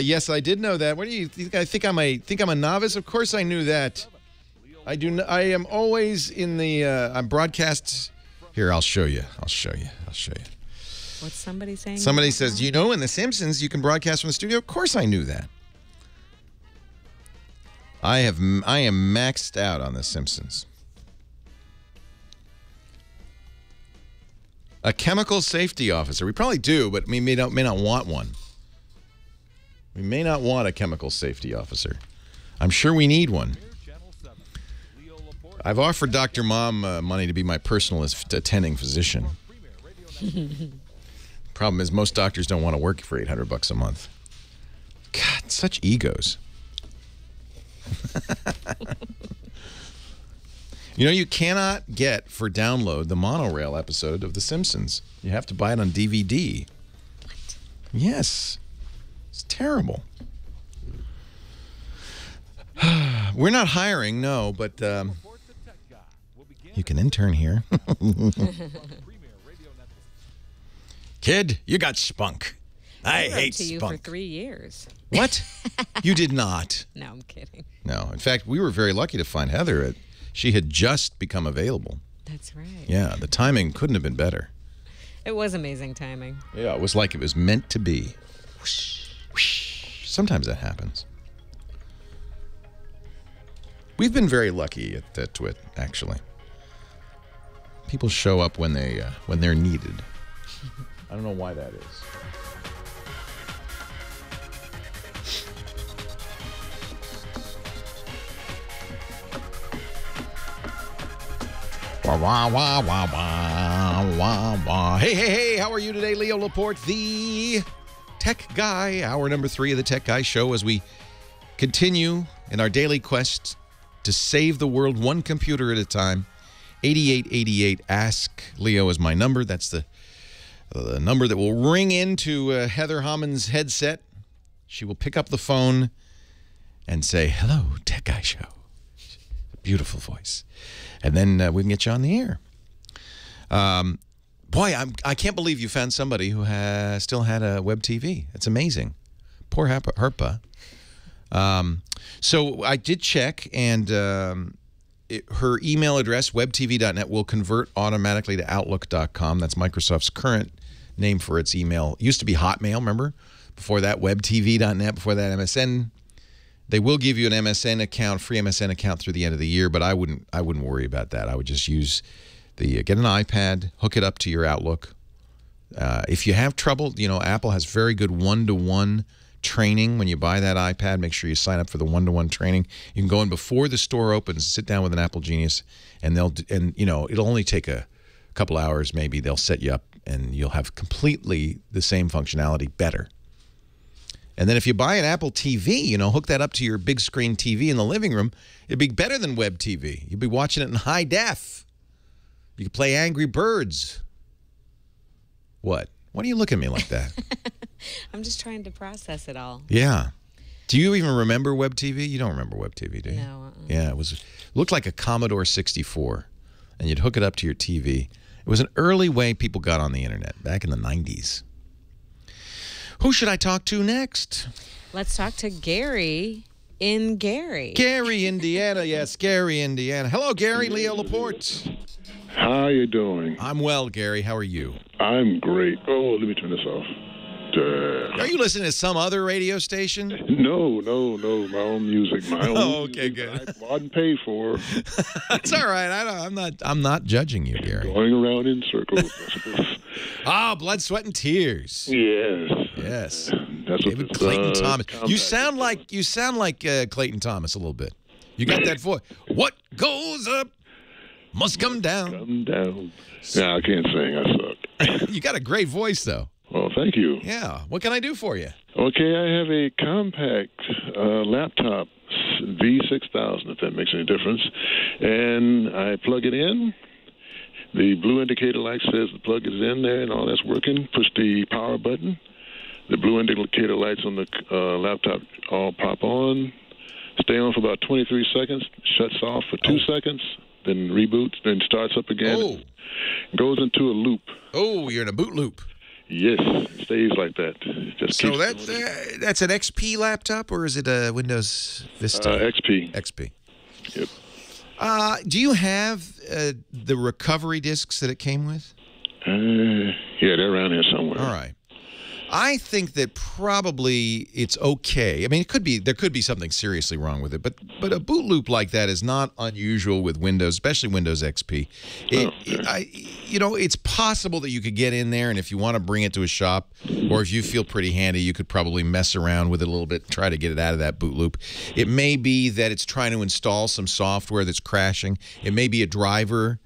Speaker 3: Yes, I did know that. What do you think? I think I'm a novice. Of course, I knew that. I do. I am always in the. I'm broadcast. Here, I'll show you. I'll show you.
Speaker 4: What's somebody saying?
Speaker 3: Somebody says, in The Simpsons, you can broadcast from the studio. Of course, I knew that. I am maxed out on The Simpsons. A chemical safety officer. We probably do, but we may not want one. We may not want a chemical safety officer. I'm sure we need one. I've offered Dr. Mom money to be my personal attending physician. Problem is, most doctors don't want to work for $800 a month. God, such egos. You cannot get for download the monorail episode of The Simpsons. You have to buy it on DVD. What? Yes. It's terrible. We're not hiring, no, but you can intern here. Kid, you got spunk. I hate
Speaker 4: to you
Speaker 3: spunk.
Speaker 4: for 3 years.
Speaker 3: What? You did not.
Speaker 4: No, I'm kidding.
Speaker 3: No. In fact, we were very lucky to find Heather. She had just become available.
Speaker 4: That's right.
Speaker 3: Yeah, the timing couldn't have been better.
Speaker 4: It was amazing timing.
Speaker 3: Yeah, it was like it was meant to be. Whoosh, whoosh. Sometimes that happens. We've been very lucky at Twit, actually. People show up when they're needed. I don't know why that is. Wah, wah, wah, wah, wah, wah, wah. Hey, hey, hey, how are you today? Leo Laporte, the Tech Guy. Hour number 3 of the Tech Guy Show as we continue in our daily quest to save the world one computer at a time. 8888 Ask Leo is my number. That's the number that will ring into Heather Hammond's headset. She will pick up the phone and say, "Hello, Tech Guy Show." Beautiful voice. And then we can get you on the air. Boy, I can't believe you found somebody who still had a web TV. It's amazing. Poor Herpa. So I did check, and her email address, webtv.net, will convert automatically to outlook.com. That's Microsoft's current name for its email. It used to be Hotmail, remember? Before that, webtv.net. Before that, MSN. They will give you an MSN account, free MSN account through the end of the year, but I wouldn't worry about that. I would just use get an iPad, hook it up to your Outlook. If you have trouble, Apple has very good one-to-one training. When you buy that iPad, make sure you sign up for the one-to-one training. You can go in before the store opens, sit down with an Apple genius, and it'll only take a couple hours maybe. They'll set you up, and you'll have completely the same functionality, better. And then if you buy an Apple TV, hook that up to your big screen TV in the living room, it'd be better than web TV. You'd be watching it in high def. You could play Angry Birds. What? Why do you look at me like that?
Speaker 4: I'm just trying to process it all.
Speaker 3: Yeah. Do you even remember web TV? You don't remember web TV, do you?
Speaker 4: No.
Speaker 3: Yeah, it looked like a Commodore 64, and you'd hook it up to your TV. It was an early way people got on the internet back in the 90s. Who should I talk to next?
Speaker 4: Let's talk to Gary in Gary.
Speaker 3: Gary, Indiana. Yes, Gary, Indiana. Hello, Gary. Leo Laporte.
Speaker 18: How you doing?
Speaker 3: I'm well, Gary. How are you?
Speaker 18: I'm great. Oh, let me turn this off.
Speaker 3: Are you listening to some other radio station?
Speaker 18: No. My own music. My own.
Speaker 3: Oh, okay, good.
Speaker 18: I bought and paid for.
Speaker 3: It's all right. I'm not judging you, Gary.
Speaker 18: Going around in circles.
Speaker 3: Blood, sweat, and tears.
Speaker 18: Yes.
Speaker 3: That's David
Speaker 18: what
Speaker 3: Clayton Thomas. You sound like Clayton Thomas a little bit. You got that voice. What goes up must come down.
Speaker 18: Come down. Yeah, I can't sing. I suck.
Speaker 3: You got a great voice, though.
Speaker 18: Well, thank you.
Speaker 3: Yeah. What can I do for you?
Speaker 18: Okay, I have a compact laptop, V6000, if that makes any difference. And I plug it in. The blue indicator light says the plug is in there and all that's working. Push the power button. The blue indicator lights on the laptop all pop on. Stay on for about 23 seconds. Shuts off for 2 seconds. Then reboots. Then starts up again. Goes into a loop.
Speaker 3: Oh, you're in a boot loop.
Speaker 18: Yes, it stays like that.
Speaker 3: So that's an XP laptop, or is it a Windows Vista?
Speaker 18: XP.
Speaker 3: XP.
Speaker 18: Yep.
Speaker 3: Do you have the recovery discs that it came with?
Speaker 18: Yeah, they're around here somewhere.
Speaker 3: All right. I think that probably it's okay. I mean, there could be something seriously wrong with it, but a boot loop like that is not unusual with Windows, especially Windows XP. It's possible that you could get in there, and if you want to bring it to a shop, or if you feel pretty handy, you could probably mess around with it a little bit, try to get it out of that boot loop. It may be that it's trying to install some software that's crashing. It may be a driver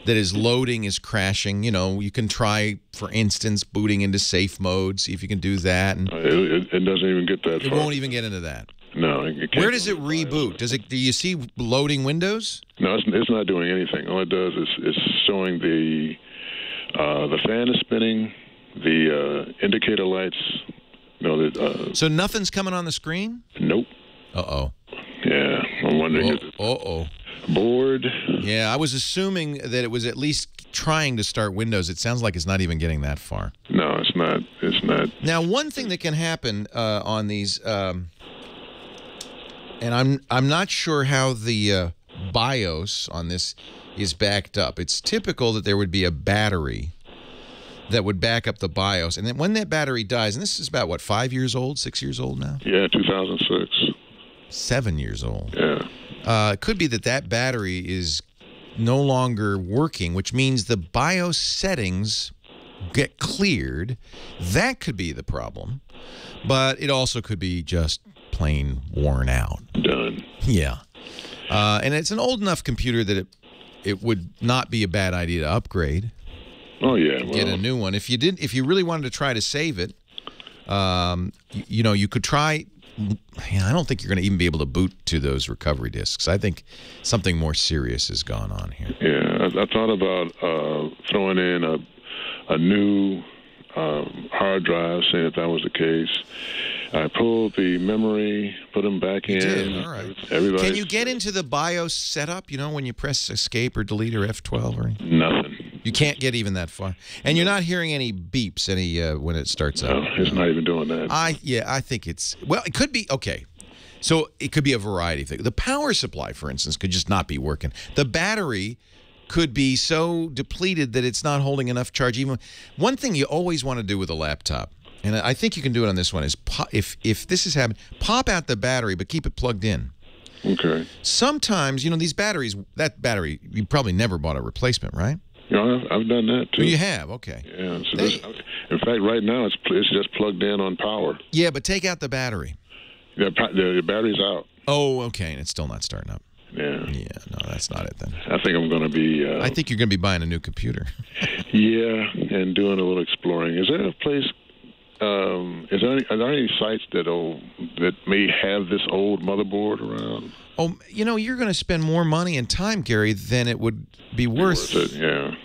Speaker 3: that is loading is crashing. You can try, for instance, booting into safe mode, see if you can do that. And
Speaker 18: it doesn't even get that far.
Speaker 3: It won't even get into that.
Speaker 18: No. It can't.
Speaker 3: Where does it reboot? Do you see loading Windows?
Speaker 18: No, it's not doing anything. All it does is showing the fan is spinning, the indicator lights.
Speaker 3: So nothing's coming on the screen?
Speaker 18: Nope.
Speaker 3: Uh-oh.
Speaker 18: Yeah. wondering if it's board.
Speaker 3: Yeah, I was assuming that it was at least trying to start Windows. It sounds like it's not even getting that far.
Speaker 18: No, it's not. It's not.
Speaker 3: Now, one thing that can happen on these, and I'm not sure how the BIOS on this is backed up. It's typical that there would be a battery that would back up the BIOS, and then when that battery dies, and this is about what, 5 years old, 6 years old now?
Speaker 18: Yeah, 2006.
Speaker 3: 7 years old.
Speaker 18: Yeah.
Speaker 3: It could be that that battery is no longer working, which means the BIOS settings get cleared. That could be the problem, but it also could be just plain worn out.
Speaker 18: Done.
Speaker 3: Yeah. And it's an old enough computer that it would not be a bad idea to upgrade.
Speaker 18: Oh yeah, well,
Speaker 3: get a new one. If you really wanted to try to save it, you know, you could try. I don't think you're going to even be able to boot to those recovery disks. I think something more serious has gone on here.
Speaker 18: Yeah, I thought about throwing in a new hard drive, seeing if that was the case. I pulled the memory, put them back in.
Speaker 3: Did. All right. Can you get into the BIOS setup, you know, when you press Escape or Delete or F12 or anything?
Speaker 18: Nothing.
Speaker 3: You can't get even that far. And you're not hearing any beeps when it starts up.
Speaker 18: No, it's not even doing that.
Speaker 3: I think it's, well, it could be, okay. So it could be a variety of things. The power supply, for instance, could just not be working. The battery could be so depleted that it's not holding enough charge. Even one thing you always want to do with a laptop, and I think you can do it on this one, is if this is happening, pop out the battery, but keep it plugged in.
Speaker 18: Okay.
Speaker 3: Sometimes, you know, these batteries, that battery, you probably never bought a replacement, right?
Speaker 18: Yeah, I've done that too.
Speaker 3: Oh, you have? Okay.
Speaker 18: Yeah. So in fact, right now it's just plugged in on power.
Speaker 3: Yeah, but take out the battery.
Speaker 18: The battery's out.
Speaker 3: Oh, okay, and it's still not starting up.
Speaker 18: Yeah.
Speaker 3: Yeah, no, that's not it then.
Speaker 18: I think I'm going to be...
Speaker 3: I think you're going to be buying a new computer.
Speaker 18: Yeah, and doing a little exploring. Is there a place... are there any sites that may have this old motherboard around?
Speaker 3: Oh, you know, you're going to spend more money and time, Gary, than it would be worth
Speaker 18: it, yeah.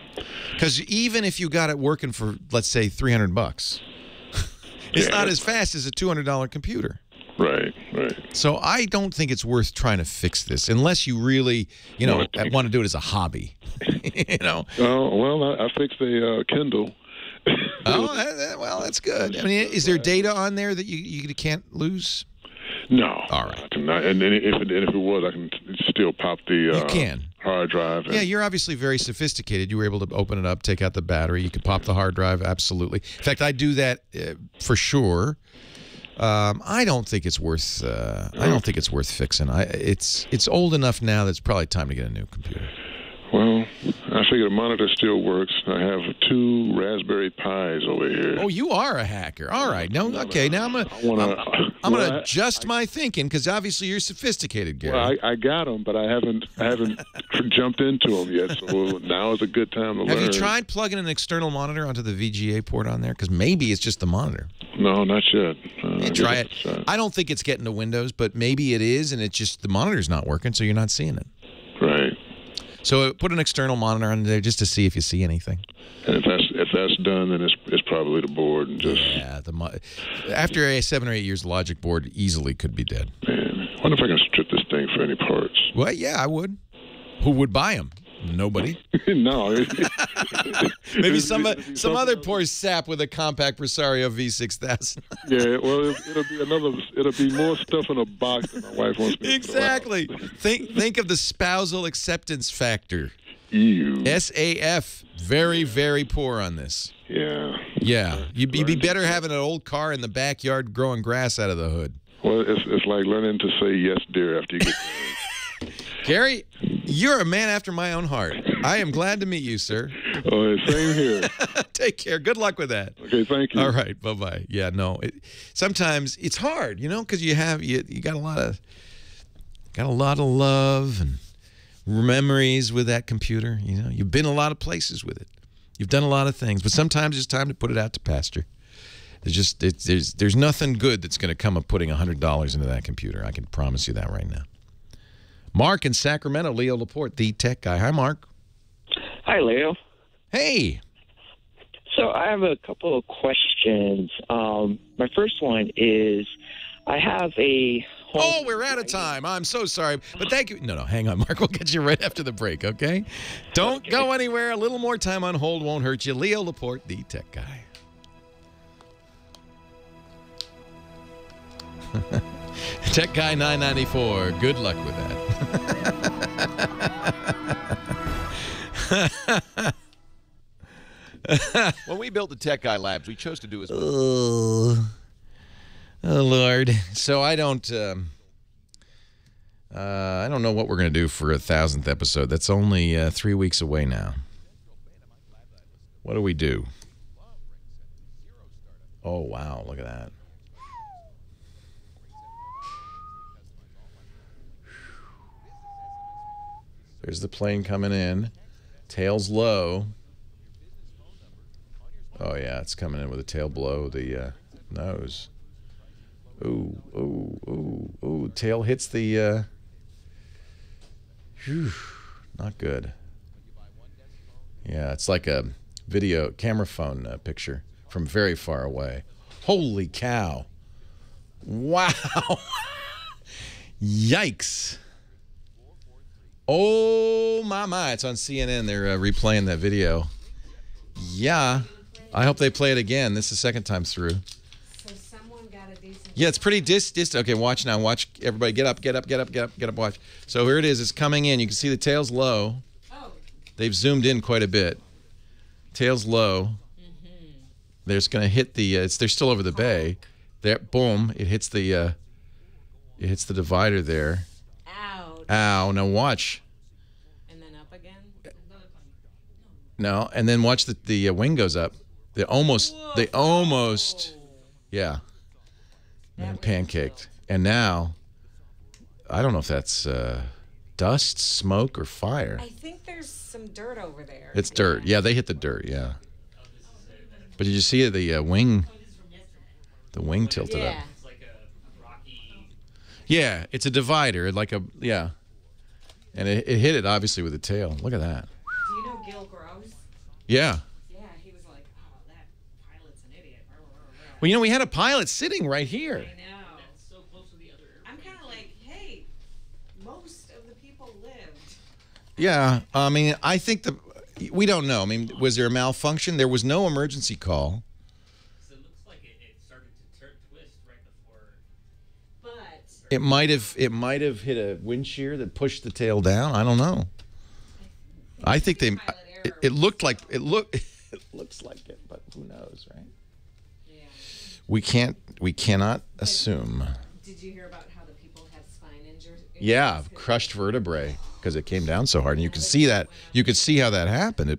Speaker 3: Because even if you got it working for, let's say, $300, it's not as fast as a $200 computer.
Speaker 18: Right, right.
Speaker 3: So I don't think it's worth trying to fix this unless you really, you know, want to do it as a hobby. You know.
Speaker 18: Oh well, I fixed a Kindle.
Speaker 3: Oh, well, that's good. I mean, is there data on there that you can't lose?
Speaker 18: No.
Speaker 3: All right.
Speaker 18: And if it was, I can still pop the hard drive.
Speaker 3: Yeah, you're obviously very sophisticated. You were able to open it up, take out the battery. You could pop the hard drive, absolutely. In fact, I do that for sure. I don't think it's worth. I don't think it's worth fixing. It's old enough now that it's probably time to get a new computer.
Speaker 18: Well, I figure the monitor still works. I have 2 Raspberry Pis over here.
Speaker 3: Oh, you are a hacker. All right. No, okay. Now I'm gonna adjust my thinking because obviously you're sophisticated, Gary.
Speaker 18: Well, I got them, but I haven't jumped into them yet. So now is a good time to learn.
Speaker 3: Have you tried plugging an external monitor onto the VGA port on there? Because maybe it's just the monitor.
Speaker 18: No, not yet.
Speaker 3: Try it. I don't think it's getting to Windows, but maybe it is, and it's just the monitor's not working, so you're not seeing it.
Speaker 18: Right.
Speaker 3: So put an external monitor on there just to see if you see anything.
Speaker 18: And if that's done, then it's probably the board. And just
Speaker 3: after 7 or 8 years, the logic board easily could be dead.
Speaker 18: Man, I wonder if I can strip this thing for any parts.
Speaker 3: Well, yeah, I would. Who would buy them? Nobody.
Speaker 18: No.
Speaker 3: Maybe some other poor sap with a compact Presario V6000.
Speaker 18: Yeah, well, it'll be more stuff in a box than my wife wants me to
Speaker 3: exactly. Think of the spousal acceptance factor.
Speaker 18: Ew.
Speaker 3: SAF, very, very poor on this.
Speaker 18: Yeah.
Speaker 3: Yeah. You'd be better having an old car in the backyard growing grass out of the hood.
Speaker 18: Well, it's like learning to say yes, dear, after you get married.
Speaker 3: Gary, you're a man after my own heart. I am glad to meet you, sir.
Speaker 18: Oh, same here.
Speaker 3: Take care. Good luck with that.
Speaker 18: Okay, thank you.
Speaker 3: All right, bye-bye. Yeah, no. Sometimes it's hard, you know, because you got a lot of love and memories with that computer. You know, you've been a lot of places with it. You've done a lot of things, but sometimes it's time to put it out to pasture. There's nothing good that's going to come of putting $100 into that computer. I can promise you that right now. Mark in Sacramento, Leo Laporte, the tech guy. Hi, Mark.
Speaker 19: Hi, Leo.
Speaker 3: Hey.
Speaker 19: So I have a couple of questions. My first one is, I have a home.
Speaker 3: Oh, we're out of time. I'm so sorry. But thank you. No, hang on, Mark. We'll get you right after the break, okay? Don't go anywhere. A little more time on hold won't hurt you. Leo Laporte, the tech guy. Tech Guy 994. Good luck with that.
Speaker 20: When we built the Tech Guy Labs, we chose to do as
Speaker 3: Oh, Lord. So I don't know what we're going to do for a 1,000th episode. That's only 3 weeks away now. What do we do? Oh, wow. Look at that. There's the plane coming in. Tail's low. Oh, yeah, it's coming in with a tail below the nose. Ooh, ooh, ooh, ooh. Tail hits the... Whew, not good. Yeah, it's like a video camera phone picture from very far away. Holy cow. Wow. Yikes. Oh, my. It's on CNN. They're replaying that video. Yeah. I hope they play it again. This is the second time through.
Speaker 4: So someone got a decent...
Speaker 3: Yeah, it's pretty distant. Okay, watch now. Watch. Everybody get up, watch. So here it is. It's coming in. You can see the tail's low.
Speaker 4: Oh.
Speaker 3: They've zoomed in quite a bit. Tail's low. There's going to hit the... they're still over the bay. There, boom. It hits the divider there. Ow. Now watch.
Speaker 4: And then up again?
Speaker 3: No, and then watch the wing goes up. They almost, yeah. And pancaked. And now, I don't know if that's dust, smoke, or fire.
Speaker 4: I think there's some dirt over there.
Speaker 3: It's dirt. Yeah, they hit the dirt, yeah. But did you see the wing? The wing tilted up. Yeah, it's a divider, like a, yeah. And it hit it, obviously, with the tail. Look at that.
Speaker 4: Do you know Gil Gross?
Speaker 3: Yeah.
Speaker 4: Yeah, he was like, oh, that pilot's an idiot.
Speaker 3: Well, you know, we had a pilot sitting right here.
Speaker 4: I know. That's so close to the other airplane. I'm kind of like, hey, most of the people lived.
Speaker 3: Yeah, I mean, I think we don't know. I mean, was there a malfunction? There was no emergency call.
Speaker 9: So it looks like it started to twist right before.
Speaker 4: But
Speaker 3: It might have hit a wind shear that pushed the tail down. I don't know. I think it looks like it, but who knows, right?
Speaker 4: Yeah.
Speaker 3: We cannot assume.
Speaker 4: Did you hear about how the people had spine injuries?
Speaker 3: Yeah, crushed vertebrae because it came down so hard, and you could see that. You could see how that happened.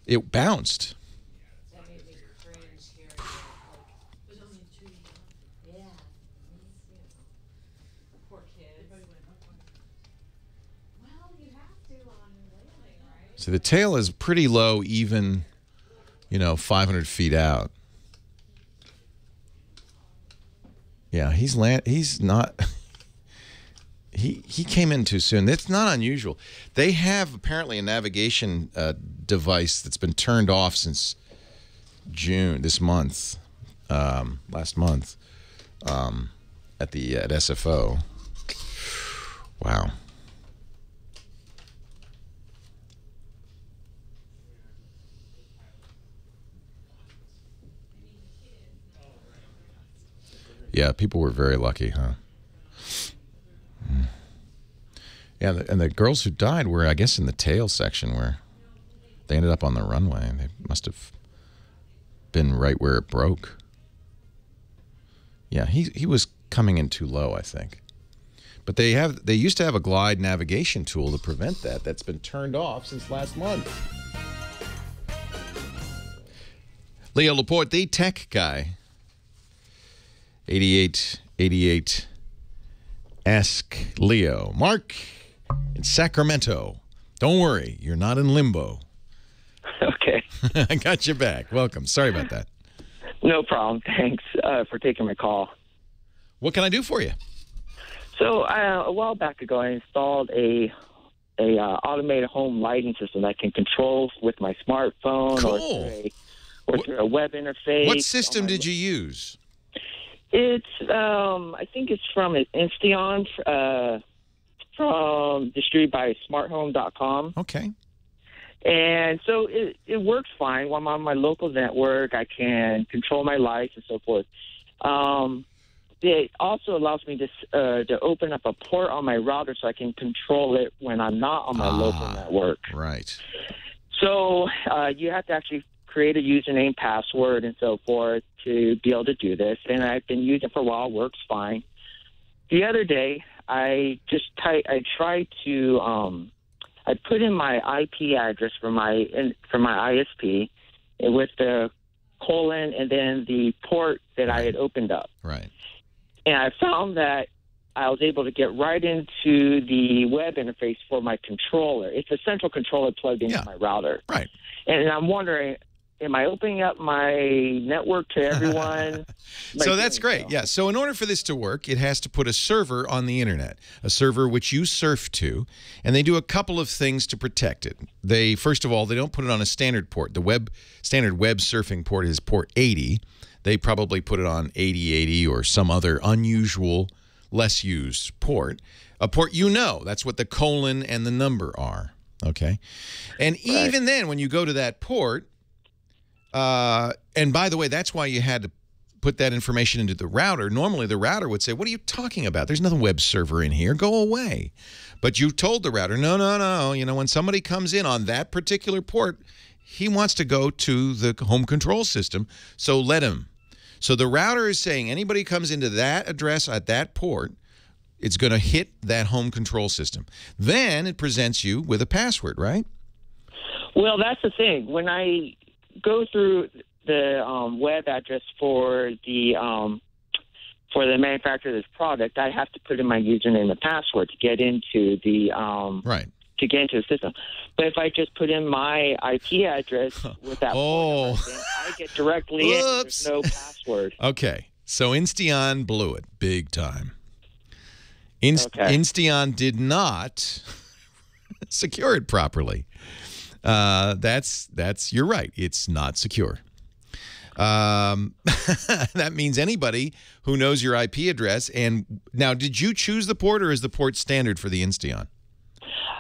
Speaker 3: It bounced.
Speaker 4: That made me cringe hearing that. Like, it was only 2 years. Yeah. Poor kids. Well, you have to on landing, right?
Speaker 3: So the tail is pretty low, even 500 feet out. Yeah, he's not. He came in too soon. That's not unusual. They have apparently a navigation device that's been turned off since June last month, at SFO. Wow. Yeah, people were very lucky, huh? Yeah, and the girls who died were, I guess, in the tail section where they ended up on the runway. They must have been right where it broke. Yeah, he was coming in too low, I think. But they used to have a glide navigation tool to prevent that. That's been turned off since last month. Leo Laporte, the tech guy. 8888. Ask Leo. Mark in Sacramento. Don't worry, you're not in limbo.
Speaker 19: Okay.
Speaker 3: I got you back. Welcome. Sorry about that.
Speaker 19: No problem. Thanks for taking my call.
Speaker 3: What can I do for you?
Speaker 19: So a while back ago, I installed a automated home lighting system that can control with my smartphone or through a web interface.
Speaker 3: What system did you use?
Speaker 19: It's I think it's from Insteon, from distributed by smarthome.com.
Speaker 3: Okay.
Speaker 19: And so it works fine. When I'm on my local network, I can control my lights and so forth. It also allows me to open up a port on my router so I can control it when I'm not on my local network.
Speaker 3: Right.
Speaker 19: So you have to actually create a username, password, and so forth to be able to do this. And I've been using it for a while. Works fine. The other day, I put in my IP address for my ISP with the colon and then the port that I had opened up.
Speaker 3: Right.
Speaker 19: And I found that I was able to get right into the web interface for my controller. It's a central controller plugged into my router.
Speaker 3: Right.
Speaker 19: And I'm wondering, am I opening up my network to everyone?
Speaker 3: So that's great. Yeah. So in order for this to work, it has to put a server on the internet, a server which you surf to, and they do a couple of things to protect it. First of all, they don't put it on a standard port. The standard web surfing port is port 80. They probably put it on 8080 or some other unusual, less used port. A port that's what the colon and the number are. Okay. And even then, when you go to that port, and by the way, that's why you had to put that information into the router. Normally, the router would say, what are you talking about? There's no web server in here. Go away. But you told the router, no, no, no. You know, when somebody comes in on that particular port, he wants to go to the home control system, so let him. So the router is saying anybody comes into that address at that port, it's going to hit that home control system. Then it presents you with a password, right?
Speaker 19: Well, that's the thing. When I go through the web address for the manufacturer of this product, I have to put in my username and password to get into the to get into the system. But if I just put in my IP address with that phone number, then I get directly in. There's no password.
Speaker 3: Okay, so Insteon blew it big time. Insteon did not secure it properly. You're right. It's not secure. That means anybody who knows your IP address. And now, did you choose the port, or is the port standard for the Insteon?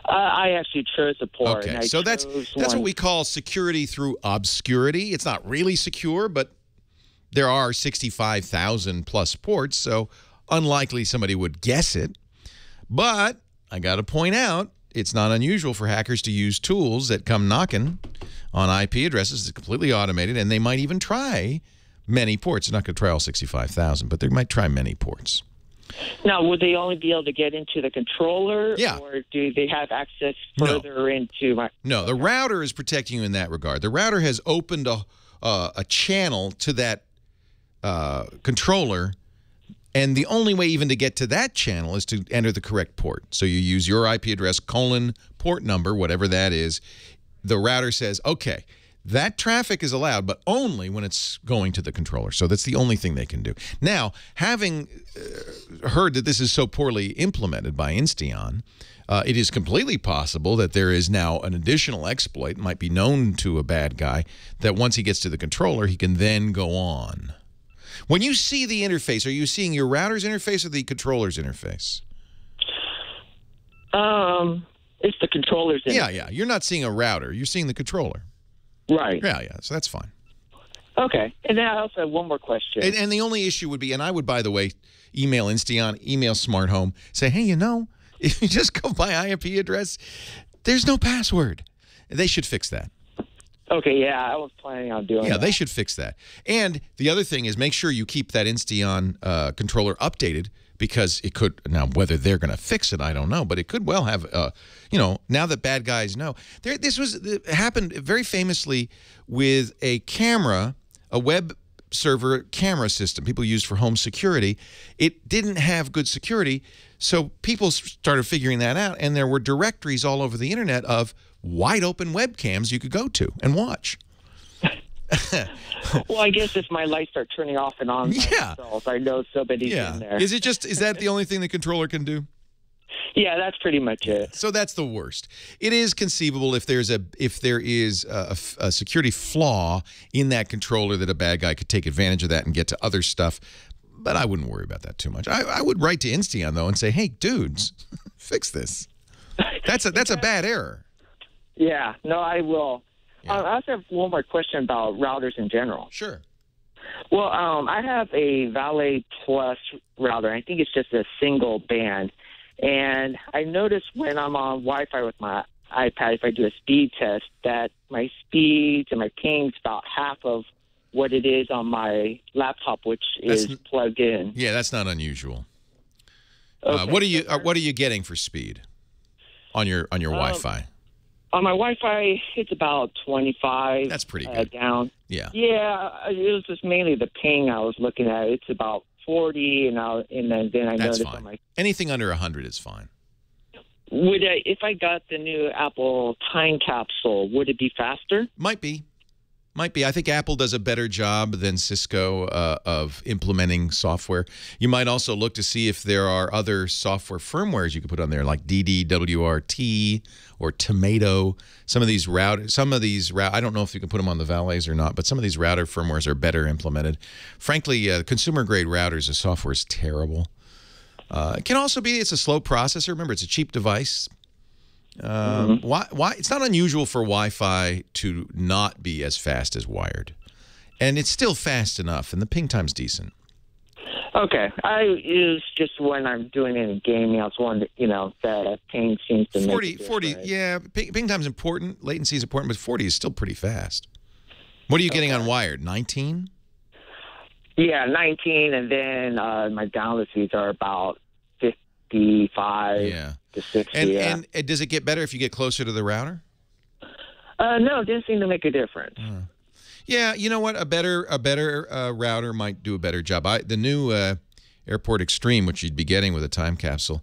Speaker 19: I actually chose the port.
Speaker 3: Okay, so that's what we call security through obscurity. It's not really secure, but there are 65,000 plus ports, so unlikely somebody would guess it. But I got to point out, it's not unusual for hackers to use tools that come knocking on IP addresses. It's completely automated, and they might even try many ports. They're not going to try all 65,000, but they might try many ports.
Speaker 19: Now, would they only be able to get into the controller?
Speaker 3: Yeah.
Speaker 19: Or do they have access further into my...
Speaker 3: No, the router is protecting you in that regard. The router has opened a channel to that controller, and the only way even to get to that channel is to enter the correct port. So you use your IP address, colon, port number, whatever that is. The router says, okay, that traffic is allowed, but only when it's going to the controller. So that's the only thing they can do. Now, having heard that this is so poorly implemented by Insteon, it is completely possible that there is now an additional exploit, might be known to a bad guy, that once he gets to the controller, he can then go on. When you see the interface, are you seeing your router's interface or the controller's interface?
Speaker 19: It's the controller's interface.
Speaker 3: Yeah. You're not seeing a router. You're seeing the controller.
Speaker 19: Right.
Speaker 3: Yeah. So that's fine.
Speaker 19: Okay. And then I also have one more question.
Speaker 3: And the only issue would be, and I would, by the way, email Insteon, email Smart Home, say, hey, you know, if you just go by IP address, there's no password. They should fix that.
Speaker 19: Okay, yeah, I was planning on doing that.
Speaker 3: Yeah, they should fix that. And the other thing is make sure you keep that Insteon controller updated, because it could, now whether they're going to fix it, I don't know, but it could well have, you know, now that bad guys know. This happened very famously with a camera, a web server camera system people used for home security. It didn't have good security, so people started figuring that out, and there were directories all over the internet of wide open webcams you could go to and watch.
Speaker 19: Well, I guess if my lights start turning off and on, myself, I know somebody's in there.
Speaker 3: Is that the only thing the controller can do?
Speaker 19: Yeah, that's pretty much it.
Speaker 3: So that's the worst. It is conceivable if there is a security flaw in that controller that a bad guy could take advantage of that and get to other stuff. But I wouldn't worry about that too much. I would write to Insteon, though, and say, hey, dudes, fix this. That's a bad error.
Speaker 19: Yeah, no, I will. I also have one more question about routers in general.
Speaker 3: Sure.
Speaker 19: Well, I have a Valet Plus router. I think it's just a single band. And I noticed when I'm on Wi-Fi with my iPad, if I do a speed test, that my speeds and my ping's about half of what it is on my laptop, which is plugged in.
Speaker 3: Yeah, that's not unusual.
Speaker 19: Okay.
Speaker 3: What are you getting for speed on your Wi-Fi?
Speaker 19: On my Wi-Fi, it's about 25.
Speaker 3: That's pretty good.
Speaker 19: Down.
Speaker 3: Yeah.
Speaker 19: Yeah, it was just mainly the ping I was looking at. It's about 40, and then I
Speaker 3: That's
Speaker 19: noticed
Speaker 3: fine.
Speaker 19: on my.
Speaker 3: Anything under 100 is fine.
Speaker 19: If I got the new Apple time capsule, would it be faster?
Speaker 3: Might be. I think Apple does a better job than Cisco of implementing software. You might also look to see if there are other software firmwares you could put on there, like DDWRT or Tomato. Some of these I don't know if you can put them on the Valets or not, but some of these router firmwares are better implemented. Frankly, consumer-grade routers, the software is terrible. It can also be it's a slow processor. Remember, it's a cheap device. Why? It's not unusual for Wi-Fi to not be as fast as wired, and it's still fast enough, and the ping time's decent.
Speaker 19: Okay, I use just when I'm doing any gaming. I was wondering, that ping seems to make
Speaker 3: 40. Yeah, ping time's important. Latency is important, but 40 is still pretty fast. What are you getting on wired? 19?
Speaker 19: Yeah, 19, and then my download speeds are about 55 to 60.
Speaker 3: And does it get better if you get closer to the router?
Speaker 19: No, it didn't seem to make a difference.
Speaker 3: Yeah, you know what? A better router might do a better job. The new Airport Extreme, which you'd be getting with a time capsule,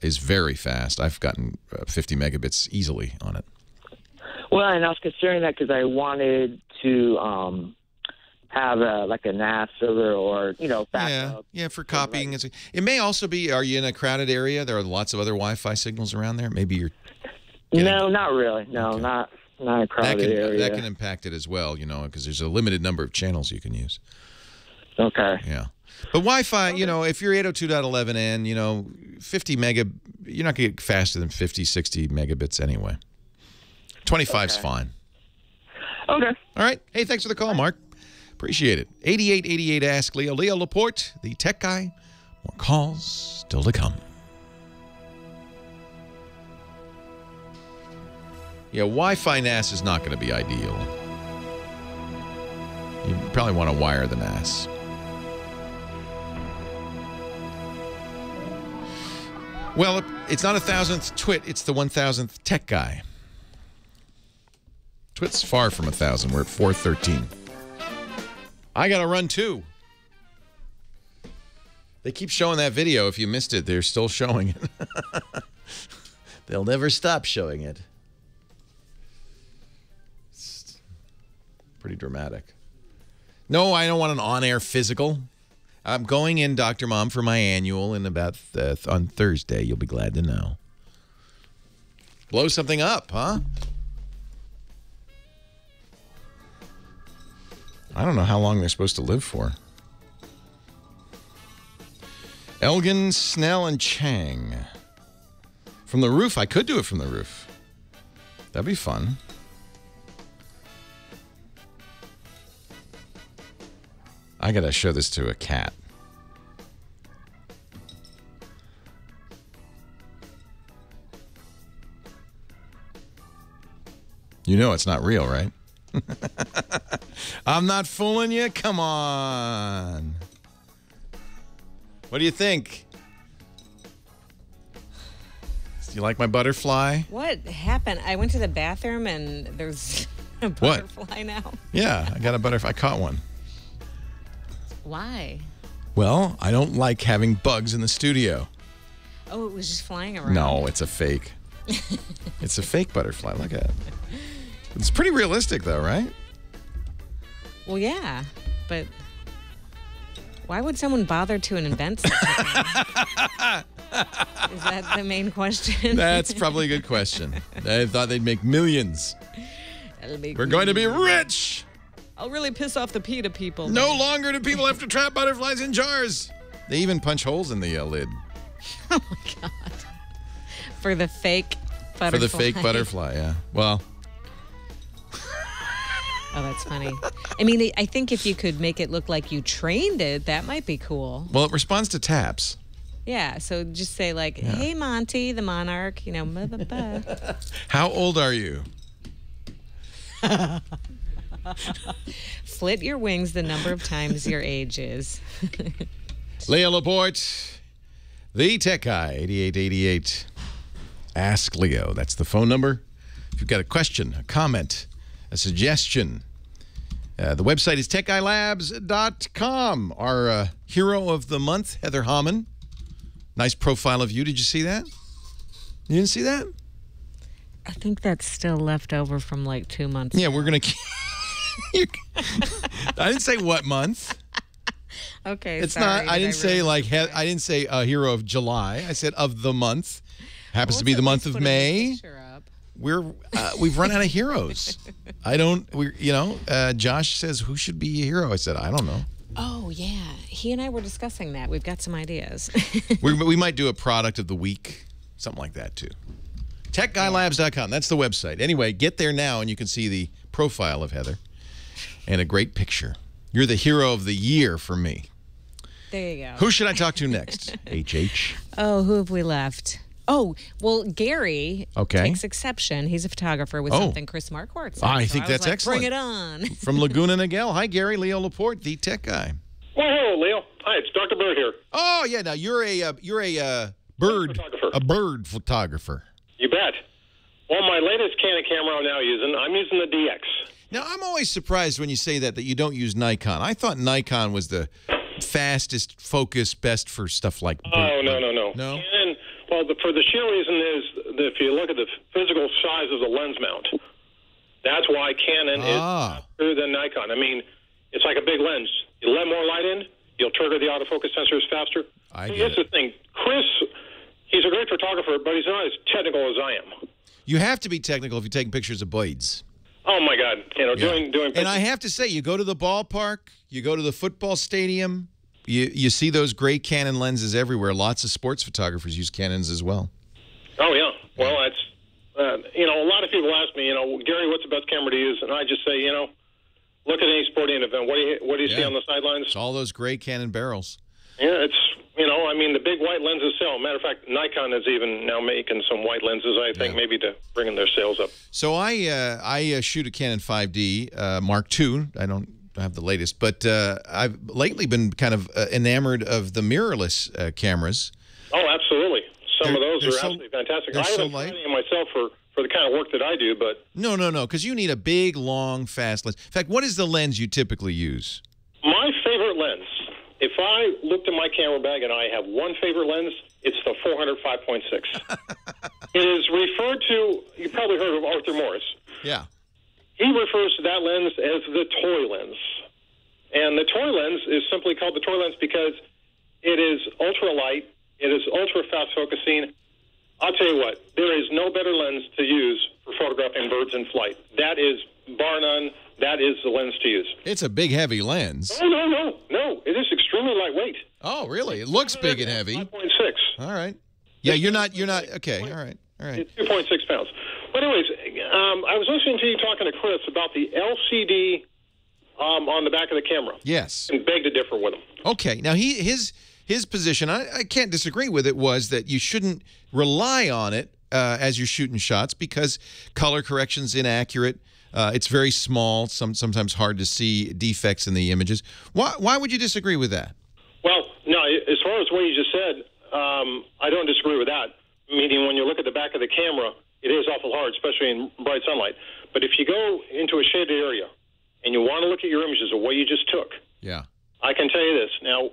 Speaker 3: is very fast. I've gotten 50 megabits easily on it.
Speaker 19: Well, and I was considering that because I wanted to have like a NAS server or, backup.
Speaker 3: Yeah, for copying. It may also be, are you in a crowded area? There are lots of other Wi-Fi signals around there. Maybe you're
Speaker 19: No, not really. No, okay. not a crowded area.
Speaker 3: That can impact it as well, because there's a limited number of channels you can use.
Speaker 19: Okay.
Speaker 3: Yeah. But Wi-Fi, if you're 802.11n, 50 mega, you're not going to get faster than 50, 60 megabits anyway. 25's fine.
Speaker 19: Okay.
Speaker 3: All right. Hey, thanks for the call, Mark. Appreciate it. 8888 Ask Leo. Leo Laporte, the tech guy. More calls still to come. Yeah, Wi-Fi NAS is not going to be ideal. You probably want to wire the NAS. Well, it's not 1,000th Twit. It's the 1,000th tech guy. Twit's far from 1,000. We're at 413. I got to run too. They keep showing that video. If you missed it, they're still showing it. They'll never stop showing it. It's pretty dramatic. No, I don't want an on-air physical. I'm going in, Dr. Mom, for my annual in about on Thursday. You'll be glad to know. Blow something up, huh? I don't know how long they're supposed to live for. Elgin, Snell, and Chang. From the roof. I could do it from the roof. That'd be fun. I gotta show this to a cat. You know it's not real, right? I'm not fooling you. Come on. What do you think? Do you like my butterfly?
Speaker 4: What happened? I went to the bathroom and there's a butterfly now.
Speaker 3: Yeah, I got a butterfly. I caught one.
Speaker 4: Why?
Speaker 3: Well, I don't like having bugs in the studio.
Speaker 4: Oh, it was just flying around.
Speaker 3: No, it's a fake. It's a fake butterfly. Look at it. It's pretty realistic, though, right?
Speaker 4: Well, yeah, but why would someone bother to invent such a thing? Is that the main question?
Speaker 3: That's probably a good question. They thought they'd make millions. We're going to be rich.
Speaker 4: I'll really piss off the PETA people.
Speaker 3: No longer do people have to trap butterflies in jars. They even punch holes in the lid.
Speaker 4: Oh, my God. For the fake butterfly.
Speaker 3: For the fake butterfly, yeah. Well.
Speaker 4: Oh, that's funny. I mean, I think if you could make it look like you trained it, that might be cool.
Speaker 3: Well, it responds to taps.
Speaker 4: Yeah, so just say like, hey, Monty, the monarch, you know, blah, blah, blah.
Speaker 3: How old are you?
Speaker 4: Flit your wings the number of times your age is.
Speaker 3: Leo Laporte, the tech guy, 8888. Ask Leo. That's the phone number. If you've got a question, a comment, a suggestion. The website is techguylabs.com. Our hero of the month, Heather Hamann. Nice profile of you. Did you see that? You didn't see that?
Speaker 4: I think that's still left over from like 2 months
Speaker 3: Yeah,
Speaker 4: ago.
Speaker 3: we're going to... I didn't say what month.
Speaker 4: Okay,
Speaker 3: It's
Speaker 4: sorry.
Speaker 3: not... I didn't say like... I didn't say a hero of July. I said of the month. Happens to be the month of May. We've run out of heroes. Josh says, who should be a hero? I said, I don't know.
Speaker 4: Oh, yeah. He and I were discussing that. We've got some ideas.
Speaker 3: we might do a product of the week, something like that, too. TechGuyLabs.com. That's the website. Anyway, get there now, and you can see the profile of Heather and a great picture. You're the hero of the year for me.
Speaker 4: There you go.
Speaker 3: Who should I talk to next? HH.
Speaker 4: Oh, who have we left? Oh, well, Gary takes exception. He's a photographer with something Chris Marquardt said.
Speaker 3: I think that's excellent.
Speaker 4: Bring it on.
Speaker 3: From Laguna Niguel. Hi, Gary. Leo Laporte, the tech guy.
Speaker 21: Well, hello, Leo. Hi, it's Dr. Bird here.
Speaker 3: Oh, yeah. Now, you're a bird photographer.
Speaker 21: You bet. Well, my latest Canon camera I'm using the DX.
Speaker 3: Now, I'm always surprised when you say that you don't use Nikon. I thought Nikon was the fastest, focused, best for stuff like bird.
Speaker 21: Oh, no.
Speaker 3: No?
Speaker 21: Canon, for the sheer reason is that if you look at the physical size of the lens mount, that's why Canon is faster than Nikon. I mean, it's like a big lens. You let more light in, you'll trigger the autofocus sensors faster. Here's the thing. Chris, he's a great photographer, but he's not as technical as I am.
Speaker 3: You have to be technical if you're taking pictures of birds.
Speaker 21: Oh, my God. Doing
Speaker 3: And I have to say, you go to the ballpark, you go to the football stadium, you see those gray Canon lenses everywhere. Lots of sports photographers use Canons as well.
Speaker 21: Oh, yeah. Well, that's, a lot of people ask me, Gary, what's the best camera to use? And I just say, look at any sporting event. What do you see on the sidelines?
Speaker 3: It's all those gray Canon barrels.
Speaker 21: Yeah, it's, the big white lenses sell. Matter of fact, Nikon is even now making some white lenses, I think, maybe to bring their sales up.
Speaker 3: So I shoot a Canon 5D Mark II. I don't have the latest, but I've lately been kind of enamored of the mirrorless cameras.
Speaker 21: Oh, absolutely. Some of those are absolutely fantastic. I haven't tried any myself for the kind of work that I do, but...
Speaker 3: No, because you need a big, long, fast lens. In fact, what is the lens you typically use?
Speaker 21: My favorite lens, if I looked in my camera bag and I have one favorite lens, it's the 400 5.6. It is referred to, you probably heard of Arthur Morris.
Speaker 3: Yeah.
Speaker 21: He refers to that lens as the toy lens. And the toy lens is simply called the toy lens because it is ultralight, it is ultra-fast focusing. I'll tell you what, there is no better lens to use for photographing birds in flight. That is, bar none, that is the lens to use.
Speaker 3: It's a big, heavy lens.
Speaker 21: Oh, no. It is extremely lightwait.
Speaker 3: Oh, really? It looks big and heavy.
Speaker 21: 5.6.
Speaker 3: All right. Yeah, you're not, okay, all right.
Speaker 21: It's 2.6 pounds. But anyways, I was listening to you talking to Chris about the LCD on the back of the camera.
Speaker 3: Yes.
Speaker 21: And beg to differ with him.
Speaker 3: Okay. Now, his position, I can't disagree with it, was that you shouldn't rely on it as you're shooting shots because color correction's inaccurate. It's very small, sometimes hard to see defects in the images. Why would you disagree with that?
Speaker 21: Well, no, as far as what you just said, I don't disagree with that. Meaning when you look at the back of the camera, it is awful hard, especially in bright sunlight. But if you go into a shaded area and you want to look at your images of what you just took, I can tell you this. Now,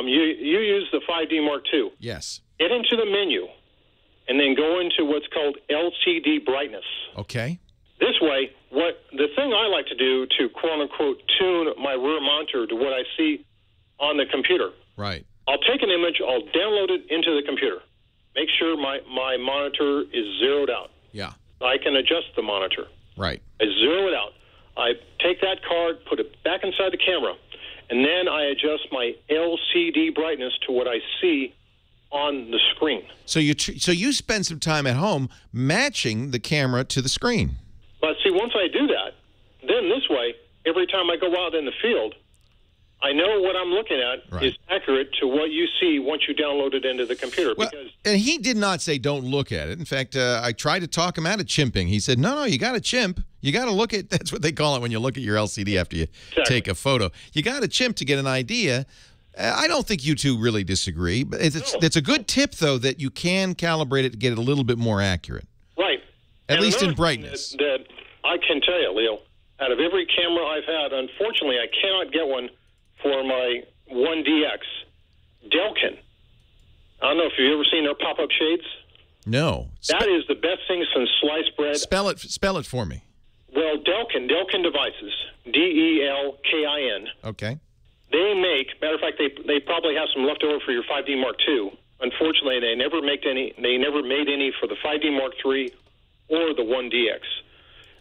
Speaker 21: you use the 5D Mark II.
Speaker 3: Yes.
Speaker 21: Get into the menu and then go into what's called LCD brightness.
Speaker 3: Okay.
Speaker 21: This way, the thing I like to do to quote-unquote tune my rear monitor to what I see on the computer.
Speaker 3: Right.
Speaker 21: I'll take an image, I'll download it into the computer. Make sure my monitor is zeroed out.
Speaker 3: Yeah.
Speaker 21: I can adjust the monitor.
Speaker 3: Right.
Speaker 21: I zero it out. I take that card, put it back inside the camera, and then I adjust my LCD brightness to what I see on the screen.
Speaker 3: So you spend some time at home matching the camera to the screen.
Speaker 21: But see, once I do that, then this way, every time I go out in the field, I know what I'm looking at is accurate to what you see once you download it into the computer.
Speaker 3: And he did not say don't look at it. In fact, I tried to talk him out of chimping. He said, no, you got to chimp. You got to look at, that's what they call it when you look at your LCD after you take a photo. You got to chimp to get an idea. I don't think you two really disagree. But it's a good tip, though, that you can calibrate it to get it a little bit more accurate.
Speaker 21: Right.
Speaker 3: At least in brightness.
Speaker 21: That I can tell you, Leo, out of every camera I've had, unfortunately, I cannot get one for my 1DX Delkin. I don't know if you've ever seen their pop-up shades.
Speaker 3: No.
Speaker 21: That is the best thing since sliced bread.
Speaker 3: Spell it for me.
Speaker 21: Well, Delkin Devices, DELKIN.
Speaker 3: Okay.
Speaker 21: They make, matter of fact, they probably have some left over for your 5D Mark II. Unfortunately, they never made any. They never made any for the 5D Mark III or the 1DX.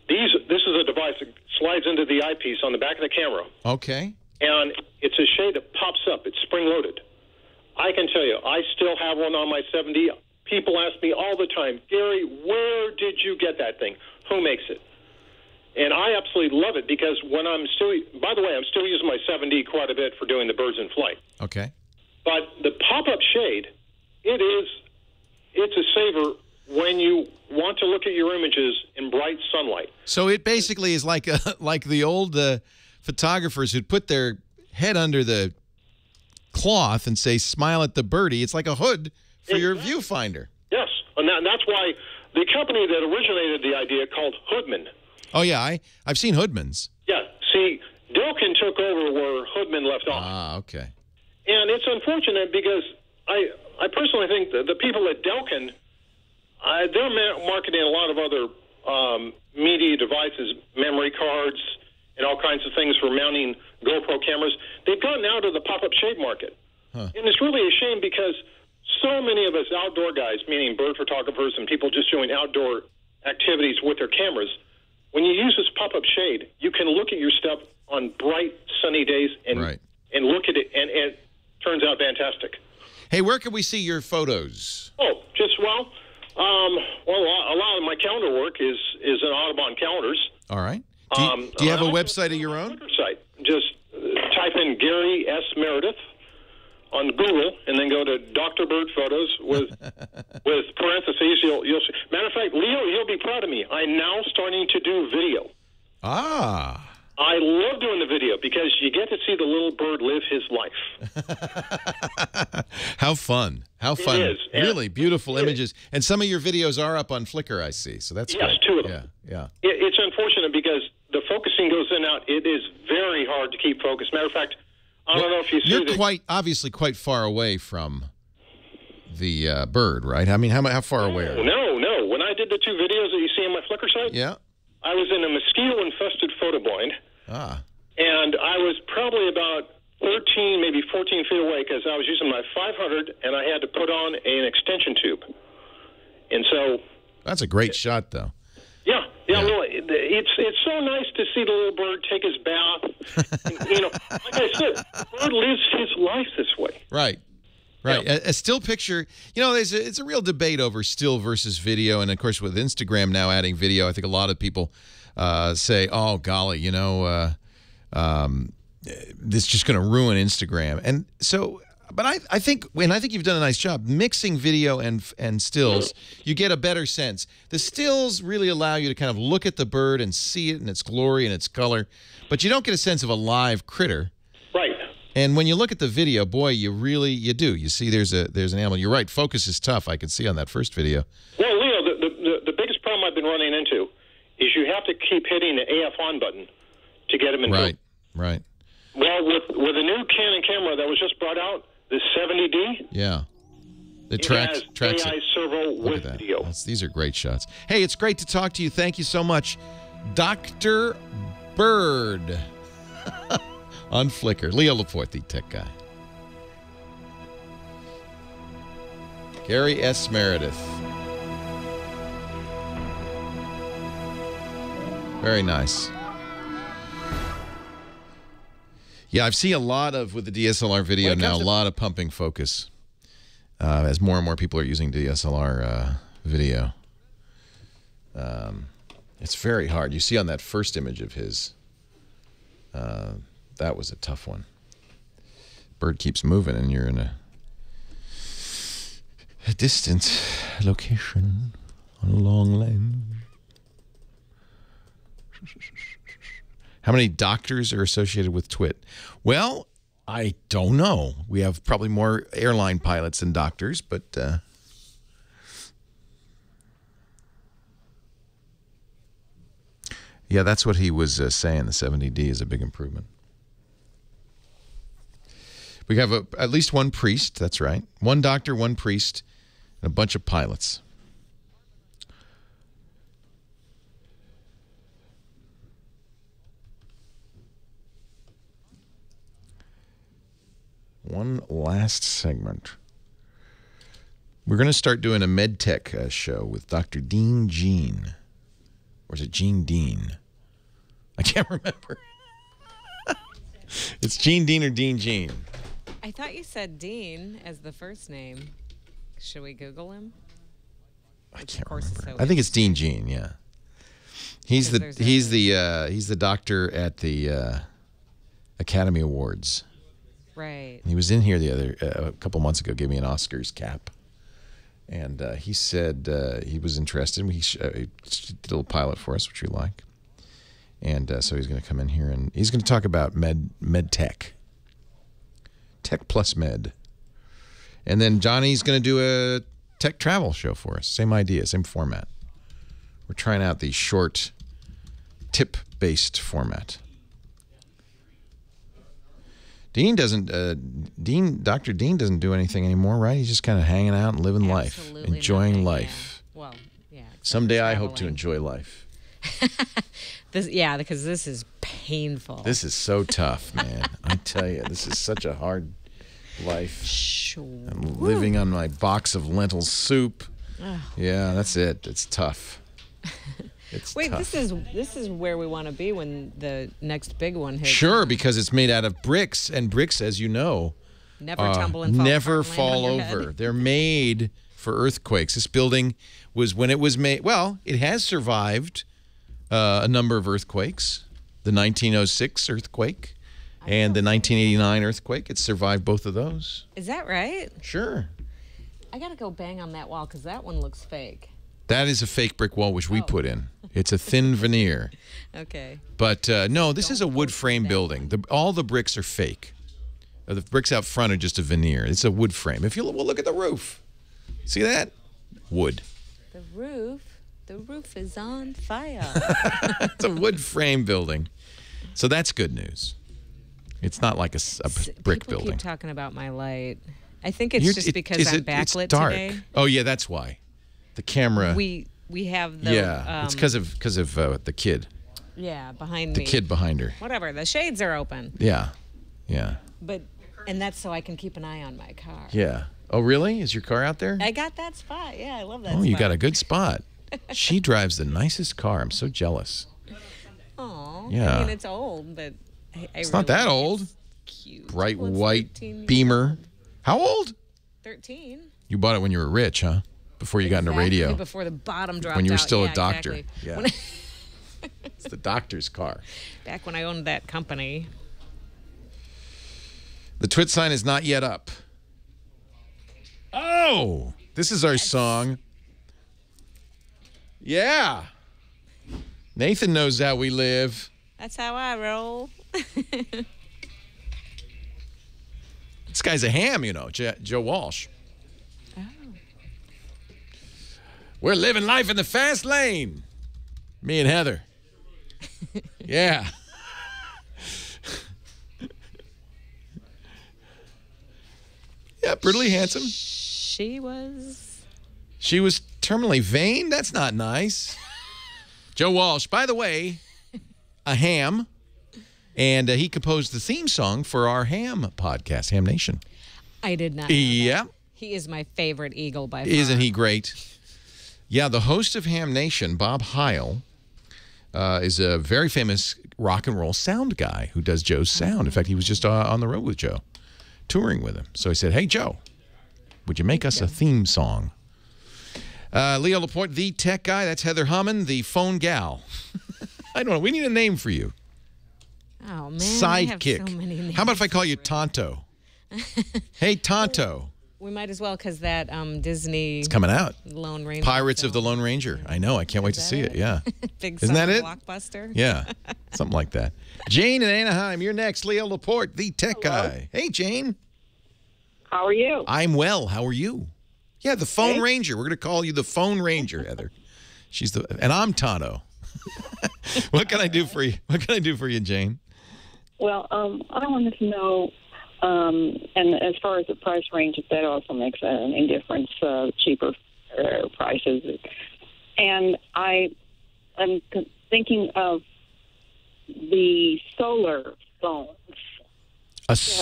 Speaker 21: This is a device that slides into the eyepiece on the back of the camera.
Speaker 3: Okay.
Speaker 21: And it's a shade that pops up. It's spring-loaded. I can tell you, I still have one on my 7D. People ask me all the time, Gary, where did you get that thing? Who makes it? And I absolutely love it because when I'm still, by the way, I'm still using my 7D quite a bit for doing the birds in flight.
Speaker 3: Okay.
Speaker 21: But the pop-up shade, it's a saver when you want to look at your images in bright sunlight.
Speaker 3: So it basically is like the old photographers who'd put their head under the cloth and say, smile at the birdie. It's like a hood for your viewfinder.
Speaker 21: Yes, and that's why the company that originated the idea called Hoodman.
Speaker 3: Oh, yeah, I've seen Hoodmans.
Speaker 21: Yeah, see, Delkin took over where Hoodman left off.
Speaker 3: Ah, okay.
Speaker 21: And it's unfortunate because I personally think that the people at Delkin, they're marketing a lot of other media devices, memory cards, and all kinds of things for mounting GoPro cameras. They've gotten out of the pop-up shade market. Huh. And it's really a shame because so many of us outdoor guys, meaning bird photographers and people just doing outdoor activities with their cameras, when you use this pop-up shade, you can look at your stuff on bright, sunny days and look at it, and it turns out fantastic.
Speaker 3: Hey, where can we see your photos?
Speaker 21: Oh, just, a lot of my calendar work is in Audubon calendars.
Speaker 3: All right. Do you have a website of your own?
Speaker 21: Site. Just type in Gary S. Meredith on Google, and then go to Dr. Bird Photos with parentheses. You'll see. Matter of fact, Leo, you'll be proud of me. I'm now starting to do video.
Speaker 3: Ah.
Speaker 21: I love doing the video because you get to see the little bird live his life.
Speaker 3: How fun. How fun.
Speaker 21: It is.
Speaker 3: Really beautiful images. And some of your videos are up on Flickr, I see. So that's
Speaker 21: yes,
Speaker 3: great.
Speaker 21: Two of them.
Speaker 3: Yeah.
Speaker 21: It's unfortunate because the focusing goes in and out. It is very hard to keep focused. Matter of fact, I don't know if you see
Speaker 3: You're obviously quite far away from the bird, right? I mean, how far away are you?
Speaker 21: No. When I did the two videos that you see on my Flickr site, I was in a mosquito-infested photo blind.
Speaker 3: Ah.
Speaker 21: And I was probably about 13, maybe 14 feet away because I was using my 500 and I had to put on an extension tube. And so...
Speaker 3: That's a great shot, though.
Speaker 21: Yeah. Well, it's so nice to see the little bird take his bath. And, like I said, the bird lives his life this way.
Speaker 3: Right. Yeah. A still picture, it's a real debate over still versus video. And, of course, with Instagram now adding video, I think a lot of people say, oh, golly, this is just going to ruin Instagram. And so... But I think you've done a nice job mixing video and stills. You get a better sense. The stills really allow you to kind of look at the bird and see it in its glory and its color, but you don't get a sense of a live critter.
Speaker 21: Right.
Speaker 3: And when you look at the video, boy, you do. You see, there's an animal. You're right. Focus is tough. I could see on that first video.
Speaker 21: Well, Leo, the biggest problem I've been running into is you have to keep hitting the AF on button to get them in.
Speaker 3: Right.
Speaker 21: Well, with a new Canon camera that was just brought out. The 70D?
Speaker 3: Yeah.
Speaker 21: It tracks AI servo with video.
Speaker 3: These are great shots. Hey, it's great to talk to you. Thank you so much. Dr. Bird on Flickr. Leo Laporte, the tech guy. Gary S. Meredith. Very nice. Yeah, I've seen a lot of, with the DSLR video now, a lot of pumping focus as more and more people are using DSLR video. It's very hard. You see on that first image of his, that was a tough one. Bird keeps moving and you're in a distant location on a long lane. How many doctors are associated with Twit? Well, I don't know. We have probably more airline pilots than doctors, but yeah, that's what he was saying. The 70D is a big improvement. We have at least one priest, that's right. One doctor, one priest, and a bunch of pilots. One last segment. We're going to start doing a MedTech show with Dr. Dean Jean. Or is it Gene Dean? I can't remember. It's Gene Dean or Dean Jean.
Speaker 4: I thought you said Dean as the first name. Should we Google him?
Speaker 3: I can't remember. I think it's Dean Jean, yeah. He's the doctor at the Academy Awards.
Speaker 4: Right.
Speaker 3: He was in here a couple months ago, gave me an Oscars cap. And he said he was interested. He did a little pilot for us, which we like. And so he's going to come in here and he's going to talk about med tech. Tech plus med. And then Johnny's going to do a tech travel show for us. Same idea, same format. We're trying out the short tip-based format. Dr. Dean doesn't do anything anymore, right? He's just kind of hanging out and living life, enjoying life.
Speaker 4: Yeah. Well, yeah.
Speaker 3: Someday I hope to enjoy life.
Speaker 4: Because this is painful.
Speaker 3: This is so tough, man. I tell you, this is such a hard life.
Speaker 4: Sure.
Speaker 3: I'm living on my box of lentil soup.
Speaker 4: Oh.
Speaker 3: Yeah, that's it. It's tough. It's
Speaker 4: Wait,
Speaker 3: tough.
Speaker 4: this is where we want to be when the next big one hits.
Speaker 3: Sure, because it's made out of bricks, and bricks, as you know,
Speaker 4: never tumble and fall,
Speaker 3: never fall over. They're made for earthquakes. This building was, when it was made, well, it has survived a number of earthquakes. The 1906 earthquake and the 1989 earthquake. It survived both of those.
Speaker 4: Is that right?
Speaker 3: Sure.
Speaker 4: I got to go bang on that wall because that one looks fake.
Speaker 3: That is a fake brick wall, which we put in. It's a thin veneer.
Speaker 4: Okay.
Speaker 3: But no, this is a wood frame building. All the bricks are fake. The bricks out front are just a veneer. It's a wood frame. If you look at the roof, see that? Wood.
Speaker 4: The roof is on fire.
Speaker 3: It's a wood frame building. So that's good news. It's not like a brick building.
Speaker 4: People keep talking about my light. I think it's just because I'm backlit
Speaker 3: it's dark.
Speaker 4: today.
Speaker 3: Oh yeah, that's why. The camera.
Speaker 4: We have the
Speaker 3: it's because of the kid.
Speaker 4: Yeah, behind
Speaker 3: me.
Speaker 4: The
Speaker 3: kid behind her.
Speaker 4: Whatever. The shades are open.
Speaker 3: Yeah.
Speaker 4: And that's so I can keep an eye on my car.
Speaker 3: Yeah. Oh really? Is your car out there?
Speaker 4: I got that spot. Yeah, I love that spot.
Speaker 3: Oh, you got a good spot. She drives the nicest car. I'm so jealous.
Speaker 4: Oh.
Speaker 3: Yeah.
Speaker 4: I mean, it's old, but
Speaker 3: it's not that old.
Speaker 4: Cute.
Speaker 3: Bright white Beamer. How old?
Speaker 4: 13.
Speaker 3: You bought it when you were rich, huh? Before you got into radio.
Speaker 4: Before the bottom dropped out.
Speaker 3: When you were still a doctor.
Speaker 4: Exactly.
Speaker 3: Yeah. It's the doctor's car.
Speaker 4: Back when I owned that company.
Speaker 3: The Twit sign is not yet up. Oh! This is our song. Yeah. Nathan knows how we live.
Speaker 4: That's how I roll.
Speaker 3: This guy's a ham, you know, Joe Walsh.
Speaker 4: Oh.
Speaker 3: We're living life in the fast lane. Me and Heather. Yeah. Yeah, brutally handsome.
Speaker 4: She was
Speaker 3: terminally vain? That's not nice. Joe Walsh, by the way, a ham. And he composed the theme song for our ham podcast, Ham Nation.
Speaker 4: I did not know
Speaker 3: Yeah.
Speaker 4: that. He is my favorite eagle by far.
Speaker 3: Isn't he great? Yeah, the host of Ham Nation, Bob Heil, is a very famous rock and roll sound guy who does Joe's sound. In fact, he was just on the road with Joe, touring with him. So I said, hey, Joe, would you make us a theme song? Leo Laporte, the tech guy. That's Heather Hammond, the phone gal. I don't know. We need a name for you.
Speaker 4: Oh, man.
Speaker 3: Sidekick.
Speaker 4: I have so many names.
Speaker 3: How about if I call you Tonto? Hey, Tonto.
Speaker 4: We might as well, because that Disney...
Speaker 3: It's coming out.
Speaker 4: Lone Ranger
Speaker 3: Pirates
Speaker 4: film.
Speaker 3: of the Lone Ranger. I know. I can't wait to see it. Yeah.
Speaker 4: Big
Speaker 3: Isn't that it?
Speaker 4: blockbuster.
Speaker 3: Yeah. Something like that. Jane in Anaheim. You're next. Leo Laporte, the tech guy. Hey, Jane.
Speaker 2: How are you?
Speaker 3: I'm well. How are you? Yeah, the Phone Ranger. We're going to call you the Phone Ranger, Heather. And I'm Tonto. What can I do for you? What can I do for you, Jane?
Speaker 2: Well, I wanted to know, and as far as the price range, if that also makes any difference, cheaper prices. And I'm thinking of the solar phones.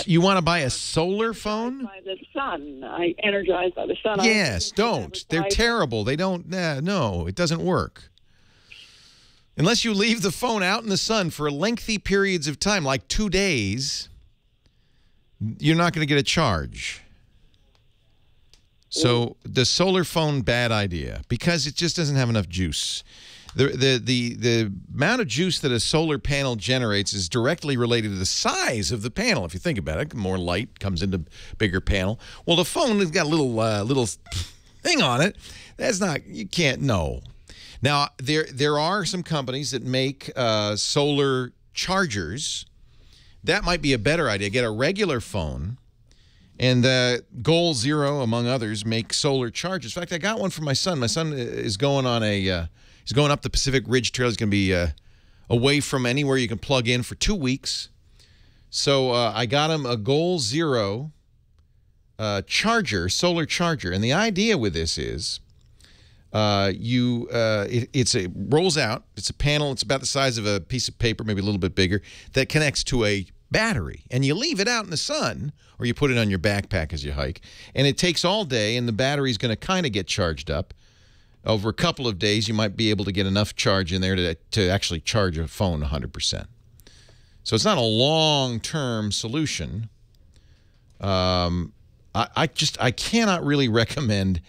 Speaker 3: You want to buy a solar phone?
Speaker 2: By the sun. Energized by the sun.
Speaker 3: Yes, don't. They're terrible. They don't. No, it doesn't work. Unless you leave the phone out in the sun for lengthy periods of time, like 2 days, you're not going to get a charge. So the solar phone, bad idea, because it just doesn't have enough juice. The amount of juice that a solar panel generates is directly related to the size of the panel. If you think about it, more light comes into bigger panel. Well, the phone has got a little thing on it. That's not, you can't know. Now, there are some companies that make solar chargers. That might be a better idea. Get a regular phone, and Goal Zero, among others, make solar chargers. In fact, I got one for my son. My son is going on he's going up the Pacific Ridge Trail. He's going to be away from anywhere you can plug in for 2 weeks. So I got him a Goal Zero solar charger. And the idea with this is it rolls out. It's a panel. It's about the size of a piece of paper, maybe a little bit bigger, that connects to a battery. And you leave it out in the sun, or you put it on your backpack as you hike. And it takes all day, and the battery's going to kind of get charged up. Over a couple of days, you might be able to get enough charge in there to actually charge a phone 100%. So it's not a long-term solution. I cannot really recommend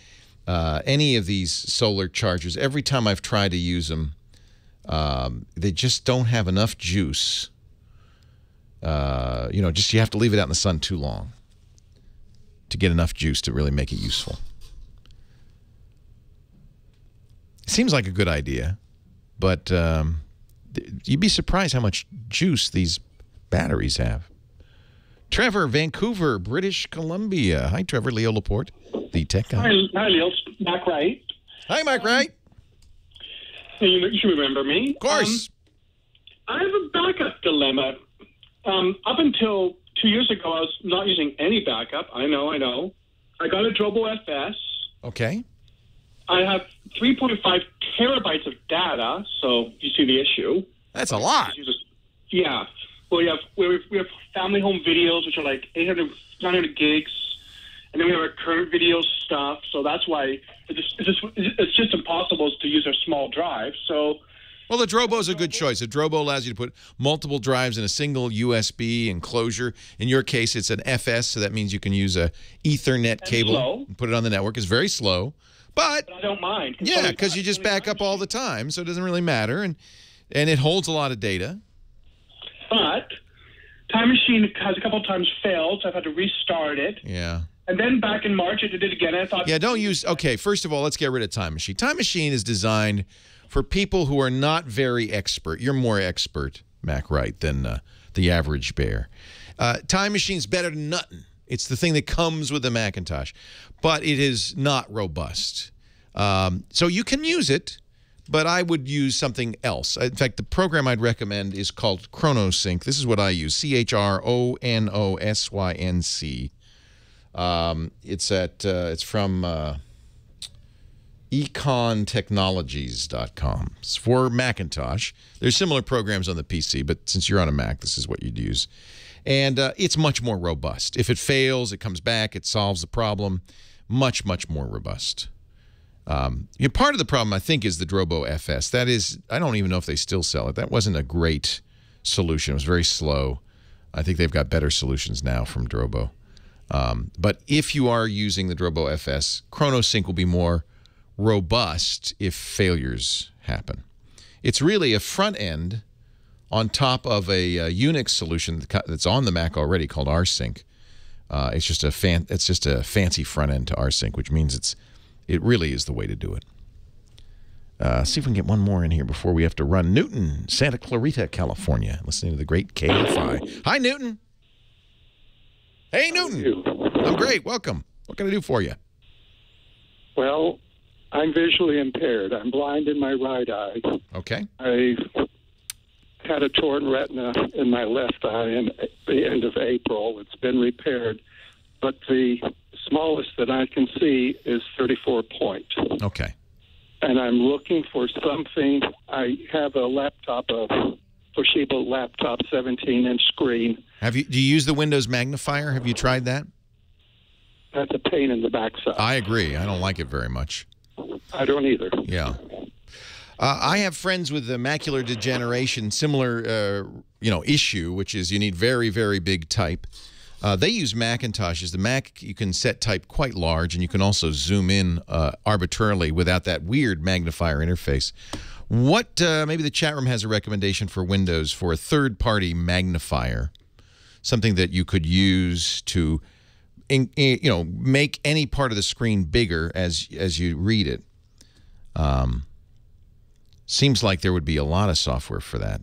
Speaker 3: any of these solar chargers. Every time I've tried to use them, they just don't have enough juice. You have to leave it out in the sun too long to get enough juice to really make it useful. Seems like a good idea, but you'd be surprised how much juice these batteries have. Trevor, Vancouver, British Columbia. Hi, Trevor. Leo Laporte, the tech guy.
Speaker 22: Hi, Leo. Marquardt.
Speaker 3: Hi, Marquardt.
Speaker 22: You should remember me.
Speaker 3: Of course.
Speaker 22: I have a backup dilemma. Up until 2 years ago, I was not using any backup. I know. I got a Drobo FS.
Speaker 3: Okay.
Speaker 22: I have 3.5 terabytes of data, so you see the issue.
Speaker 3: That's a lot.
Speaker 22: Yeah. Well, we have family home videos, which are like 900 gigs, and then we have our current video stuff. So that's why it's just impossible to use our small drive. So.
Speaker 3: Well, the Drobo is a good choice. A Drobo allows you to put multiple drives in a single USB enclosure. In your case, it's an FS, so that means you can use a Ethernet cable and put it on the network. It's very slow. But
Speaker 22: I don't mind.
Speaker 3: Yeah, because you just back up all the time, so it doesn't really matter, and it holds a lot of data.
Speaker 22: But Time Machine has a couple of times failed, so I've had to restart it.
Speaker 3: Yeah.
Speaker 22: And then back in March, I did it again. I thought,
Speaker 3: yeah, don't use. Okay, first of all, let's get rid of Time Machine. Time Machine is designed for people who are not very expert. You're more expert, Marquardt, than the average bear. Time Machine's better than nothing. It's the thing that comes with the Macintosh, but it is not robust. So you can use it, but I would use something else. In fact, the program I'd recommend is called ChronoSync. This is what I use, ChronoSync. It's from econtechnologies.com. It's for Macintosh. There's similar programs on the PC, but since you're on a Mac, this is what you'd use. And it's much more robust. If it fails, it comes back, it solves the problem. Much, much more robust. Part of the problem, I think, is the Drobo FS. That is, I don't even know if they still sell it. That wasn't a great solution. It was very slow. I think they've got better solutions now from Drobo. But if you are using the Drobo FS, ChronoSync will be more robust if failures happen. It's really a front end on top of a Unix solution that's on the Mac already called rsync. It's just a fancy front end to rsync, which means it really is the way to do it. See if we can get one more in here before we have to run. Newton, Santa Clarita, California, listening to the great KFI. Hi, Newton. Hey, Newton. I'm great. Welcome. What can I do for you?
Speaker 1: Well, I'm visually impaired. I'm blind in my right eye.
Speaker 3: Okay.
Speaker 1: I had a torn retina in my left eye at the end of April. It's been repaired, but the smallest that I can see is 34 point.
Speaker 3: Okay.
Speaker 1: And I'm looking for something. I have a laptop, a Toshiba laptop, 17-inch screen.
Speaker 3: Do you use the Windows magnifier? Have you tried that?
Speaker 1: That's a pain in the backside.
Speaker 3: I agree. I don't like it very much.
Speaker 1: I don't either.
Speaker 3: Yeah. I have friends with the macular degeneration, similar issue, which is you need very, very big type. They use Macintoshes. The Mac, you can set type quite large, and you can also zoom in arbitrarily without that weird magnifier interface. Maybe the chat room has a recommendation for Windows for a third-party magnifier, something that you could use to, make any part of the screen bigger as you read it. Seems like there would be a lot of software for that.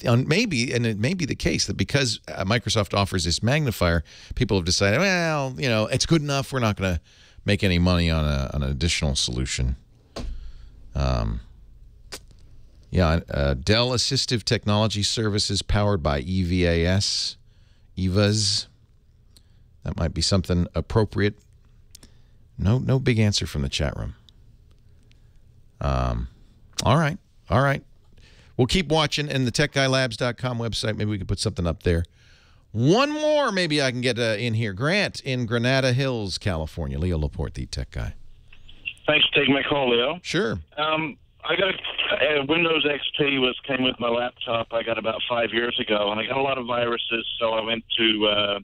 Speaker 3: Maybe, and it may be the case that because Microsoft offers this magnifier, people have decided, well, it's good enough. We're not going to make any money on an additional solution. Dell Assistive Technology Services powered by EVAS. That might be something appropriate. No big answer from the chat room. All right. We'll keep watching, and the TechGuyLabs.com website, maybe we can put something up there. One more maybe I can get in here. Grant in Granada Hills, California. Leo Laporte, the tech guy.
Speaker 5: Thanks for taking my call, Leo.
Speaker 3: Sure.
Speaker 5: I got a Windows XP came with my laptop I got about 5 years ago, and I got a lot of viruses, so I went to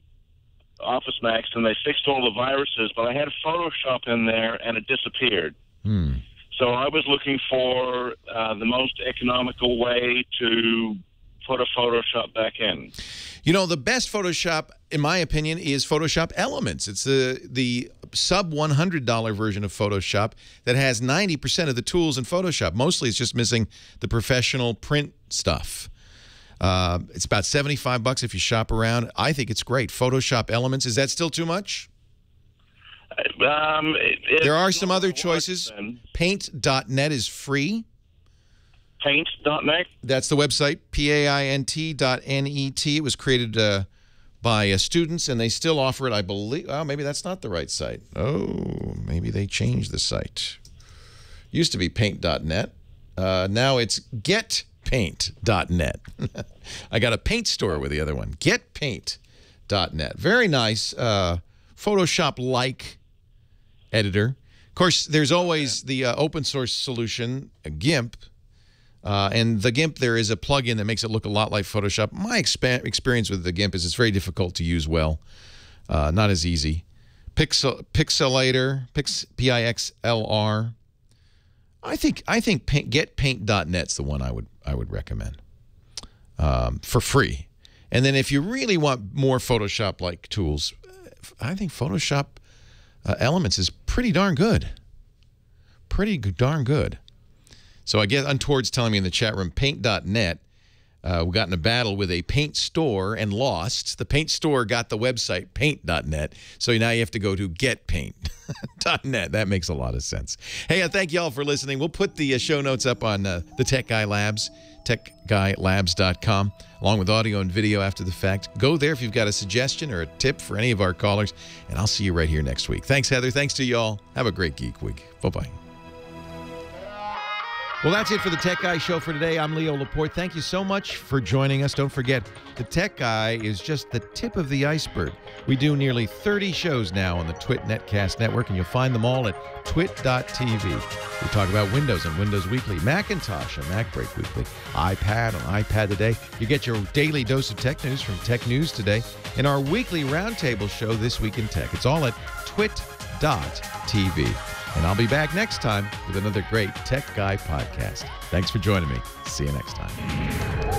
Speaker 5: Office Max, and they fixed all the viruses, but I had Photoshop in there, and it disappeared. So I was looking for the most economical way to put a Photoshop back in.
Speaker 3: The best Photoshop, in my opinion, is Photoshop Elements. It's the sub $100 version of Photoshop that has 90% of the tools in Photoshop. Mostly it's just missing the professional print stuff. It's about $75 if you shop around. I think it's great. Photoshop Elements. Is that still too much? There are some other choices. Paint.net is free.
Speaker 5: Paint.net?
Speaker 3: That's the website, paint.net. It was created by students, and they still offer it, I believe. Oh, maybe that's not the right site. Oh, maybe they changed the site. Used to be paint.net. Now it's getpaint.net. I got a paint store with the other one. Getpaint.net. Very nice. Photoshop-like editor. Of course, there's always the open source solution, GIMP. And the GIMP, there is a plugin that makes it look a lot like Photoshop. My experience with the GIMP is it's very difficult to use well. Not as easy. Pixelator, Pixlr. I think getpaint.net's the one I would recommend for free. And then if you really want more Photoshop-like tools, I think Photoshop Elements is pretty darn good. Pretty darn good. So I guess Untoward's telling me in the chat room, paint.net, we got in a battle with a paint store and lost. The paint store got the website, paint.net. So now you have to go to getpaint.net. That makes a lot of sense. Hey, thank you all for listening. We'll put the show notes up on the Tech Guy Labs, techguylabs.com, along with audio and video after the fact. Go there if you've got a suggestion or a tip for any of our callers, and I'll see you right here next week. Thanks, Heather. Thanks to you all. Have a great Geek Week. Bye-bye. Well, that's it for the Tech Guy Show for today. I'm Leo Laporte. Thank you so much for joining us. Don't forget, the Tech Guy is just the tip of the iceberg. We do nearly 30 shows now on the Twit Netcast Network, and you'll find them all at twit.tv. We talk about Windows on Windows Weekly, Macintosh on Mac Break Weekly, iPad on iPad Today. You get your daily dose of tech news from Tech News Today, and our weekly roundtable show, This Week in Tech. It's all at twit.tv. And I'll be back next time with another great Tech Guy podcast. Thanks for joining me. See you next time.